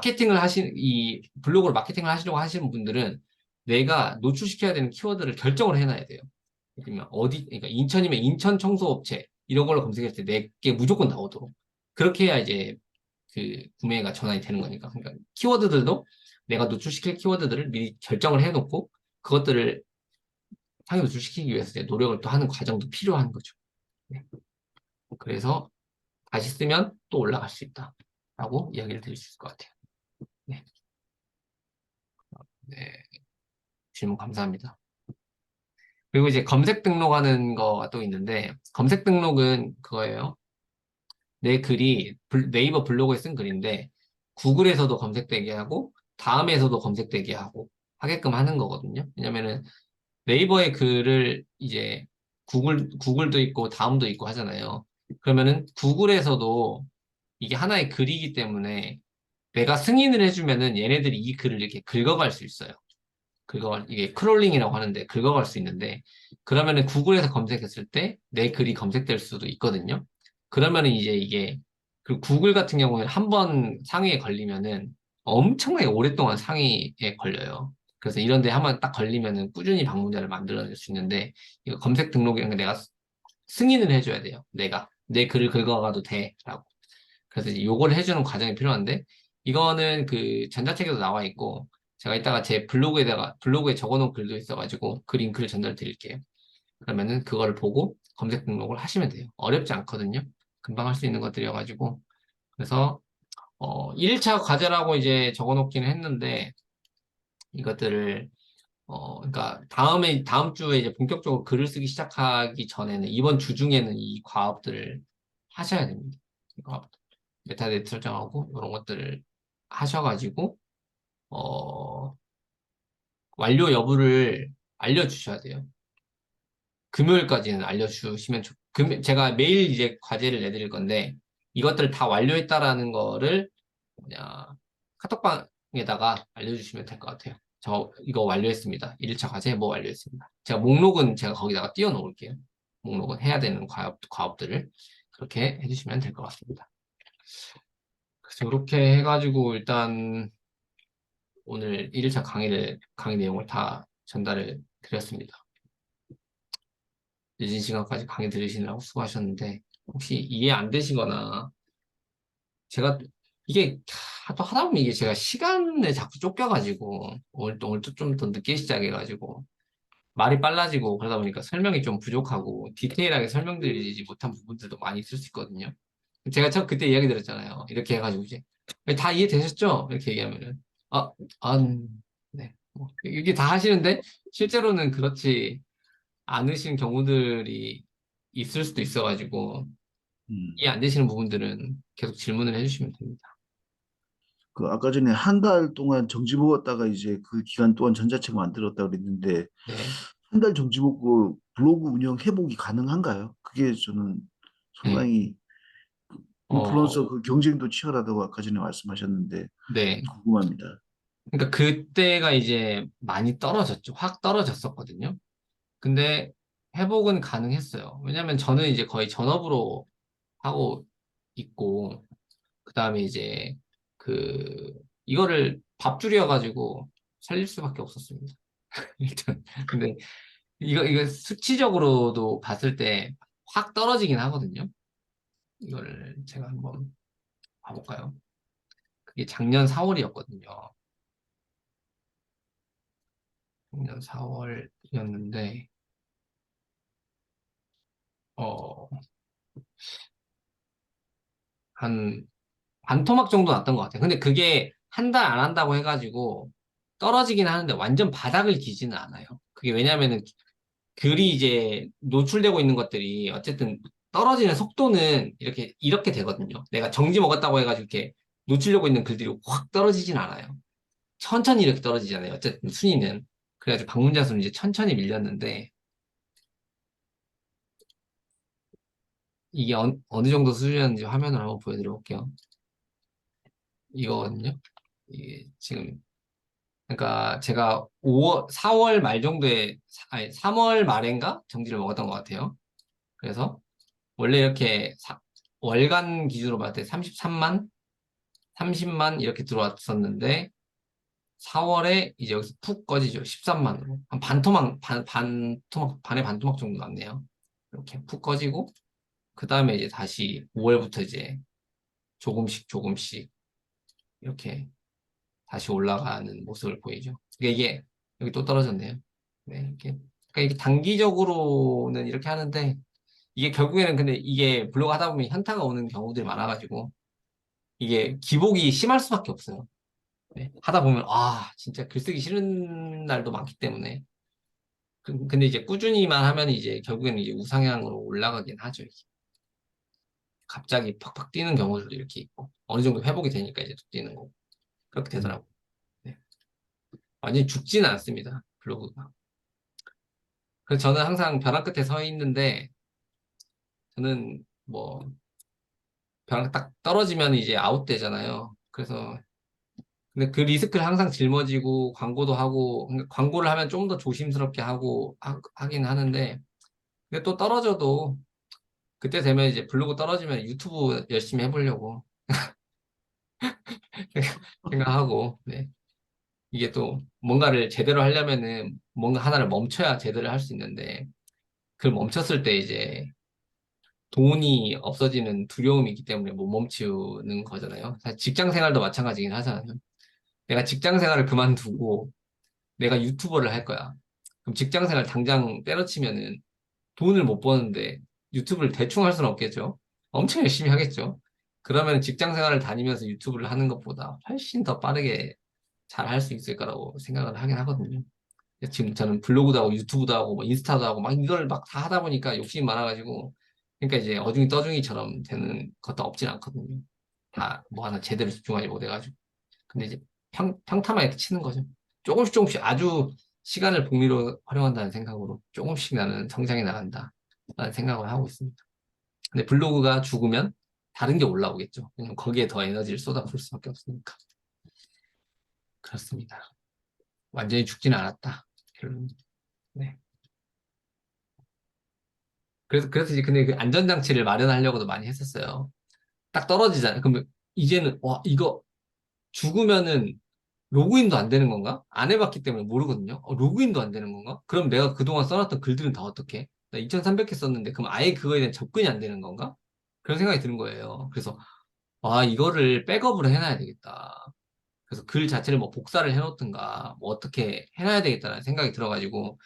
이 블로그로 마케팅을 하시려고 하시는 분들은 내가 노출시켜야 되는 키워드를 결정을 해놔야 돼요. 그러면 그러니까 인천이면 인천 청소업체 이런 걸로 검색했을 때 내게 무조건 나오도록. 그렇게 해야 이제 그 구매가 전환이 되는 거니까. 그러니까 키워드들도 내가 노출시킬 키워드들을 미리 결정을 해놓고 그것들을 상위 노출시키기 위해서 이제 노력을 또 하는 과정도 필요한 거죠. 네. 그래서 다시 쓰면 또 올라갈 수 있다. 라고 이야기를 드릴 수 있을 것 같아요. 네. 네. 질문 감사합니다. 그리고 이제 검색 등록하는 거가 또 있는데, 검색 등록은 그거예요. 내 글이 네이버 블로그에 쓴 글인데, 구글에서도 검색되게 하고, 다음에서도 검색되게 하고, 하게끔 하는 거거든요. 왜냐면은 네이버의 글을 이제 구글도 있고, 다음도 있고 하잖아요. 그러면은 구글에서도 이게 하나의 글이기 때문에 내가 승인을 해주면은 얘네들이 이 글을 이렇게 긁어갈 수 있어요. 이게 크롤링이라고 하는데 긁어갈 수 있는데 그러면은 구글에서 검색했을 때 내 글이 검색될 수도 있거든요. 그러면은 이제 이게 그 구글 같은 경우에는 한 번 상위에 걸리면은 엄청나게 오랫동안 상위에 걸려요. 그래서 이런 데 한번 딱 걸리면은 꾸준히 방문자를 만들어낼 수 있는데 이거 검색 등록이라는 게 내가 승인을 해줘야 돼요. 내가 내 글을 긁어가도 돼라고. 그래서 이제 요걸 해주는 과정이 필요한데 이거는 그 전자책에도 나와 있고 제가 이따가 제 블로그에 적어놓은 글도 있어가지고 그 링크를 전달 드릴게요. 그러면은 그거를 보고 검색 등록을 하시면 돼요. 어렵지 않거든요. 금방 할 수 있는 것들이어가지고 그래서 1차 과제라고 이제 적어놓기는 했는데 이것들을 그러니까 다음 주에 이제 본격적으로 글을 쓰기 시작하기 전에는 이번 주 중에는 이 과업들을 하셔야 됩니다. 이 과업. 메타데이터 설정하고 이런 것들을 하셔가지고 어, 완료 여부를 알려주셔야 돼요. 금요일까지는 알려주시면 제가 매일 이제 과제를 내드릴 건데 이것들을 다 완료했다라는 거를 뭐냐 카톡방에다가 알려주시면 될 것 같아요. 저 이거 완료했습니다. 1차 과제 뭐 완료했습니다. 목록은 제가 거기다가 띄워 놓을게요. 목록은 해야 되는 과업들을 그렇게 해주시면 될 것 같습니다. 그래서 이렇게 해가지고 일단 오늘 1일차 강의 내용을 다 전달을 드렸습니다. 늦은 시간까지 강의 들으시느라고 수고하셨는데, 혹시 이해 안 되시거나, 제가, 이게, 또 하다 보면 이게 제가 시간에 자꾸 쫓겨가지고, 오늘 또 좀 더 늦게 시작해가지고, 말이 빨라지고, 그러다 보니까 설명이 좀 부족하고, 디테일하게 설명드리지 못한 부분들도 많이 있을 수 있거든요. 제가 그때 이야기 드렸잖아요. 이렇게 해가지고 이제, 다 이해되셨죠? 이렇게 얘기하면은, 아, 네. 이게 다 하시는데, 실제로는 그렇지 않으신 경우들이 있을 수도 있어가지고, 음. 이해 안 되시는 부분들은 계속 질문을 해주시면 됩니다. 그 아까 전에 한 달 동안 정지 먹었다가 이제 그 기간 동안 전자책 만들었다 그랬는데 네. 한 달 정지 먹고 블로그 운영 회복이 가능한가요? 그게 저는 네. 상당히 어, 인플루언서 그 경쟁도 치열하다고 아까 전에 말씀하셨는데 네. 궁금합니다. 그러니까 그때가 이제 많이 떨어졌죠. 확 떨어졌었거든요. 근데 회복은 가능했어요. 왜냐면 저는 이제 거의 전업으로 하고 있고, 그 다음에 이제 이거를 밥줄여가지고 살릴 수밖에 없었습니다. 일단. 근데 이거 수치적으로도 봤을 때 확 떨어지긴 하거든요. 이거를 제가 한번 봐볼까요? 그게 작년 4월이었거든요. 작년 4월이었는데, 어, 한 반토막 정도 났던 것 같아요. 근데 그게 한 달 안 한다고 해가지고 떨어지긴 하는데 완전 바닥을 기지는 않아요. 그게 왜냐면은 글이 이제 노출되고 있는 것들이 어쨌든 떨어지는 속도는 이렇게 되거든요. 내가 정지 먹었다고 해가지고 이렇게 노출되고 있는 글들이 확 떨어지진 않아요. 천천히 이렇게 떨어지잖아요. 어쨌든 순위는. 그래가지고 방문자 수는 이제 천천히 밀렸는데 이게 어느 정도 수준이었는지 화면을 한번 보여드려 볼게요. 이거거든요. 이게 지금 그러니까 제가 4월 말 정도에 아니 3월 말인가 정지를 먹었던 것 같아요. 그래서 원래 이렇게 월간 기준으로 봤을 때 33만, 30만 이렇게 들어왔었는데 4월에 이제 여기서 푹 꺼지죠. 13만으로. 한 반의 반토막 정도 났네요. 이렇게 푹 꺼지고 그 다음에 이제 다시 5월부터 이제 조금씩 이렇게 다시 올라가는 모습을 보이죠. 그러니까 이게 여기 또 떨어졌네요. 네, 그러니까 이게 단기적으로는 이렇게 하는데 이게 결국에는 근데 이게 블로그 하다 보면 현타가 오는 경우들이 많아가지고 이게 기복이 심할 수밖에 없어요. 네. 하다 보면 진짜 글쓰기 싫은 날도 많기 때문에 근데 이제 꾸준히만 하면 이제 결국에는 이제 우상향으로 올라가긴 하죠. 이게. 갑자기 팍팍 뛰는 경우들도 이렇게 있고 어느 정도 회복이 되니까 이제 또 뛰는 거고 그렇게 되더라고요. 네. 완전히 죽지는 않습니다. 블로그가. 그래서 저는 항상 벼랑 끝에 서 있는데 저는 뭐 벼랑 딱 떨어지면 이제 아웃되잖아요. 그래서 근데 그 리스크를 항상 짊어지고 광고도 하고 그러니까 광고를 하면 좀 더 조심스럽게 하고 하긴 하는데 근데 또 떨어져도 그때 되면 이제 블로그 떨어지면 유튜브 열심히 해보려고 생각하고 네. 이게 또 뭔가를 제대로 하려면은 뭔가 하나를 멈춰야 제대로 할 수 있는데 그걸 멈췄을 때 이제 돈이 없어지는 두려움이 있기 때문에 못 멈추는 거잖아요. 사실 직장 생활도 마찬가지긴 하잖아요. 내가 직장 생활을 그만두고 내가 유튜버를 할 거야. 그럼 직장 생활 당장 때려치면은 돈을 못 버는데 유튜브를 대충 할 수는 없겠죠. 엄청 열심히 하겠죠. 그러면 직장 생활을 다니면서 유튜브를 하는 것보다 훨씬 더 빠르게 잘 할 수 있을 거라고 생각을 하긴 하거든요. 지금 저는 블로그도 하고 유튜브도 하고 뭐 인스타도 하고 막 이걸 막 다 하다 보니까 욕심이 많아가지고 그러니까 이제 어중이 떠중이처럼 되는 것도 없진 않거든요. 다 뭐 하나 제대로 집중하지 못해가지고. 근데 이제 평타만 치는 거죠. 조금씩 조금씩 아주 시간을 복리로 활용한다는 생각으로 조금씩 나는 성장해 나간다. 라는 생각을 하고 있습니다. 근데 블로그가 죽으면 다른 게 올라오겠죠. 왜냐면 거기에 더 에너지를 쏟아부을 수밖에 없으니까. 그렇습니다. 완전히 죽지는 않았다. 결론. 네. 그래서 이제 근데 그 안전장치를 마련하려고도 많이 했었어요. 딱 떨어지잖아요. 그러면 이제는, 이거 죽으면은 로그인도 안 되는 건가? 안 해봤기 때문에 모르거든요. 로그인도 안 되는 건가? 그럼 내가 그동안 써놨던 글들은 다 어떻게? 나 2300개 썼는데, 그럼 아예 그거에 대한 접근이 안 되는 건가? 그런 생각이 드는 거예요. 그래서, 이거를 백업을 해놔야 되겠다. 그래서 글 자체를 뭐 복사를 해놓든가, 뭐 어떻게 해놔야 되겠다는 생각이 들어가지고,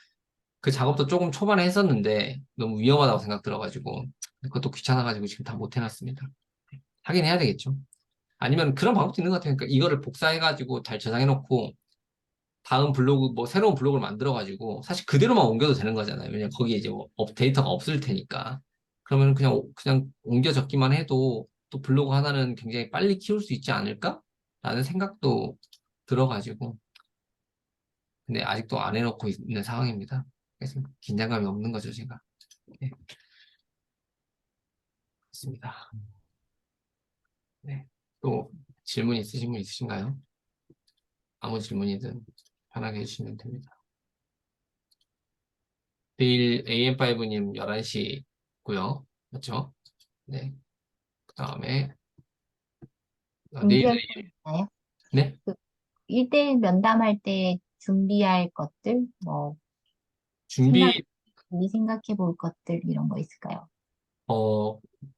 그 작업도 조금 초반에 했었는데, 너무 위험하다고 생각 들어가지고, 그것도 귀찮아가지고 지금 다 못 해놨습니다. 하긴 해야 되겠죠. 아니면 그런 방법도 있는 것 같아요. 그러니까 이거를 복사해가지고 잘 저장해놓고 다음 블로그 뭐 새로운 블로그를 만들어가지고 사실 그대로만 옮겨도 되는 거잖아요. 왜냐면 거기에 이제 뭐 데이터가 없을 테니까. 그러면 그냥 옮겨 적기만 해도 또 블로그 하나는 굉장히 빨리 키울 수 있지 않을까? 라는 생각도 들어가지고 근데 아직도 안 해놓고 있는 상황입니다. 그래서 긴장감이 없는 거죠, 제가. 네, 그렇습니다. 네. 또 질문 있으신 분 있으신가요? 아무 질문이든 편하게 해주시면 됩니다. 내일 AM5님 11시고요. 맞죠? 네. 그 다음에 내일 준비할 거 있나요? 네. 그 1대1 면담할 때 준비할 것들, 뭐, 준비 미리 생각해 볼 것들, 이런 거 있을까요?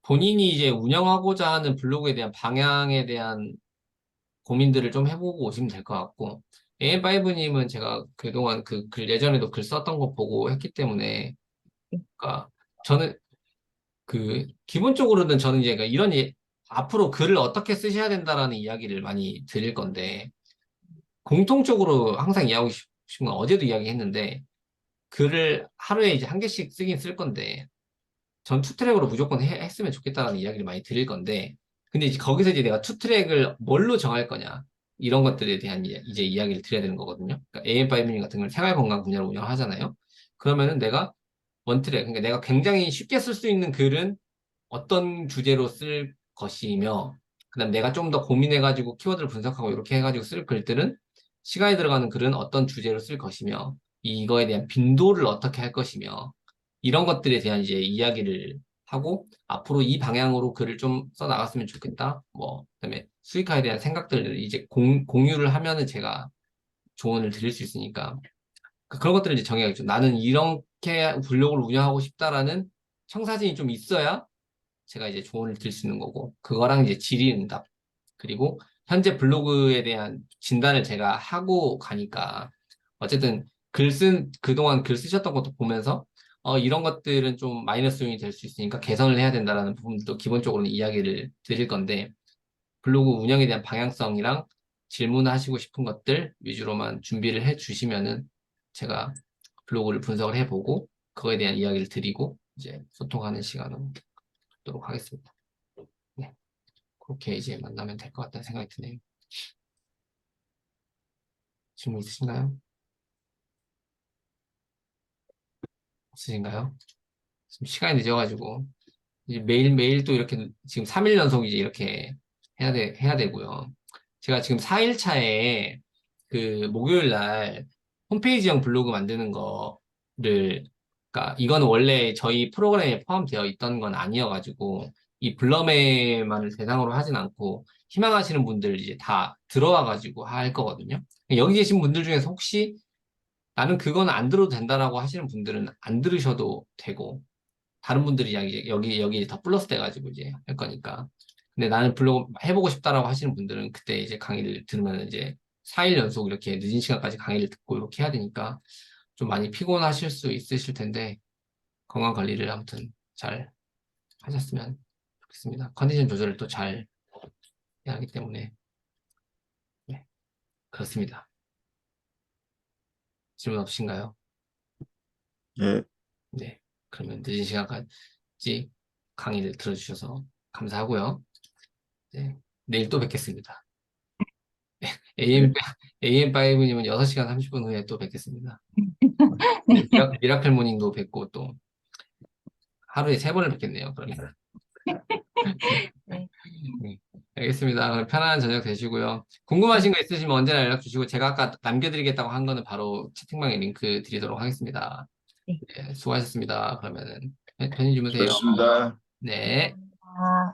본인이 이제 운영하고자 하는 블로그에 대한 방향에 대한 고민들을 좀 해보고 오시면 될 것 같고 AM5님은 제가 그동안 그 글 예전에도 글 썼던 거 보고 했기 때문에 그러니까 저는 기본적으로는 저는 이제 그러니까 앞으로 글을 어떻게 쓰셔야 된다라는 이야기를 많이 드릴 건데 공통적으로 항상 이야기하고 싶은 건 어제도 이야기했는데 글을 하루에 이제 한 개씩 쓰긴 쓸 건데 전 투트랙으로 무조건 했으면 좋겠다라는 이야기를 많이 드릴 건데 근데 이제 거기서 이제 내가 투트랙을 뭘로 정할 거냐 이런 것들에 대한 이제 이야기를 드려야 되는 거거든요. 그러니까 AM5님 같은 경우는 생활건강 분야를 운영하잖아요. 그러면은 내가 원트랙 그러니까 내가 굉장히 쉽게 쓸 수 있는 글은 어떤 주제로 쓸 것이며 그다음 내가 좀 더 고민해가지고 키워드를 분석하고 이렇게 해가지고 쓸 글들은 시간이 들어가는 글은 어떤 주제로 쓸 것이며 이거에 대한 빈도를 어떻게 할 것이며 이런 것들에 대한 이제 이야기를 하고 앞으로 이 방향으로 글을 좀 써나갔으면 좋겠다. 뭐 그다음에 수익화에 대한 생각들을 이제 공유를 하면은 제가 조언을 드릴 수 있으니까 그런 것들을 이제 정해야겠죠. 나는 이렇게 블로그를 운영하고 싶다라는 청사진이 좀 있어야 제가 이제 조언을 드릴 수 있는 거고 그거랑 이제 질의응답 그리고 현재 블로그에 대한 진단을 제가 하고 가니까 어쨌든 그동안 글 쓰셨던 것도 보면서 이런 것들은 좀 마이너스 요인이 될 수 있으니까 개선을 해야 된다라는 부분도 기본적으로는 이야기를 드릴 건데, 블로그 운영에 대한 방향성이랑 질문하시고 싶은 것들 위주로만 준비를 해 주시면은 제가 블로그를 분석을 해보고 그거에 대한 이야기를 드리고 이제 소통하는 시간을 갖도록 하겠습니다. 네. 그렇게 이제 만나면 될 것 같다는 생각이 드네요. 질문 있으신가요? 없으신가요? 지금 시간이 늦어가지고 이제 매일매일 또 이렇게 지금 3일 연속 이제 이렇게 해야 되고요. 제가 지금 4일차에 그 목요일 날 홈페이지형 블로그 만드는 거를, 그러니까 이거는 원래 저희 프로그램에 포함되어 있던 건 아니어가지고 이 블러맨만을 대상으로 하진 않고 희망하시는 분들 이제 다 들어와가지고 할 거거든요. 여기 계신 분들 중에서 혹시 나는 그건 안 들어도 된다라고 하시는 분들은 안 들으셔도 되고, 다른 분들이 여기 더 플러스 돼가지고 이제 할 거니까. 근데 나는 블로그 해보고 싶다라고 하시는 분들은 그때 이제 강의를 들으면 이제 4일 연속 이렇게 늦은 시간까지 강의를 듣고 이렇게 해야 되니까 좀 많이 피곤하실 수 있으실 텐데, 건강 관리를 아무튼 잘 하셨으면 좋겠습니다. 컨디션 조절을 또 잘 해야 하기 때문에. 네, 그렇습니다. 질문 없으신가요? 네. 네. 그러면 늦은 시간까지 강의를 들어주셔서 감사하고요. 네. 내일 또 뵙겠습니다. AM, AM5님은 6시간 30분 후에 또 뵙겠습니다. 네, 미라클 모닝도 뵙고 또 하루에 3번을 뵙겠네요. 그러니까. 네. 네, 알겠습니다. 그럼 편안한 저녁 되시고요. 궁금하신 거 있으시면 언제나 연락 주시고 제가 아까 남겨드리겠다고 한 거는 바로 채팅방에 링크 드리도록 하겠습니다. 네. 네, 수고하셨습니다. 그러면은 편히 주무세요. 수고하셨습니다. 네. 아.